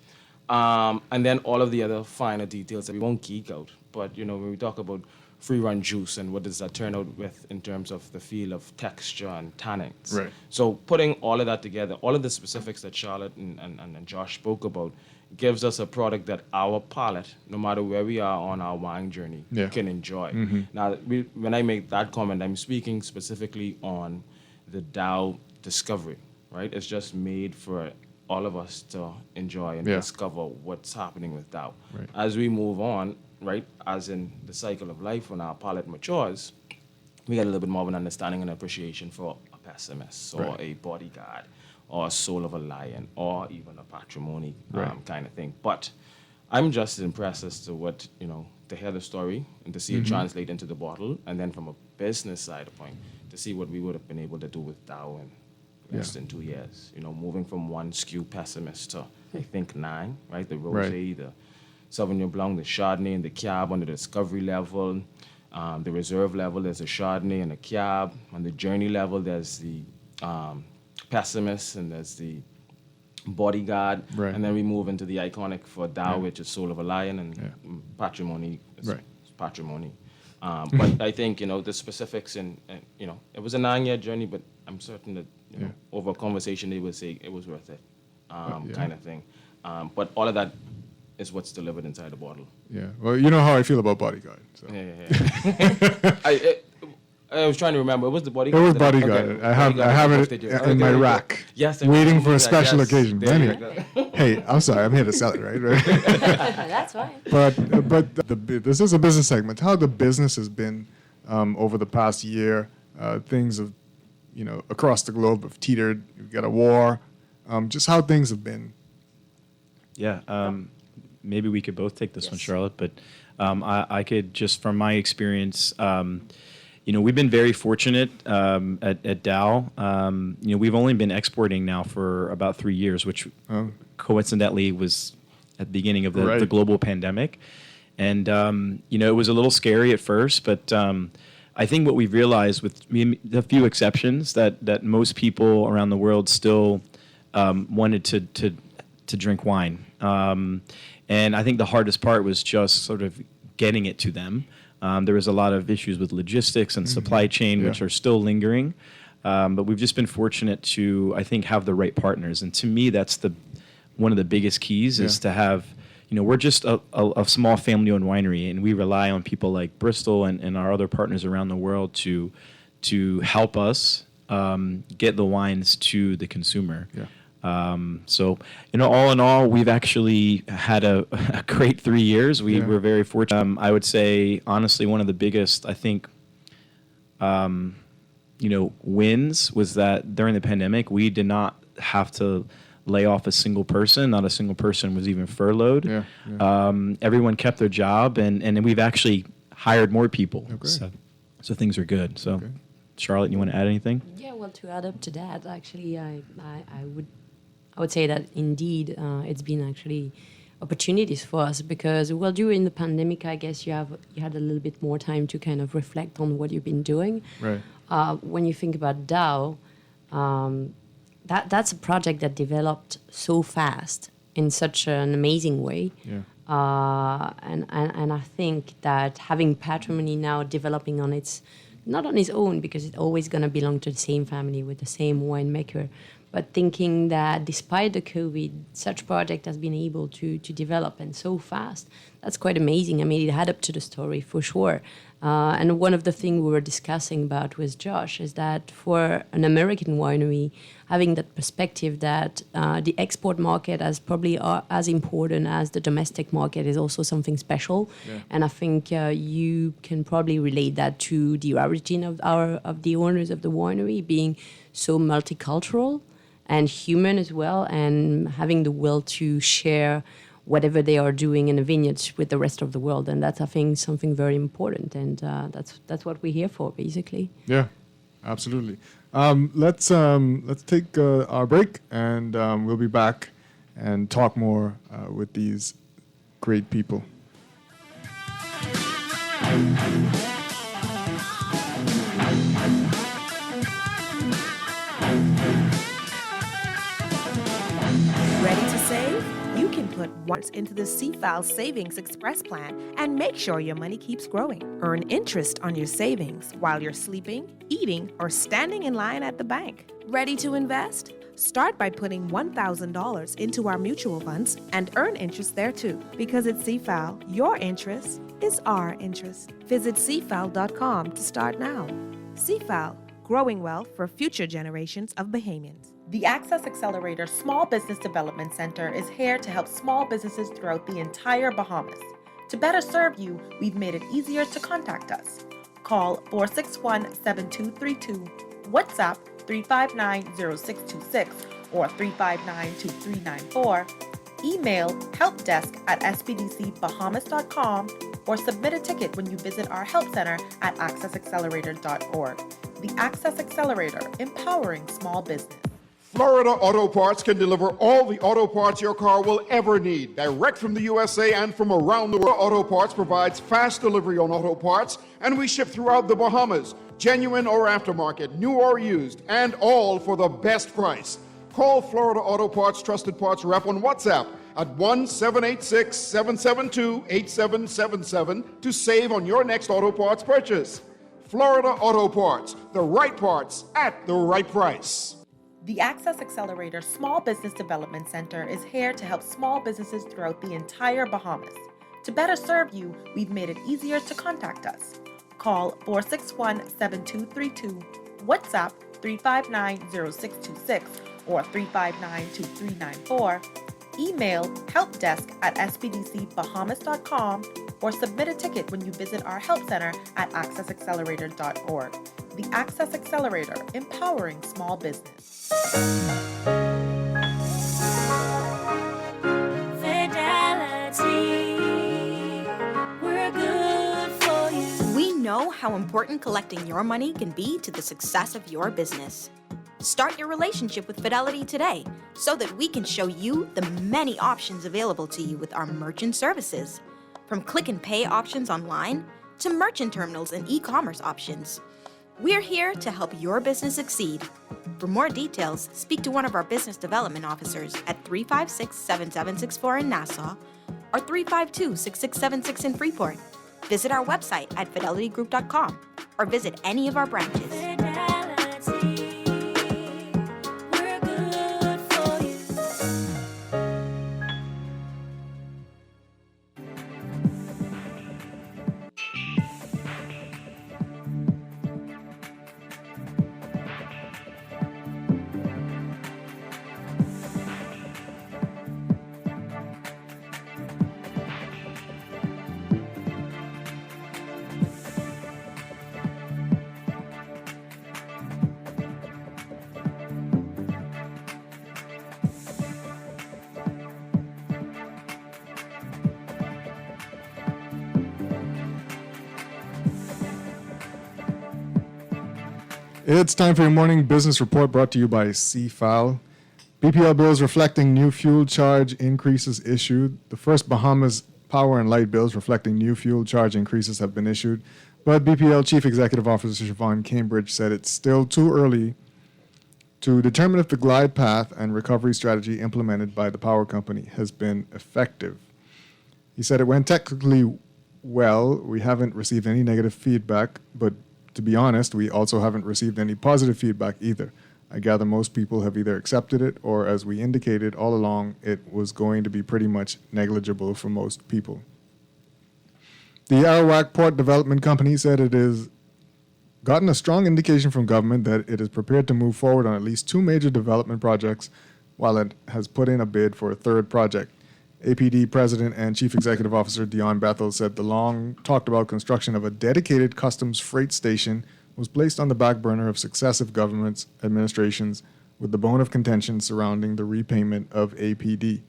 And then all of the other finer details that we won't geek out. But, when we talk about free-run juice and what does that turn out with in terms of the feel of texture and tannins. Right. So putting all of that together, all of the specifics that Charlotte and Josh spoke about, gives us a product that our palate, no matter where we are on our wine journey, can enjoy. Now, when I make that comment, I'm speaking specifically on the Dow discovery, right? It's just made for all of us to enjoy and discover what's happening with Dow. Right. As we move on, right, as in the cycle of life, when our palate matures, we get a little bit more of an understanding and appreciation for a pessimist or a bodyguard or a soul of a lion or even a patrimony kind of thing. But I'm just impressed as to what, to hear the story and to see it translate into the bottle, and then from a business side of point, to see what we would have been able to do with Dow in less than 2 years. Moving from one SKU pessimist to, I think, 9, right? The Rosé, the Sauvignon Blanc, the Chardonnay, and the Cab on the discovery level. The reserve level, there's a Chardonnay and a Cab. On the journey level, there's the pessimist and there's the bodyguard. Right. And then we move into the iconic for Dow, which is Soul of a Lion, and patrimony is patrimony. But I think, the specifics and it was a 9-year journey, but I'm certain that, over a conversation, they would say it was worth it, kind of thing. But all of that is what's delivered inside the bottle. Yeah. Well, you know how I feel about Bodyguard. So. I was trying to remember. It was the Bodyguard. It was Bodyguard. Okay. I have it in my rack. Yes. Waiting for a special occasion. But anyway, hey, I'm sorry. I'm here to sell it, right? That's fine. But this is a business segment. How the business has been over the past year. Things have, across the globe have teetered. We've got a war. Just how things have been. Yeah. Maybe we could both take this one, Charlotte. But I could just, from my experience, we've been very fortunate at Dow. We've only been exporting now for about 3 years, which coincidentally was at the beginning of the global pandemic. And, it was a little scary at first, but I think what we've realized, with a few exceptions, that most people around the world still wanted to drink wine. And I think the hardest part was just sort of getting it to them. There was a lot of issues with logistics and supply chain, which are still lingering. But we've just been fortunate to, I think, have the right partners. And to me, that's one of the biggest keys is to have, we're just a small family-owned winery, and we rely on people like Bristol and our other partners around the world to help us get the wines to the consumer. Yeah. So, all in all, we've actually had a great 3 years. We're very fortunate. I would say, honestly, one of the biggest, I think, wins was that during the pandemic, we did not have to lay off a single person. Not a single person was even furloughed. Everyone kept their job, and then we've actually hired more people. So things are good. So, Charlotte, you want to add anything? Yeah, well, to add up to that, actually, I would say that indeed it's been actually opportunities for us because, well, during the pandemic, I guess you had a little bit more time to kind of reflect on what you've been doing. Right. When you think about DAO, that's a project that developed so fast in such an amazing way. Yeah. And I think that having Patrimony now developing not on its own, because it's always going to belong to the same family with the same winemaker, but thinking that despite the COVID, such project has been able to develop and so fast, that's quite amazing. I mean, it had up to the story for sure. And one of the things we were discussing about with Josh is that for an American winery, having that perspective that the export market is probably as important as the domestic market is also something special. Yeah. And I think you can probably relate that to the origin of the owners of the winery being so multicultural and human as well, and having the will to share whatever they are doing in the vineyards with the rest of the world. And that's, I think, something very important. And that's what we're here for, basically. Yeah, absolutely. Let's take our break, and we'll be back and talk more with these great people. Ready to save? You can put words into the CFAL Savings Express Plan and make sure your money keeps growing. Earn interest on your savings while you're sleeping, eating, or standing in line at the bank. Ready to invest? Start by putting $1,000 into our mutual funds and earn interest there too. Because at CFAL, your interest is our interest. Visit CFAL.com to start now. CFAL, growing wealth for future generations of Bahamians. The Access Accelerator Small Business Development Center is here to help small businesses throughout the entire Bahamas. To better serve you, we've made it easier to contact us. Call 461-7232, WhatsApp 359-0626 or 359-2394, email helpdesk@spdcbahamas.com, or submit a ticket when you visit our help center at accessaccelerator.org. The Access Accelerator, empowering small business. Florida Auto Parts can deliver all the auto parts your car will ever need, direct from the USA and from around the world. Auto Parts provides fast delivery on auto parts, and we ship throughout the Bahamas, genuine or aftermarket, new or used, and all for the best price. Call Florida Auto Parts Trusted Parts Rep on WhatsApp at 1-786-772-8777 to save on your next auto parts purchase. Florida Auto Parts, the right parts at the right price. The Access Accelerator Small Business Development Center is here to help small businesses throughout the entire Bahamas. To better serve you, we've made it easier to contact us. Call 461-7232, WhatsApp 359-0626 or 359-2394, email helpdesk@spdcbahamas.com, or submit a ticket when you visit our help center at accessaccelerator.org. The Access Accelerator, empowering small business. Fidelity, we're good for you. We know how important collecting your money can be to the success of your business. Start your relationship with Fidelity today so that we can show you the many options available to you with our merchant services. From click and pay options online to merchant terminals and e-commerce options. We're here to help your business succeed. For more details, speak to one of our business development officers at 356-7764 in Nassau or 352-6676 in Freeport. Visit our website at fidelitygroup.com or visit any of our branches. It's time for your morning business report brought to you by CFAL. BPL bills reflecting new fuel charge increases issued. The first Bahamas power and light bills reflecting new fuel charge increases have been issued, but BPL Chief Executive Officer Siobhan Cambridge said it's still too early to determine if the glide path and recovery strategy implemented by the power company has been effective. He said it went technically well. We haven't received any negative feedback, but to be honest, we also haven't received any positive feedback either. I gather most people have either accepted it or, as we indicated all along, it was going to be pretty much negligible for most people. The Arawak Port Development Company said it has gotten a strong indication from government that it is prepared to move forward on at least 2 major development projects while it has put in a bid for a third project. APD President and Chief Executive Officer Dion Bethel said the long talked about construction of a dedicated customs freight station was placed on the back burner of successive governments administrations with the bone of contention surrounding the repayment of APD.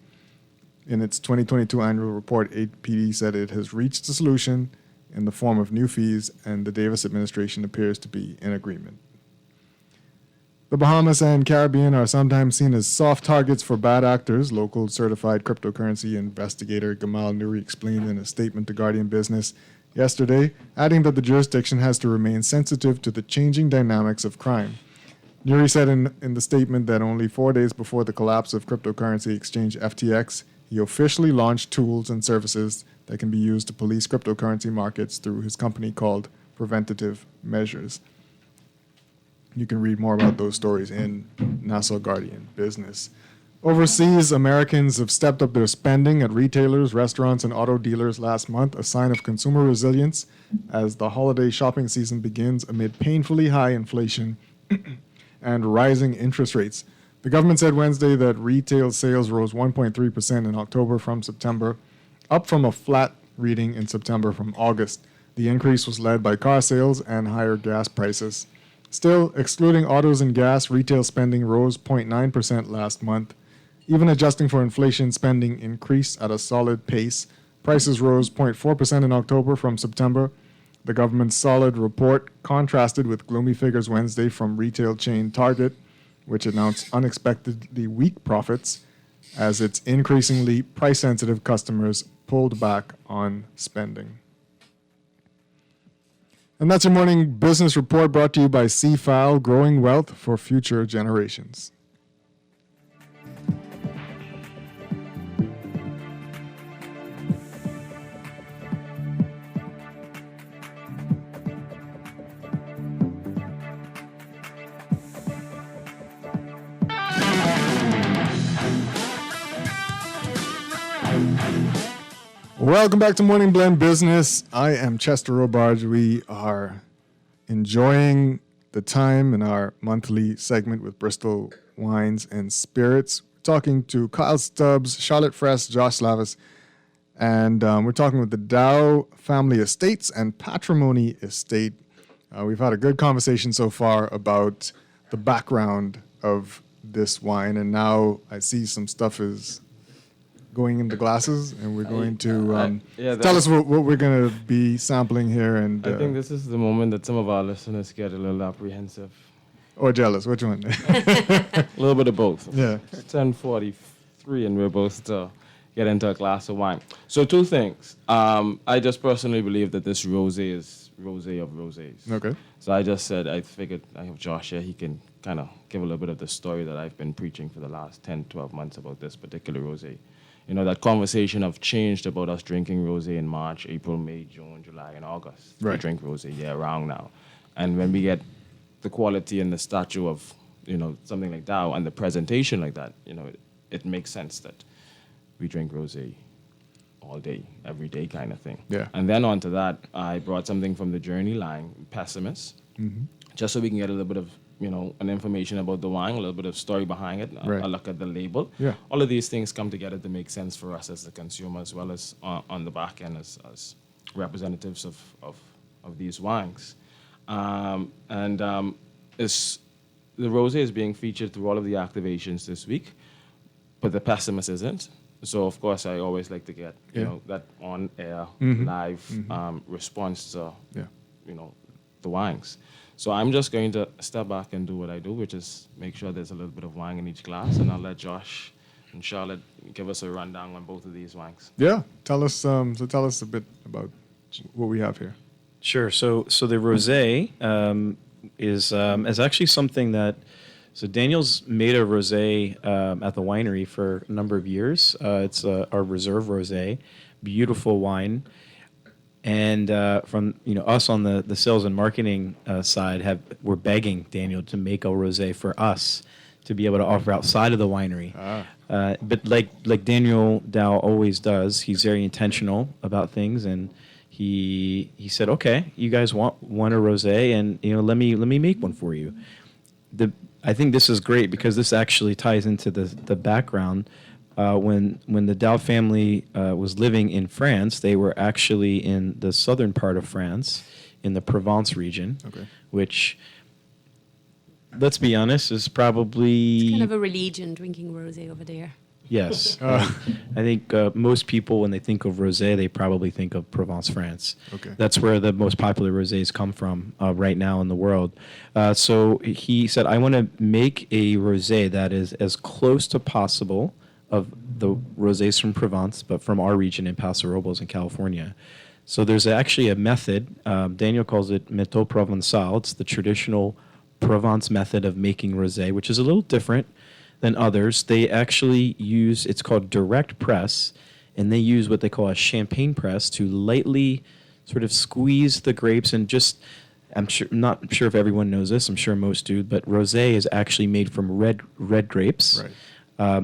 In its 2022 annual report, APD said it has reached a solution in the form of new fees, and the Davis administration appears to be in agreement. The Bahamas and Caribbean are sometimes seen as soft targets for bad actors, local certified cryptocurrency investigator Gamal Nuri explained in a statement to Guardian Business yesterday, adding that the jurisdiction has to remain sensitive to the changing dynamics of crime. Nuri said in the statement that only 4 days before the collapse of cryptocurrency exchange FTX, he officially launched tools and services that can be used to police cryptocurrency markets through his company called Preventative Measures. You can read more about those stories in Nassau Guardian Business. Overseas, Americans have stepped up their spending at retailers, restaurants, and auto dealers last month, a sign of consumer resilience as the holiday shopping season begins amid painfully high inflation and rising interest rates. The government said Wednesday that retail sales rose 1.3% in October from September, up from a flat reading in September from August. The increase was led by car sales and higher gas prices. Still, excluding autos and gas, retail spending rose 0.9% last month. Even adjusting for inflation, spending increased at a solid pace. Prices rose 0.4% in October from September. The government's solid report contrasted with gloomy figures Wednesday from retail chain Target, which announced unexpectedly weak profits as its increasingly price-sensitive customers pulled back on spending. And that's your morning business report brought to you by CFAL, growing wealth for future generations. Welcome back to Morning Blend Business. I am Chester Robarge. We are enjoying the time in our monthly segment with Bristol Wines and Spirits. We're talking to Kyle Stubbs, Charlotte Fress, Josh Lavis, and we're talking with the Dow Family Estates and Patrimony Estate. We've had a good conversation so far about the background of this wine, and now I see some stuff is going into glasses, and we're going to tell us what we're going to be sampling here. And I think this is the moment that some of our listeners get a little apprehensive. Or jealous. Which one? A little bit of both. Yeah. It's 10:43, and we're supposed to get into a glass of wine. So 2 things. I just personally believe that this rosé is rosé of rosés. Okay. So I just said, I figured I have Josh here. He can kind of give a little bit of the story that I've been preaching for the last 10, 12 months about this particular rosé. You know, that conversation have changed about us drinking rosé in March, April, May, June, July, and August. Right. We drink rosé year-round now. And when we get the quality and the stature of, you know, something like Dow and the presentation like that, you know, it makes sense that we drink rosé all day, every day kind of thing. Yeah. And then onto that, I brought something from the Journey line, Pessimist, just so we can get a little bit of, you know, an information about the wine, a little bit of story behind it, Right. a look at the label. Yeah. All of these things come together to make sense for us as the consumer, as well as on the back end as representatives of these wines. The rosé is being featured through all of the activations this week, but the Pessimist isn't. So, of course, I always like to get, you know, that on-air, live response to, you know, the wines. So I'm just going to step back and do what I do, which is make sure there's a little bit of wine in each glass, and I'll let Josh and Charlotte give us a rundown on both of these wines. Yeah, tell us a bit about what we have here. Sure. So the rosé is actually something that. So Daniel's made a rosé at the winery for a number of years. It's our reserve rosé, beautiful wine. And from us on the sales and marketing side, we're begging Daniel to make a rosé for us to be able to offer outside of the winery. But like Daniel Dow always does, he's very intentional about things, and he said, "Okay, you guys want a rosé, and let me make one for you." I think this is great because this actually ties into the background. When the Dow family was living in France, they were actually in the southern part of France, in the Provence region, which, let's be honest, is probably... It's kind of a religion, drinking rosé over there. Yes. I think most people, when they think of rosé, they probably think of Provence, France. Okay. That's where the most popular rosés come from right now in the world. So he said, I want to make a rosé that is as close to possible of the rosés from Provence, but from our region in Paso Robles in California. So there's actually a method. Daniel calls it méthode provençale. It's the traditional Provence method of making rosé, which is a little different than others. They actually use, it's called direct press, and they use what they call a champagne press to lightly sort of squeeze the grapes and just, I'm not sure if everyone knows this, I'm sure most do, but rosé is actually made from red grapes. Right.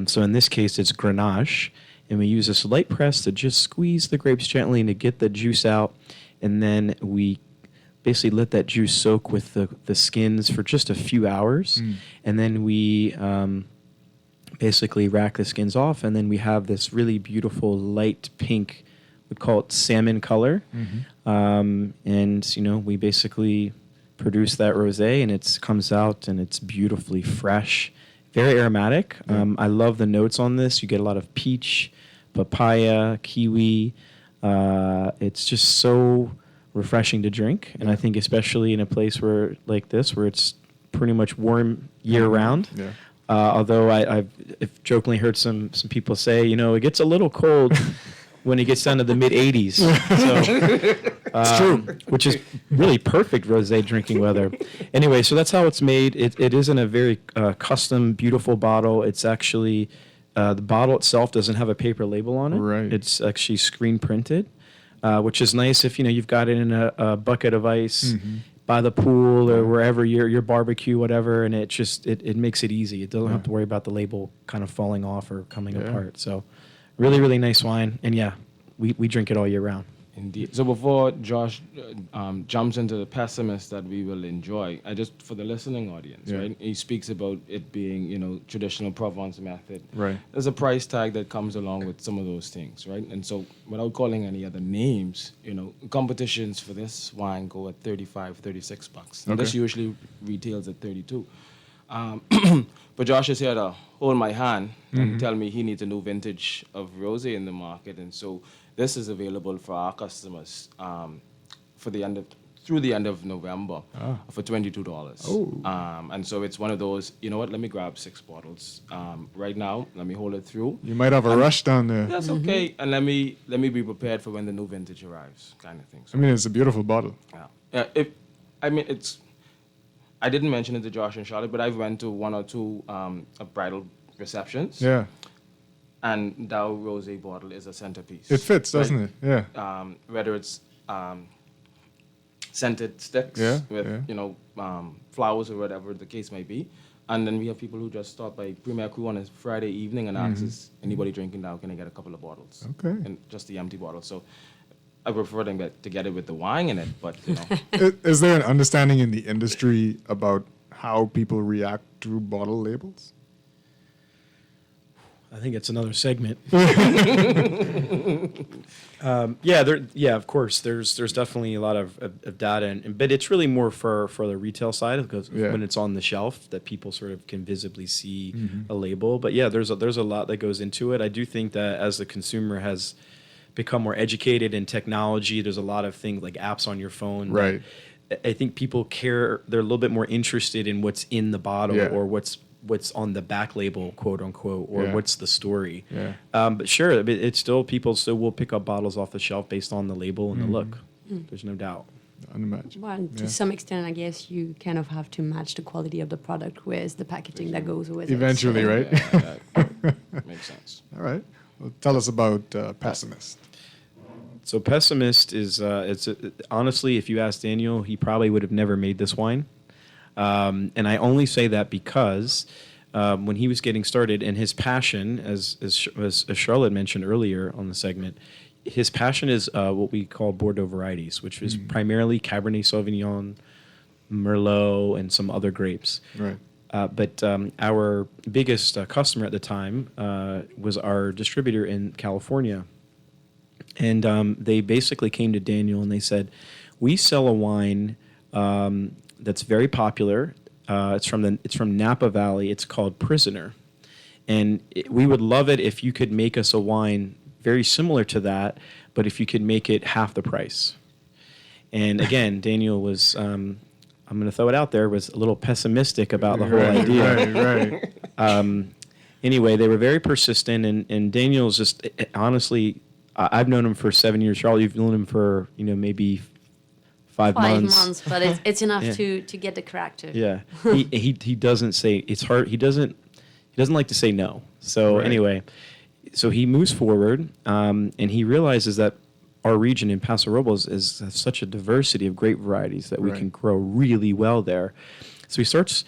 So in this case, it's Grenache, and we use this light press to just squeeze the grapes gently and to get the juice out, and then we basically let that juice soak with the skins for just a few hours, and then we basically rack the skins off, and then we have this really beautiful light pink, we call it salmon color, and we basically produce that rosé, and it comes out and it's beautifully fresh, very aromatic. I love the notes on this. You get a lot of peach, papaya, kiwi. It's just so refreshing to drink, and I think especially in a place where like this, where it's pretty much warm year round. Yeah. Although I've jokingly heard some people say, it gets a little cold when it gets down to the mid 80s. It's true. Which is really perfect rosé drinking weather. Anyway, so that's how it's made. It is in a very custom, beautiful bottle. It's actually, the bottle itself doesn't have a paper label on it. Right. It's actually screen printed, which is nice if, you've got it in a bucket of ice. By the pool or wherever your barbecue, whatever, and it makes it easy. It doesn't have to worry about the label kind of falling off or coming apart. So really, really nice wine. And we drink it all year round. Indeed. So before Josh jumps into the pessimist that we will enjoy, for the listening audience, right? He speaks about it being, traditional Provence method. Right. There's a price tag that comes along with some of those things, right? And so without calling any other names, competitions for this wine go at $35, $36. And this usually retails at $32. But Josh is here to hold my hand and tell me he needs a new vintage of rosé in the market, and so this is available for our customers through the end of November for $22. Oh. And so it's one of those. You know what? Let me grab 6 bottles right now. Let me hold it through. You might have a rush down there. That's okay. And let me be prepared for when the new vintage arrives, kind of thing. So, it's a beautiful bottle. Yeah. I didn't mention it to Josh and Charlotte, but I've went to 1 or 2 bridal receptions. Yeah. And Dow rosé bottle is a centerpiece. It fits, doesn't it? Yeah. Whether it's scented sticks with flowers or whatever the case may be, and then we have people who just stop by Premier Crew on a Friday evening and ask, "Is anybody drinking Dow? Can I get a couple of bottles?" Okay. And just the empty bottle. So I prefer them to get it with the wine in it, but Is there an understanding in the industry about how people react to bottle labels? I think it's another segment. Of course. There's definitely a lot of data, but it's really more for the retail side, because when it's on the shelf that people sort of can visibly see a label. But there's a lot that goes into it. I do think that as the consumer has become more educated in technology, there's a lot of things like apps on your phone I think people care. They're a little bit more interested in what's in the bottle or what's on the back label, quote unquote, or what's the story. Yeah. But sure, it's still people still will pick up bottles off the shelf based on the label and the look. There's no doubt. Unmatched. Well, to some extent, I guess you kind of have to match the quality of the product with the packaging that goes with Eventually, it. right? Makes sense. All right. Well, tell us about Pessimist. So Pessimist is honestly, if you ask Daniel, he probably would have never made this wine. And I only say that because when he was getting started, and his passion, as Charlotte mentioned earlier on the segment, his passion is what we call Bordeaux varieties, which is primarily Cabernet Sauvignon, Merlot, and some other grapes. Right. But our biggest customer at the time was our distributor in California. And they basically came to Daniel and they said, we sell a wine that's very popular. It's from Napa Valley. It's called Prisoner. And we would love it if you could make us a wine very similar to that, but if you could make it half the price. And again, Daniel was, I'm going to throw it out there, was a little pessimistic about the whole idea. Right. Anyway, they were very persistent, and Daniel's just, honestly, I've known him for 7 years. Charlotte, you've known him for, maybe 5 months. 5 months, but it's enough to get the character. Yeah. He doesn't say, it's hard, he doesn't like to say no. So anyway, so he moves forward, and he realizes that our region in Paso Robles has such a diversity of grape varieties that we can grow really well there. So he starts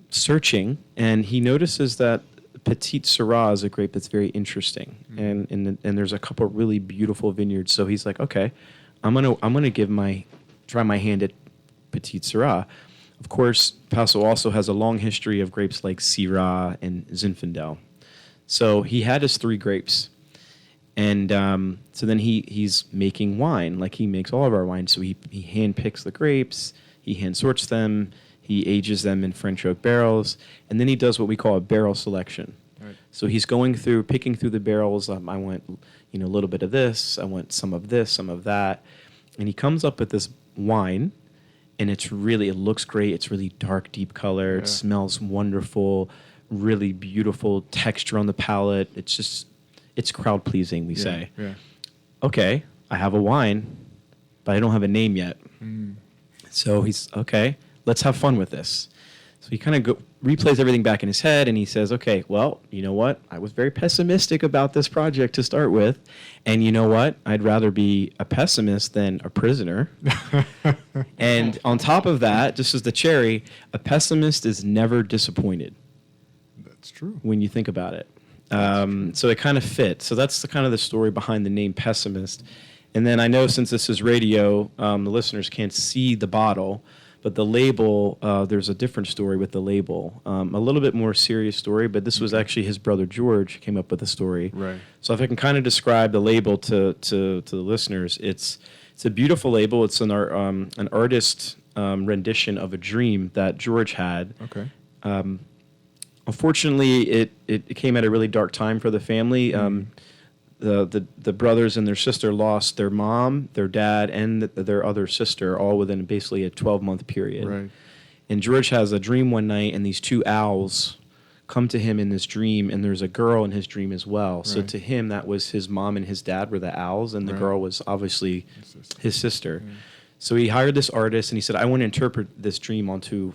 searching, and he notices that Petite Syrah is a grape that's very interesting, and there's a couple of really beautiful vineyards. So he's like, okay, I'm gonna try my hand at Petite Syrah. Of course, Paso also has a long history of grapes like Syrah and Zinfandel. So he had his 3 grapes. And so then he's making wine, like he makes all of our wine. So he hand picks the grapes, he hand sorts them, he ages them in French oak barrels, and then he does what we call a barrel selection. Right. So he's picking through the barrels. I want, a little bit of this, I want some of this, some of that. And he comes up with this wine, and it looks great. It's really dark, deep color. It smells wonderful, really beautiful texture on the palate. It's crowd pleasing, we say. Yeah. Okay, I have a wine, but I don't have a name yet. So he's, okay, let's have fun with this. So he kind of replays everything back in his head, and he says, okay, well, you know what? I was very pessimistic about this project to start with, and you know what? I'd rather be a pessimist than a prisoner. And on top of that, just as the cherry, a pessimist is never disappointed. That's true. When you think about it. So it kind of fits. So that's the kind of the story behind the name Pessimist. And then I know since this is radio, the listeners can't see the bottle, but the label, there's a different story with the label. A little bit more serious story, but this was actually his brother George who came up with the story. Right. So if I can kind of describe the label to the listeners, it's a beautiful label. It's an artist rendition of a dream that George had. Okay. Unfortunately, it came at a really dark time for the family. The brothers and their sister lost their mom, their dad, and their other sister, all within basically a 12-month period. Right. And George has a dream one night, and these 2 owls come to him in this dream, and there's a girl in his dream as well. So to him, that was his mom and his dad were the owls, and the girl was obviously his sister. So he hired this artist, and he said, I want to interpret this dream onto,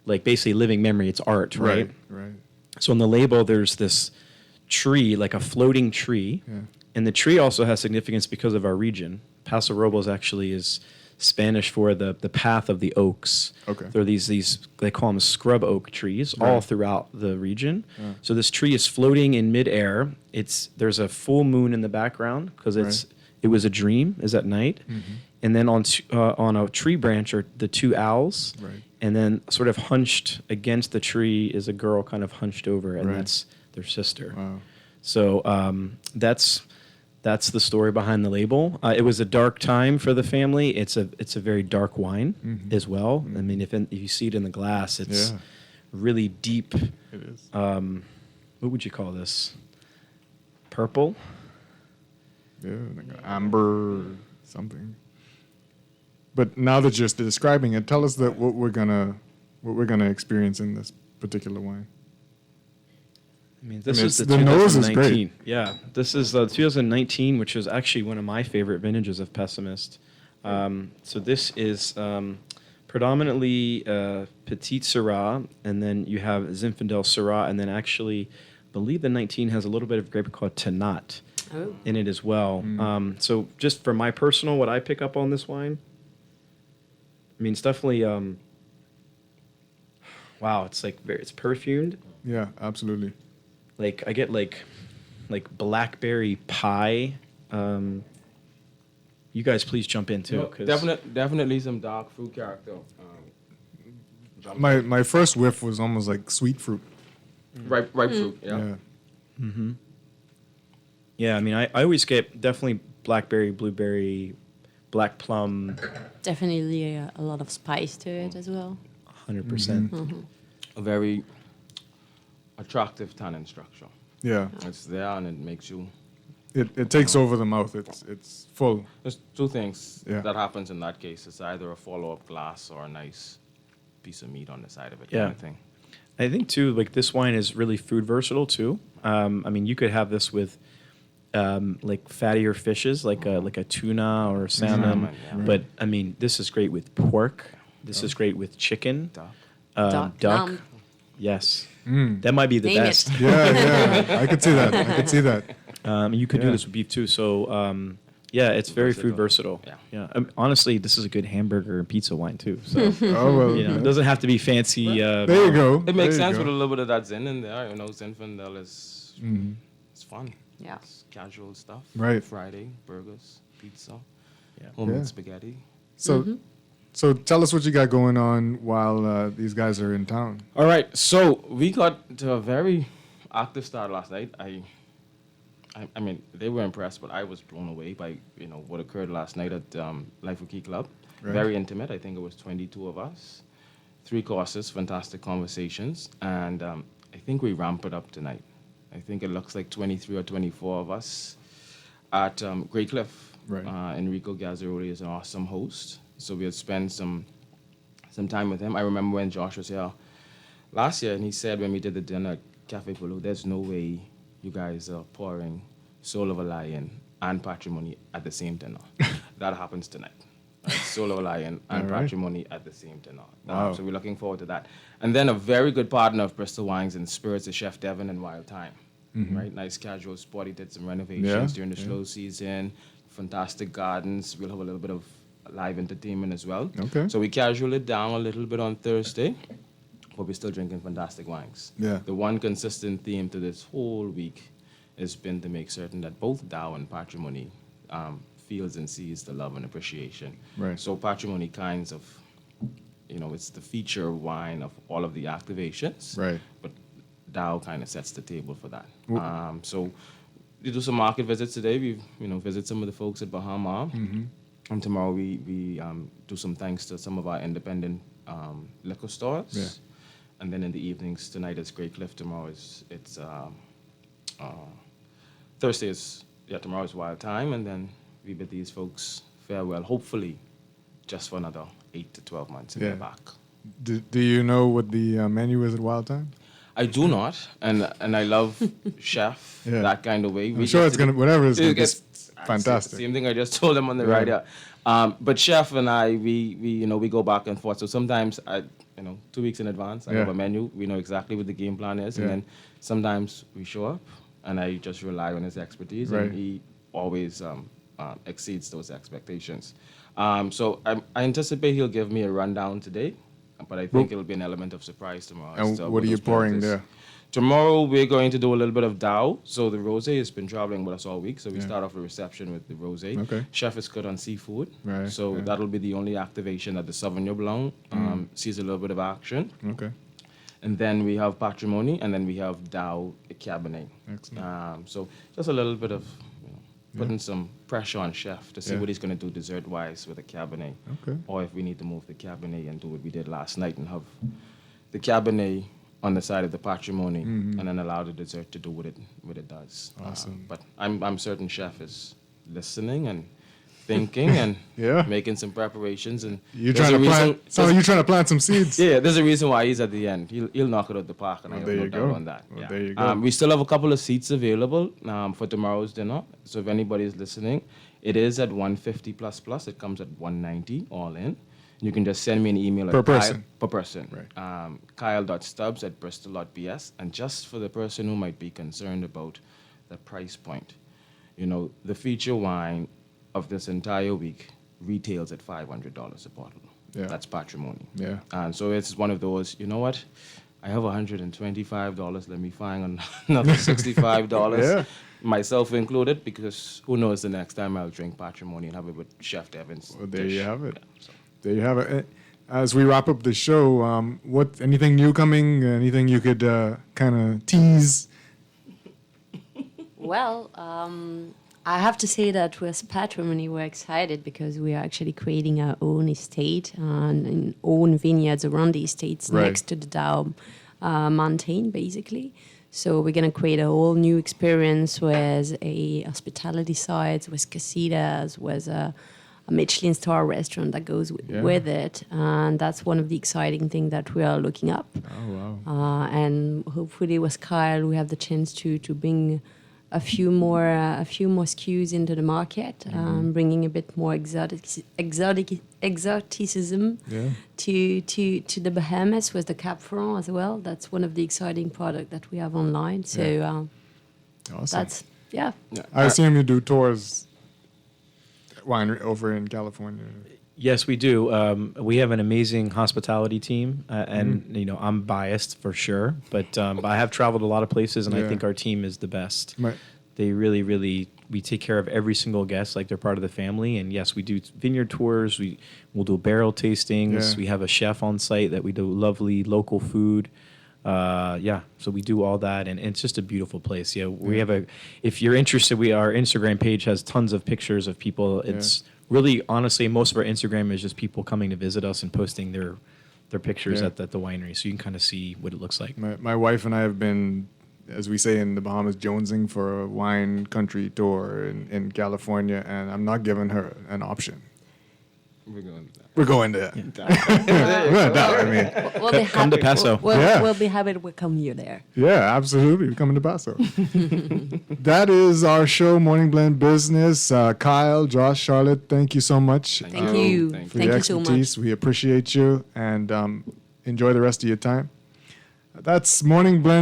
like, basically living memory. It's art, right? Right. So on the label, there's this tree, like a floating tree. Yeah. And the tree also has significance because of our region. Paso Robles actually is Spanish for the path of the oaks. Okay. There are these they call them scrub oak trees all throughout the region. Yeah. So this tree is floating in midair. There's a full moon in the background because it was a dream, is at night. Mm-hmm. And then on a tree branch are the 2 owls. Right. And then sort of hunched against the tree is a girl kind of hunched over, and that's their sister. Wow. So that's the story behind the label. It was a dark time for the family. It's a very dark wine as well. I mean, if you see it in the glass, it's really deep. It is. What would you call this? Purple? Yeah, like amber something. But now that you're describing it, tell us that what we're gonna experience in this particular wine. I mean, this is the nose is 2019. great. Yeah, this is the 2019, which is actually one of my favorite vintages of Pessimist. So this is predominantly Petite Syrah, and then you have Zinfandel Syrah, and then actually, I believe the 19 has a little bit of grape called Tannat in it as well. So just for my personal, what I pick up on this wine, I mean, it's definitely, wow, it's like it's perfumed. Yeah, absolutely. Like I get like blackberry pie. You guys please jump in too. Definitely some dark fruit character. My first whiff was almost like sweet fruit. Ripe fruit. Yeah. Mm-hmm. Yeah, I mean, I always get definitely blackberry, blueberry, black plum. Definitely a lot of spice to it as well. 100%. A very attractive tannin structure. Yeah. It's there and it makes you... It takes over the mouth. It's full. There's two things Yeah. that happens in that case. It's either a follow-up glass or a nice piece of meat on the side of it. Yeah. Kind of thing. I think too, like this wine is really food versatile too. I mean, you could have this with like fattier fishes, like a tuna or salmon. Yeah. But I mean, this is great with pork. This is great with chicken, duck. Lamb. Yes, that might be the Name best. it. Yeah, I could see that. I could see that. You could do Yeah. this with beef too. So yeah, it's very food versatile. Yeah. Honestly, this is a good hamburger and pizza wine too. So Oh, well, you know, it doesn't have to be fancy. There you go. It makes There you sense go. with a little bit of that Zin in there. You know, Zinfandel is it's fun. Yeah. It's casual stuff. Right. Friday, burgers, pizza, Yeah. homemade Yeah. spaghetti. So, so tell us what you got going on while these guys are in town. All right, so we got to a very active start last night. I mean, they were impressed, but I was blown away by what occurred last night at Life with Key Club. Right. Very intimate. I think it was 22 of us, 3 courses, fantastic conversations, and I think we ramp it up tonight. I think it looks like 23 or 24 of us at Grey Cliff. Right. Enrico Gazzaroli is an awesome host, so we'll spend some time with him. I remember when Josh was here last year, and he said when we did the dinner at Cafe Polo, there's no way you guys are pouring Soul of a Lion and Patrimony at the same dinner. That happens tonight. Right? Soul of a Lion and All right. Patrimony at the same dinner. Wow. So we're looking forward to that. And then a very good partner of Bristol Wines and Spirits is Chef Devon and Wild Time. Right? Nice casual spot. He did some renovations during the slow season. Fantastic gardens. We'll have a little bit of live entertainment as well. Okay. So we casual it down a little bit on Thursday, but we're still drinking fantastic wines. Yeah. The one consistent theme to this whole week has been to make certain that both Dow and Patrimony feels and sees the love and appreciation. Right. So Patrimony kinds of, it's the feature wine of all of the activations. Right. But Dow kind of sets the table for that. So we do some market visits today. We visit some of the folks at Bahama. And tomorrow we do some thanks to some of our independent liquor stores. Yeah. And then in the evenings, tonight is Grey Cliff. Tomorrow it's Thursday is tomorrow is Wild Time, and then we bid these folks farewell. Hopefully, just for another 8 to 12 months, and Yeah. they're back. Do you know what the menu is at Wild Time? I do not, and I love Chef Yeah. that kind of way. I'm sure it's gonna whatever it's gonna be fantastic. Same thing I just told them on the Yeah. ride here. But Chef and I, we go back and forth. So sometimes 2 weeks in advance, I have Yeah. a menu. We know exactly what the game plan is, Yeah. and then sometimes we show up, and I just rely on his expertise, Right. and he always exceeds those expectations. So I anticipate he'll give me a rundown today, but I think it'll be an element of surprise tomorrow. And as to what are you those pouring plans is. there? Tomorrow we're going to do a little bit of Dow. So the rosé has been traveling with us all week. So we Yeah. start off the reception with the rosé. Okay. Chef is good on seafood. Right, So yeah. that'll be the only activation that the Sauvignon Blanc sees a little bit of action. Okay. And then we have Patrimony, and then we have Dow Cabernet. Excellent. So just a little bit of putting some pressure on Chef to see Yeah. what he's going to do dessert-wise with the Cabernet. Okay. Or if we need to move the Cabernet and do what we did last night and have the Cabernet on the side of the Patrimony and then allow the dessert to do what it does. Awesome. But I'm certain Chef is listening and thinking and Yeah. making some preparations. And You're there's trying a to reason- plant. So you're trying to plant some seeds. Yeah, there's a reason why he's at the end. He'll knock it out the park, and I have there no you doubt go. on that. Well, Yeah. there you go. We still have a couple of seats available for tomorrow's dinner. So if anybody's listening, it is at $150 plus. It comes at $190 all in. You can just send me an email Per at Kyle, person. per person. Kyle.stubbs@bristol.bs. And just for the person who might be concerned about the price point, the feature wine of this entire week retails at $500 a bottle. Yeah. That's patrimony. Yeah. And so it's one of those, you know what? I have $125. Let me find another $65. Yeah. Myself included, because who knows the next time I'll drink patrimony and have it with Chef Devon's. Well, there you dish. have it. There you have it. As we wrap up the show, anything new coming? Anything you could kind of tease? Well, I have to say that with Patrimony, we're excited because we are actually creating our own estate and own vineyards around the estates Right. next to the Dow mountain, basically. So we're going to create a whole new experience with a hospitality site, with casitas, with a Michelin star restaurant that goes with it. And that's one of the exciting things that we are looking up. Oh, wow. And hopefully with Kyle, we have the chance to bring a few more SKUs into the market, bringing a bit more exoticism to the Bahamas with the Cap Franc as well. That's one of the exciting products that we have online. So Awesome. that's I assume you do tours winery over in California. Yes, we do. We have an amazing hospitality team, and Mm-hmm. I'm biased for sure, but I have traveled a lot of places, and I Yeah. think our team is the best. Right. They really, really, we take care of every single guest like they're part of the family. And yes, we do vineyard tours. We'll do barrel tastings. Yeah. We have a chef on site that we do lovely local food. So we do all that, and it's just a beautiful place. Yeah, we have if you're interested, our Instagram page has tons of pictures of people. It's really, honestly, most of our Instagram is just people coming to visit us and posting their pictures Yeah. at the winery, so you can kind of see what it looks like. My wife and I have been, as we say in the Bahamas, jonesing for a wine country tour in California, and I'm not giving her an option. We're going there. I mean, we'll be Come to happy- Paso. We'll be happy to welcome you there. Yeah, absolutely. We're coming to Paso. That is our show, Morning Blend Business. Kyle, Josh, Charlotte, thank you so much. Thank you. For Thank your you so much. expertise. We appreciate you, and enjoy the rest of your time. That's Morning Blend.